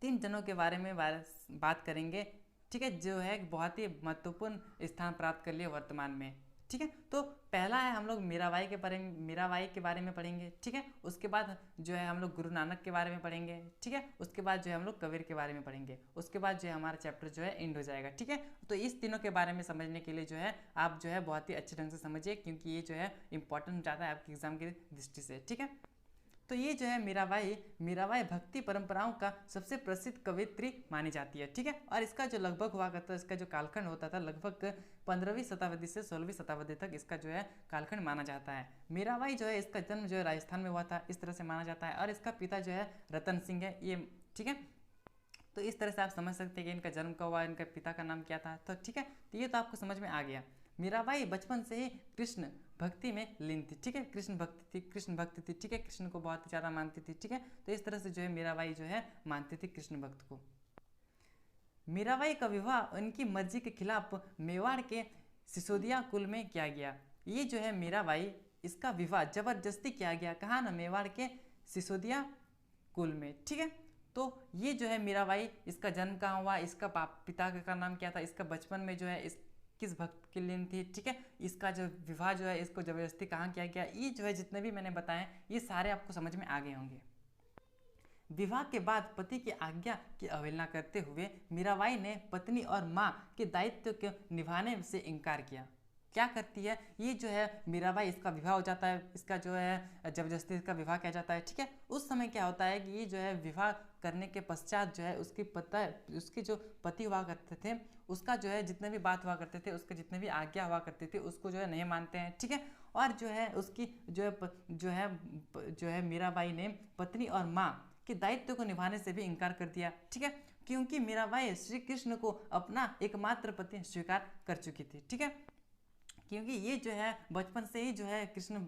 S1: तीन जनों के बारे में बात करेंगे। ठीक है, जो है बहुत ही महत्वपूर्ण स्थान प्राप्त कर लिए वर्तमान में। ठीक है, तो पहला है हम लोग मीराबाई के बारे में पढ़ेंगे। ठीक है, उसके बाद जो है हम लोग गुरु नानक के बारे में पढ़ेंगे। ठीक है, उसके बाद जो है हम लोग कबीर के बारे में पढ़ेंगे। उसके बाद जो है हमारा चैप्टर जो है एंड हो जाएगा। ठीक है, तो इस तीनों के बारे में समझने के लिए जो है आप जो है बहुत ही अच्छे ढंग से समझिए, क्योंकि ये जो है इंपॉर्टेंट हो जाता है आपके एग्जाम की दृष्टि से। ठीक है, तो ये जो है मीराबाई भक्ति परंपराओं का सबसे प्रसिद्ध कवयित्री मानी जाती है। ठीक है, और इसका जो लगभग हुआ करता है, इसका जो कालखंड होता था लगभग 15वीं शताब्दी से 16वीं शताब्दी तक इसका जो है कालखंड माना जाता है। मीराबाई जो है इसका जन्म जो है राजस्थान में हुआ था, इस तरह से माना जाता है। और इसका पिता जो है रतन सिंह है ये। ठीक है, तो इस तरह से आप समझ सकते हैं कि इनका जन्म कब हुआ, इनका पिता का नाम क्या था। तो ठीक है, तो ये तो आपको समझ में आ गया। मीराबाई बचपन से ही कृष्ण भक्ति में लीन थी। ठीक है, कृष्ण भक्ति थी। ठीक है, कृष्ण को बहुत ज़्यादा मानती थी। ठीक है, तो इस तरह से जो है मीराबाई जो है मानती थी कृष्ण भक्त को। मीराबाई का विवाह उनकी मर्जी के खिलाफ मेवाड़ के सिसोदिया कुल में किया गया। ये जो है मीराबाई, इसका विवाह जबरदस्ती किया गया। कहाँ ना, मेवाड़ के सिसोदिया कुल में। ठीक है, तो ये जो है मीराबाई, इसका जन्म कहाँ हुआ, इसका पिता का नाम क्या था, इसका बचपन में जो है किस भक्त के लिए थी। ठीक है, इसका जो विवाह जो है इसको जबरदस्ती कहाँ किया गया, ये जो है जितने भी मैंने बताए ये सारे आपको समझ में आ गए होंगे। विवाह के बाद पति की आज्ञा की अवहेलना करते हुए मीराबाई ने पत्नी और माँ के दायित्व को निभाने से इनकार किया। क्या करती है ये जो है मीराबाई, इसका विवाह हो जाता है, इसका जो है जबरदस्ती इसका विवाह किया जाता है। ठीक है, उस समय क्या होता है कि ये जो है विवाह करने के पश्चात जो है उसके जो पति हुआ करते थे, उसका जो है जितने भी बात हुआ करते थे, उसके जितने भी आज्ञा हुआ करते थे, उसको जो है नहीं मानते हैं। ठीक है, और जो है उसकी जो है मीराबाई ने पत्नी और माँ के दायित्व को निभाने से भी इनकार कर दिया। ठीक है, क्योंकि मीराबाई श्री कृष्ण को अपना एकमात्र पति स्वीकार कर चुकी थी। ठीक है, क्योंकि ये जो है बचपन से ही जो है कृष्ण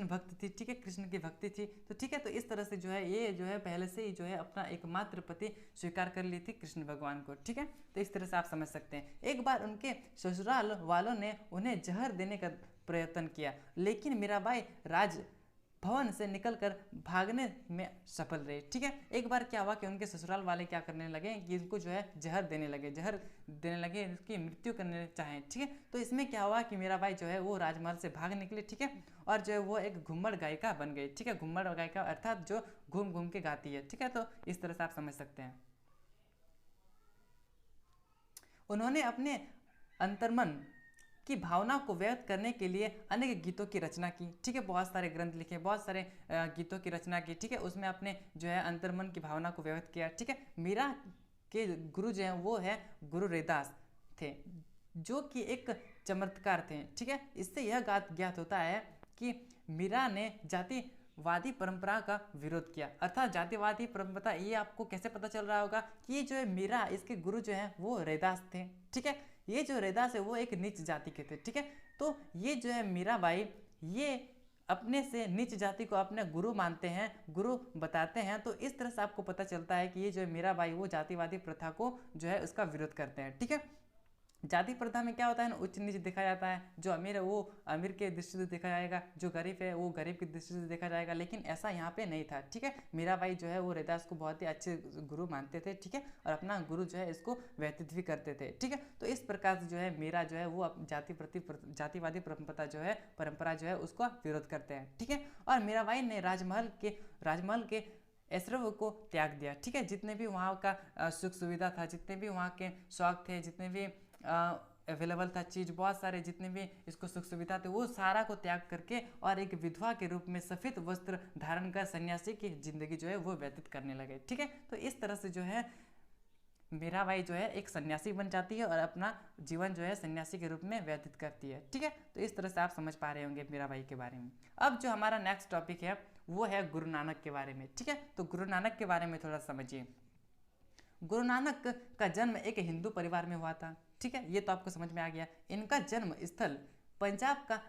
S1: भक्त थी। ठीक है, कृष्ण की भक्ति थी। तो ठीक है, तो इस तरह से जो है ये जो है पहले से ही जो है अपना एकमात्र पति स्वीकार कर ली थी कृष्ण भगवान को। ठीक है, तो इस तरह से आप समझ सकते हैं। एक बार उनके ससुराल वालों ने उन्हें जहर देने का प्रयत्न किया, लेकिन मीराबाई भवन से निकलकर भागने में सफल रहे। ठीक है, एक बार क्या हुआ कि उनके ससुराल वाले क्या करने लगे कि इनको जो है जहर देने लगे, इसकी मृत्यु करने चाहें। ठीक है, तो इसमें क्या हुआ कि मीराबाई जो है वो राजमहल से भाग निकली। ठीक है, और जो है वो एक घुम्मड़ गायिका बन गई। ठीक है, घुम्मड़ गायिका अर्थात जो घूम घूम के गाती है। ठीक है, तो इस तरह से आप समझ सकते हैं। उन्होंने अपने अंतर्मन की भावना को व्यक्त करने के लिए अनेक गीतों की रचना की। ठीक है, बहुत सारे ग्रंथ लिखे, बहुत सारे गीतों की रचना की। ठीक है, उसमें अपने जो है अंतर्मन की भावना को व्यक्त किया। ठीक है, मीरा के गुरु जो हैं वो है गुरु रैदास थे, जो कि एक चमत्कार थे। ठीक है, इससे यह ज्ञात होता है कि मीरा ने जातिवादी परंपरा का विरोध किया। अर्थात जातिवादी परंपरा, ये आपको कैसे पता चल रहा होगा कि ये जो है मीरा, इसके गुरु जो हैं वो रैदास थे। ठीक है, ये जो रैदास है वो एक नीच जाति के थे। ठीक है, तो ये जो है मीराबाई, ये अपने से नीच जाति को अपने गुरु मानते हैं, गुरु बताते हैं। तो इस तरह से आपको पता चलता है कि ये जो है मीराबाई वो जातिवादी प्रथा को जो है उसका विरोध करते हैं। ठीक है, जाति प्रथा में क्या होता है ना, उच्च नीच देखा जाता है। जो अमीर है वो अमीर के दृष्टि से देखा जाएगा, जो गरीब है वो गरीब की दृष्टि से देखा जाएगा, लेकिन ऐसा यहाँ पे नहीं था। ठीक है, मीराबाई जो है वो रैदास को बहुत ही अच्छे गुरु मानते थे। ठीक है, और अपना गुरु जो है इसको व्यतीत भी करते थे। ठीक है, तो इस प्रकार से जो है मीरा जो है वो जातिवादी परंपरा जो है उसका विरोध करते हैं। ठीक है, और मीराबाई ने राजमहल के ऐश्वर्य को त्याग दिया। ठीक है, जितने भी वहाँ का सुख सुविधा था, जितने भी वहाँ के शौक थे, जितने भी अवेलेबल था चीज़, बहुत सारे जितने भी इसको सुख सुविधा थे, वो सारा को त्याग करके और एक विधवा के रूप में सफ़ेद वस्त्र धारण कर सन्यासी की जिंदगी जो है वो व्यतीत करने लगे। ठीक है, तो इस तरह से जो है मीराबाई जो है एक सन्यासी बन जाती है और अपना जीवन जो है सन्यासी के रूप में व्यतीत करती है। ठीक है, तो इस तरह से आप समझ पा रहे होंगे मीराबाई के बारे में। अब जो हमारा नेक्स्ट टॉपिक है वो है गुरु नानक के बारे में। ठीक है, तो गुरु नानक के बारे में थोड़ा समझिए। गुरु नानक का जन्म एक हिंदू परिवार में हुआ था। ठीक है, ये तो आपको समझ में आ गया। इनका जन्म स्थल पंजाब का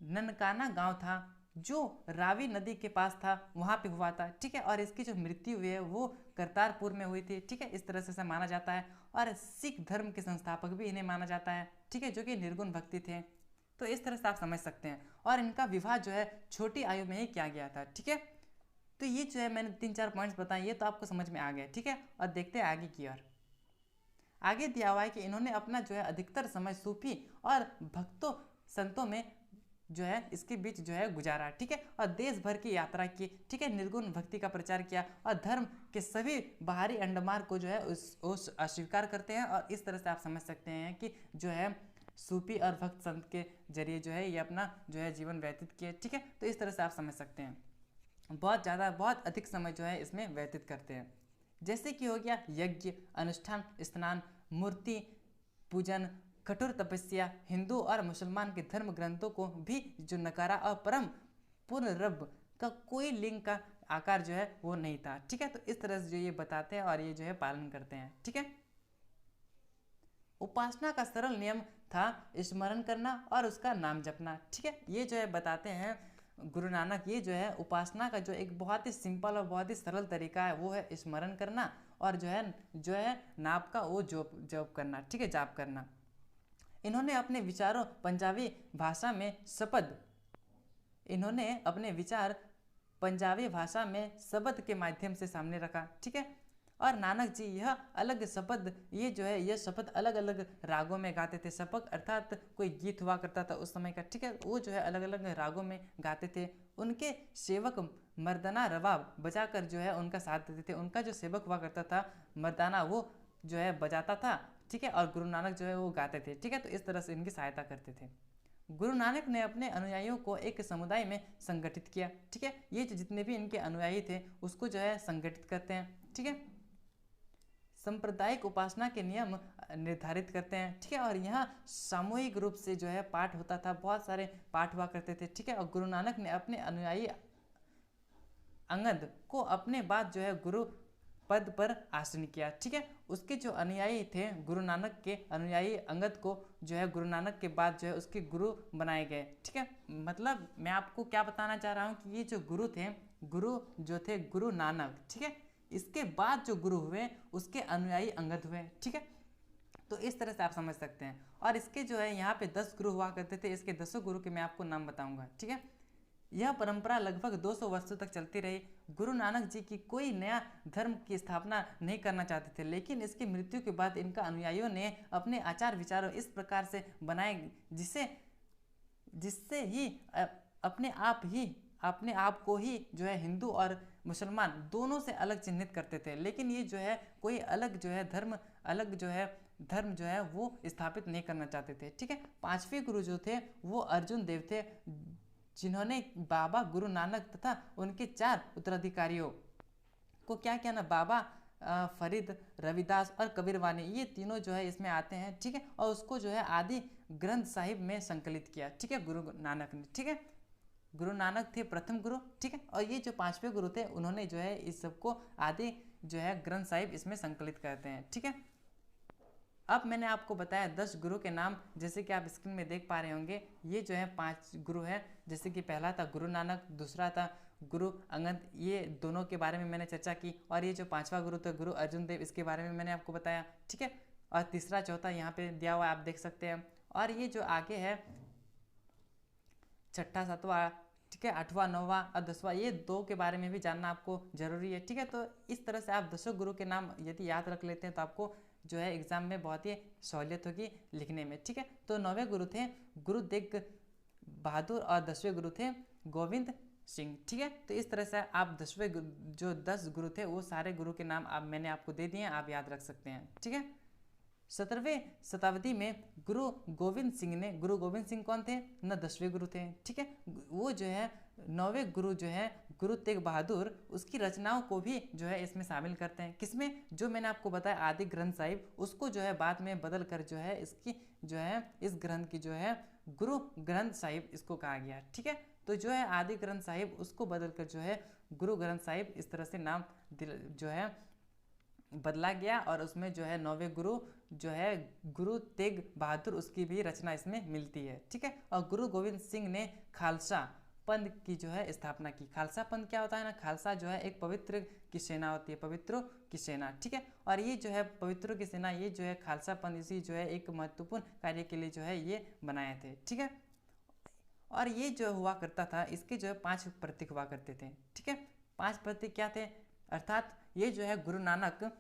S1: ननकाना गांव था जो रावी नदी के पास था, वहाँ पे हुआ था, ठीक है। और इसकी जो मृत्यु हुई है वो करतारपुर में हुई थी, ठीक है। इस तरह से माना जाता है। और सिख धर्म के संस्थापक भी इन्हें माना जाता है, ठीक है, जो कि निर्गुण भक्ति थे। तो इस तरह से आप समझ सकते हैं। और इनका विवाह जो है छोटी आयु में ही किया गया था, ठीक है। तो ये जो है मैंने 3-4 पॉइंट्स बताए, ये तो आपको समझ में आ गया, ठीक है। और देखते हैं आगे की ओर। आगे दिया हुआ है कि इन्होंने अपना जो है अधिकतर समय सूफी और भक्तों संतों में जो है इसके बीच जो है गुजारा, ठीक है। और देश भर की यात्रा की, ठीक है, निर्गुण भक्ति का प्रचार किया और धर्म के सभी बाहरी अंडमार को जो है उस अस्वीकार करते हैं। और इस तरह से आप समझ सकते हैं कि जो है सूफी और भक्त संत के जरिए जो है ये अपना जो है जीवन व्यतीत किए, ठीक है। तो इस तरह से आप समझ सकते हैं। बहुत अधिक समय जो है इसमें व्यतीत करते हैं। जैसे कि हो गया यज्ञ, अनुष्ठान, स्नान, मूर्ति पूजन, कठोर तपस्या, हिंदू और मुसलमान के धर्म ग्रंथों को भी जो नकारा और परम पूर्ण रब का कोई लिंग का आकार जो है वो नहीं था, ठीक है। तो इस तरह से जो ये बताते हैं और ये जो है पालन करते हैं, ठीक है। उपासना का सरल नियम था स्मरण करना और उसका नाम जपना, ठीक है। ये जो है बताते हैं गुरु नानक, ये जो है उपासना का जो एक बहुत ही सिंपल और बहुत ही सरल तरीका है वो है स्मरण करना और जो है नाम का वो जप करना, ठीक है, जाप करना। इन्होंने अपने विचारों पंजाबी भाषा में शब्द के माध्यम से सामने रखा, ठीक है। और नानक जी यह शब्द अलग अलग रागों में गाते थे। शपथ अर्थात कोई गीत हुआ करता था उस समय का, ठीक है, वो जो है अलग अलग रागों में गाते थे। उनके सेवक मर्दाना रबाब बजाकर जो है उनका साथ देते थे। उनका जो सेवक हुआ करता था मर्दाना, वो जो है बजाता था, ठीक है, और गुरु नानक जो है वो गाते थे, ठीक है। तो इस तरह से इनकी सहायता करते थे। गुरु नानक ने अपने अनुयायियों को एक समुदाय में संगठित किया, ठीक है। ये जितने भी इनके अनुयायी थे उसको जो है संगठित करते हैं, ठीक है। सांप्रदायिक उपासना के नियम निर्धारित करते हैं, ठीक है। और यहाँ सामूहिक रूप से जो है पाठ होता था, बहुत सारे पाठ हुआ करते थे, ठीक है। और गुरु नानक ने अपने अनुयायी अंगद को अपने बाद जो है गुरु पद पर आसीन किया, ठीक है। उसके जो अनुयायी थे, गुरु नानक के अनुयायी अंगद को जो है गुरु नानक के बाद जो है उसके गुरु बनाए गए, ठीक है। मतलब मैं आपको क्या बताना चाह रहा हूँ कि ये जो गुरु थे गुरु नानक, ठीक है, इसके बाद जो गुरु हुए उसके अनुयायी अंगद हुए, ठीक है। तो इस तरह से आप समझ सकते हैं। और इसके जो है यहाँ पे 10 गुरु हुआ करते थे। इसके 10 गुरु के मैं आपको नाम बताऊंगा, ठीक है। यह परंपरा लगभग 200 वर्षों तक चलती रही। गुरु नानक जी की कोई नया धर्म की स्थापना नहीं करना चाहते थे, लेकिन इसकी मृत्यु के बाद इनका अनुयायियों ने अपने आचार विचारों इस प्रकार से बनाए जिससे ही अपने आप को ही जो है हिंदू और मुसलमान दोनों से अलग चिन्हित करते थे। लेकिन ये जो है कोई अलग जो है धर्म जो है वो स्थापित नहीं करना चाहते थे, ठीक है। 5वें गुरु जो थे वो अर्जुन देव थे, जिन्होंने बाबा गुरु नानक तथा उनके 4 उत्तराधिकारियों को क्या किया ना, बाबा फरीद, रविदास और कबीरवानी, ये तीनों जो है इसमें आते हैं, ठीक है। और उसको जो है आदि ग्रंथ साहिब में संकलित किया, ठीक है, गुरु नानक ने, ठीक है। गुरु नानक थे प्रथम गुरु, ठीक है। और ये जो 5वें गुरु थे उन्होंने जो है इस सबको आदि जो है ग्रंथ साहिब इसमें संकलित करते हैं, ठीक है। अब मैंने आपको बताया 10 गुरु के नाम, जैसे कि आप स्क्रीन में देख पा रहे होंगे। ये जो है 5 गुरु हैं, जैसे कि पहला था गुरु नानक, दूसरा था गुरु अंगद, ये दोनों के बारे में मैंने चर्चा की। और ये जो 5वां गुरु था गुरु अर्जुन देव, इसके बारे में मैंने आपको बताया, ठीक है। और तीसरा चौथा यहाँ पे दिया हुआ आप देख सकते हैं। और ये जो आगे है 6वां 7वां, ठीक है, 8वां 9वां और 10वां, ये 2 के बारे में भी जानना आपको जरूरी है, ठीक है। तो इस तरह से आप 10 गुरु के नाम यदि याद रख लेते हैं तो आपको जो है एग्जाम में बहुत ही सहूलियत होगी लिखने में, ठीक है। तो 9वें गुरु थे गुरु तेग बहादुर और 10वें गुरु थे गोविंद सिंह, ठीक है। तो इस तरह से आप 10 गुरु थे वो सारे गुरु के नाम मैंने आपको दे दिए, आप याद रख सकते हैं, ठीक है। 17वीं शताब्दी में गुरु गोविंद सिंह कौन थे न, 10वें गुरु थे, ठीक है। वो जो है 9वें गुरु जो है गुरु तेग बहादुर, उसकी रचनाओं को भी जो है इसमें शामिल करते हैं। किसमें? जो मैंने आपको बताया आदि ग्रंथ साहिब, उसको जो है बाद में बदल कर जो है इसकी जो है इस ग्रंथ की जो है गुरु ग्रंथ साहिब इसको कहा गया, ठीक है। तो जो है आदि ग्रंथ साहिब उसको बदल कर जो है गुरु ग्रंथ साहिब इस तरह से नाम जो है बदला गया और उसमें जो है 9वें गुरु जो है गुरु तेग बहादुर उसकी भी रचना इसमें मिलती है। ठीक है, और गुरु गोविंद सिंह ने खालसा पंथ की जो है स्थापना की। खालसा पंथ क्या होता है ना, खालसा जो है एक पवित्र की सेना होती है, पवित्रों की सेना। ठीक है, और ये जो है पवित्रों की सेना, ये जो है खालसा पंथ इसी जो है एक महत्वपूर्ण कार्य के लिए जो है ये बनाए थे। ठीक है, और ये जो हुआ करता था, इसके जो है 5 प्रतीक हुआ करते थे। ठीक है, 5 प्रतीक क्या थे, अर्थात ये जो है गुरु नानक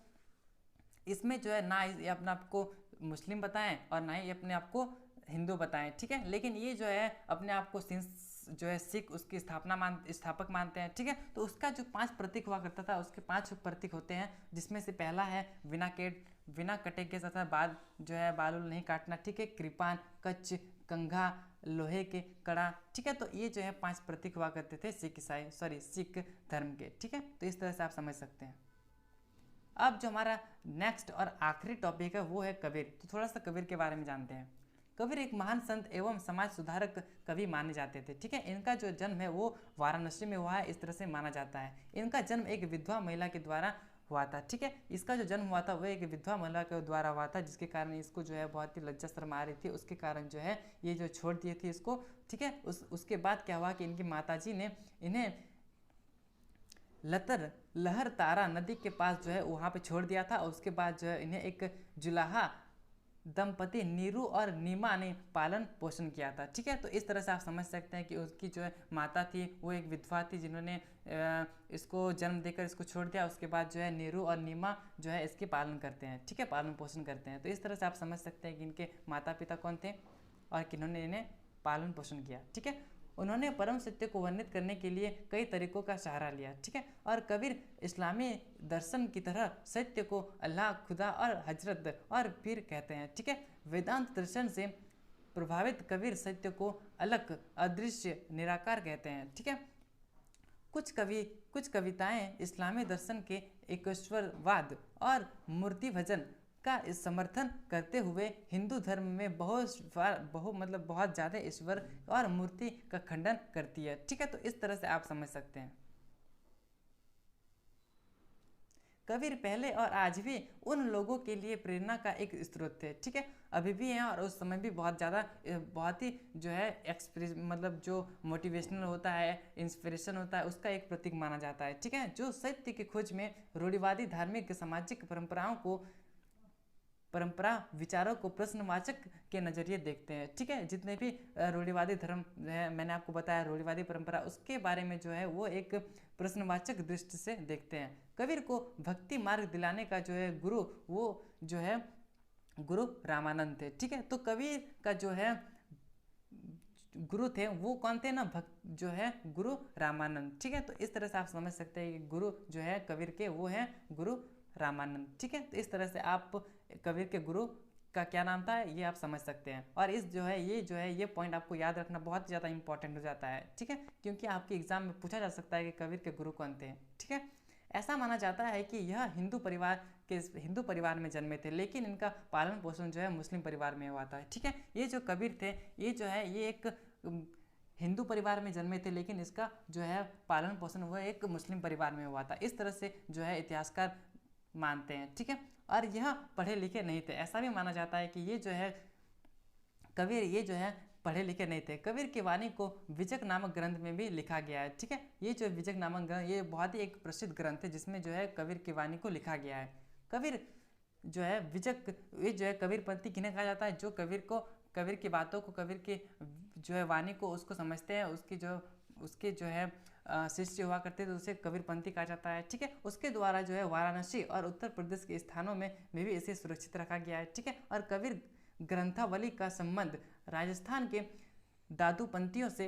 S1: इसमें जो है ना ये अपने आप को मुस्लिम बताएं और ना ही अपने आप को हिंदू बताएं। ठीक है, लेकिन ये जो है अपने आप को जो है सिख उसकी स्थापक मानते हैं। ठीक है, तो उसका जो 5 प्रतीक हुआ करता था, उसके 5 प्रतीक होते हैं, जिसमें से पहला है बिना कटे के तथा बाद जो है बालूल नहीं काटना। ठीक है, कृपान, कच्च, कंघा, लोहे के कड़ा। ठीक है, तो ये जो है 5 प्रतीक हुआ करते थे सिख धर्म के। ठीक है, तो इस तरह से आप समझ सकते हैं। अब जो हमारा नेक्स्ट और आखिरी टॉपिक है वो है कबीर। तो थोड़ा सा कबीर के बारे में जानते हैं। कबीर एक महान संत एवं समाज सुधारक कवि माने जाते थे। ठीक है, इनका जो जन्म है वो वाराणसी में हुआ है, इस तरह से माना जाता है। इनका जन्म एक विधवा महिला के द्वारा हुआ था। ठीक है, इसका जो जन्म हुआ था वो एक विधवा महिला के द्वारा हुआ था, जिसके कारण इसको जो है बहुत ही लज्जा शर्म आ रही थी, उसके कारण जो है ये जो छोड़ दिए थे इसको। ठीक है, उसके बाद क्या हुआ कि इनकी माताजी ने इन्हें लहर तारा नदी के पास जो है वहाँ पे छोड़ दिया था, और उसके बाद जो है इन्हें एक जुलाहा दंपति नीरू और नीमा ने पालन पोषण किया था। ठीक है, तो इस तरह से आप समझ सकते हैं कि उसकी जो है माता थी वो एक विधवा थी, जिन्होंने इसको जन्म देकर इसको छोड़ दिया। उसके बाद जो है नीरू और नीमा जो है इसकी पालन करते हैं। ठीक है, पालन पोषण करते हैं। तो इस तरह से आप समझ सकते हैं कि इनके माता पिता कौन थे और किन्होंने इन्हें पालन पोषण किया। ठीक है, उन्होंने परम सत्य को वर्णित करने के लिए कई तरीकों का सहारा लिया। ठीक है, और कबीर इस्लामी दर्शन की तरह सत्य को अल्लाह, खुदा और हजरत और पीर कहते हैं। ठीक है, वेदांत दर्शन से प्रभावित कबीर सत्य को अलग, अदृश्य, निराकार कहते हैं। ठीक है, कुछ कविताएं इस्लामी दर्शन के ईश्वरवाद और मूर्ति भजन का समर्थन करते हुए हिंदू धर्म में बहुत ज़्यादा ईश्वर और मूर्ति का खंडन करती है। ठीक है, तो इस तरह से आप समझ सकते हैं। कबीर पहले और आज भी उन लोगों के लिए प्रेरणा का एक स्रोत थे। ठीक है, अभी भी हैं और उस समय भी बहुत ही जो है जो मोटिवेशनल होता है, इंस्पिरेशन होता है, उसका एक प्रतीक माना जाता है। ठीक है, जो सत्य की खोज में रूढ़िवादी धार्मिक सामाजिक परंपरा विचारों को प्रश्नवाचक के नज़रिए देखते हैं। ठीक है, जितने भी रूढ़िवादी धर्म है, मैंने आपको बताया रूढ़िवादी परंपरा, उसके बारे में जो है वो एक प्रश्नवाचक दृष्टि से देखते हैं। कबीर को भक्ति मार्ग दिलाने का जो है गुरु वो जो है गुरु रामानंद थे। ठीक है, तो कबीर का जो है गुरु थे वो कौन थे ना, जो है गुरु रामानंद। ठीक है, तो इस तरह से आप समझ सकते हैं कि गुरु जो है कबीर के वो हैं गुरु रामानंद। ठीक है, तो इस तरह से आप कबीर के गुरु का क्या नाम था ये आप समझ सकते हैं। और ये पॉइंट आपको याद रखना बहुत ज़्यादा इंपॉर्टेंट हो जाता है। ठीक है, क्योंकि आपके एग्जाम में पूछा जा सकता है कि कबीर के गुरु कौन थे। ठीक है, ऐसा माना जाता है कि यह हिंदू परिवार में जन्मे थे, लेकिन इनका पालन पोषण जो है मुस्लिम परिवार में हुआ था। ठीक है, ये जो कबीर थे ये एक हिंदू परिवार में जन्मे थे, लेकिन इसका जो है पालन पोषण वह एक मुस्लिम परिवार में हुआ था। इस तरह से जो है इतिहासकार मानते हैं। ठीक है, और यह पढ़े लिखे नहीं थे। ऐसा भी माना जाता है कि ये जो है कबीर ये जो है पढ़े लिखे नहीं थे। कबीर की वाणी को विजक नामक ग्रंथ में भी लिखा गया है। ठीक है, ये जो विजक नामक ग्रंथ ये बहुत ही एक प्रसिद्ध ग्रंथ है, जिसमें जो है कबीर की वाणी को लिखा गया है। कबीर जो है ये जो है कबीरपंथी किन्हें कहा जाता है, जो कबीर की बातों को, कबीर की जो है वाणी को उसको समझते हैं, उसके जो है शिष्य हुआ करते थे, उसे कबीरपंथी कहा जाता है। ठीक है, उसके द्वारा जो है वाराणसी और उत्तर प्रदेश के स्थानों में भी इसे सुरक्षित रखा गया है। ठीक है, और कबीर ग्रंथावली का संबंध राजस्थान के दादूपंथियों से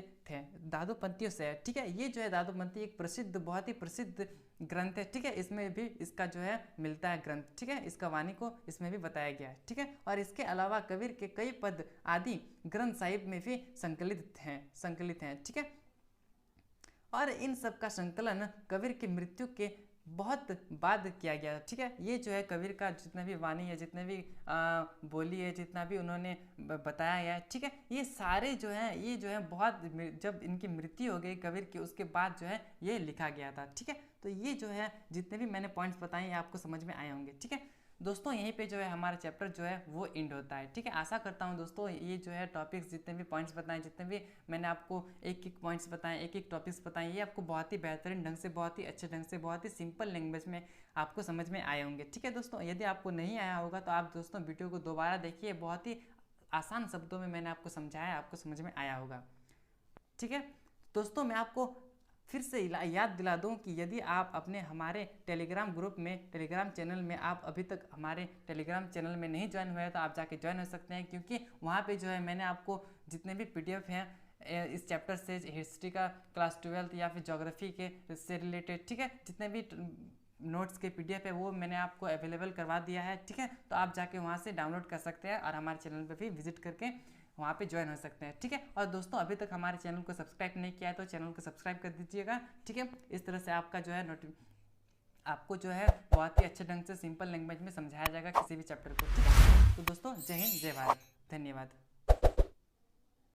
S1: है। ठीक है, ये जो है दादूपंथी एक बहुत ही प्रसिद्ध ग्रंथ है। ठीक है, इसमें भी इसका जो है मिलता है ग्रंथ। ठीक है, इसका वाणी को इसमें भी बताया गया है। ठीक है, और इसके अलावा कबीर के कई पद आदि ग्रंथ साहिब में भी संकलित हैं। ठीक है, और इन सब का संकलन कबीर की मृत्यु के बहुत बाद किया गया। ठीक है, ये जो है कबीर का जितना भी वाणी है, जितने भी बोली है, जितना भी उन्होंने बताया गया है, ठीक है, ये सारे जो है ये जो है बहुत जब इनकी मृत्यु हो गई कबीर की, उसके बाद जो है ये लिखा गया था। ठीक है, तो ये जो है जितने भी मैंने पॉइंट्स बताए ये आपको समझ में आए होंगे। ठीक है दोस्तों, यहीं पे जो है हमारा चैप्टर जो है वो एंड होता है। ठीक है, आशा करता हूँ दोस्तों ये जो है टॉपिक्स जितने भी पॉइंट्स बताएं, जितने भी मैंने आपको एक एक पॉइंट्स बताएं, एक एक टॉपिक्स बताएं, ये आपको बहुत ही बेहतरीन ढंग से, बहुत ही अच्छे ढंग से, बहुत ही सिंपल लैंग्वेज में आपको समझ में आए होंगे। ठीक है दोस्तों, यदि आपको नहीं आया होगा तो आप दोस्तों वीडियो को दोबारा देखिए, बहुत ही आसान शब्दों में मैंने आपको समझाया, आपको समझ में आया होगा। ठीक है दोस्तों, मैं आपको फिर से याद दिला दूं कि यदि आप अपने हमारे टेलीग्राम ग्रुप में, टेलीग्राम चैनल में, आप अभी तक हमारे टेलीग्राम चैनल में नहीं ज्वाइन हुए हैं तो आप जाके ज्वाइन हो सकते हैं, क्योंकि वहाँ पे जो है मैंने आपको जितने भी PDF हैं इस चैप्टर से, हिस्ट्री का क्लास 12 या फिर ज्योग्राफी के से रिलेटेड, ठीक है, जितने भी नोट्स के PDF है वो मैंने आपको अवेलेबल करवा दिया है। ठीक है, तो आप जाके वहाँ से डाउनलोड कर सकते हैं और हमारे चैनल पर भी विजिट करके वहाँ पे ज्वाइन हो सकते हैं। ठीक है, और दोस्तों अभी तक हमारे चैनल को सब्सक्राइब नहीं किया है तो चैनल को सब्सक्राइब कर दीजिएगा। ठीक है, इस तरह से आपका जो है आपको जो है बहुत ही अच्छे ढंग से सिंपल लैंग्वेज में समझाया जाएगा किसी भी चैप्टर को। ठीक है, तो दोस्तों जय हिंद, जय भारत, धन्यवाद।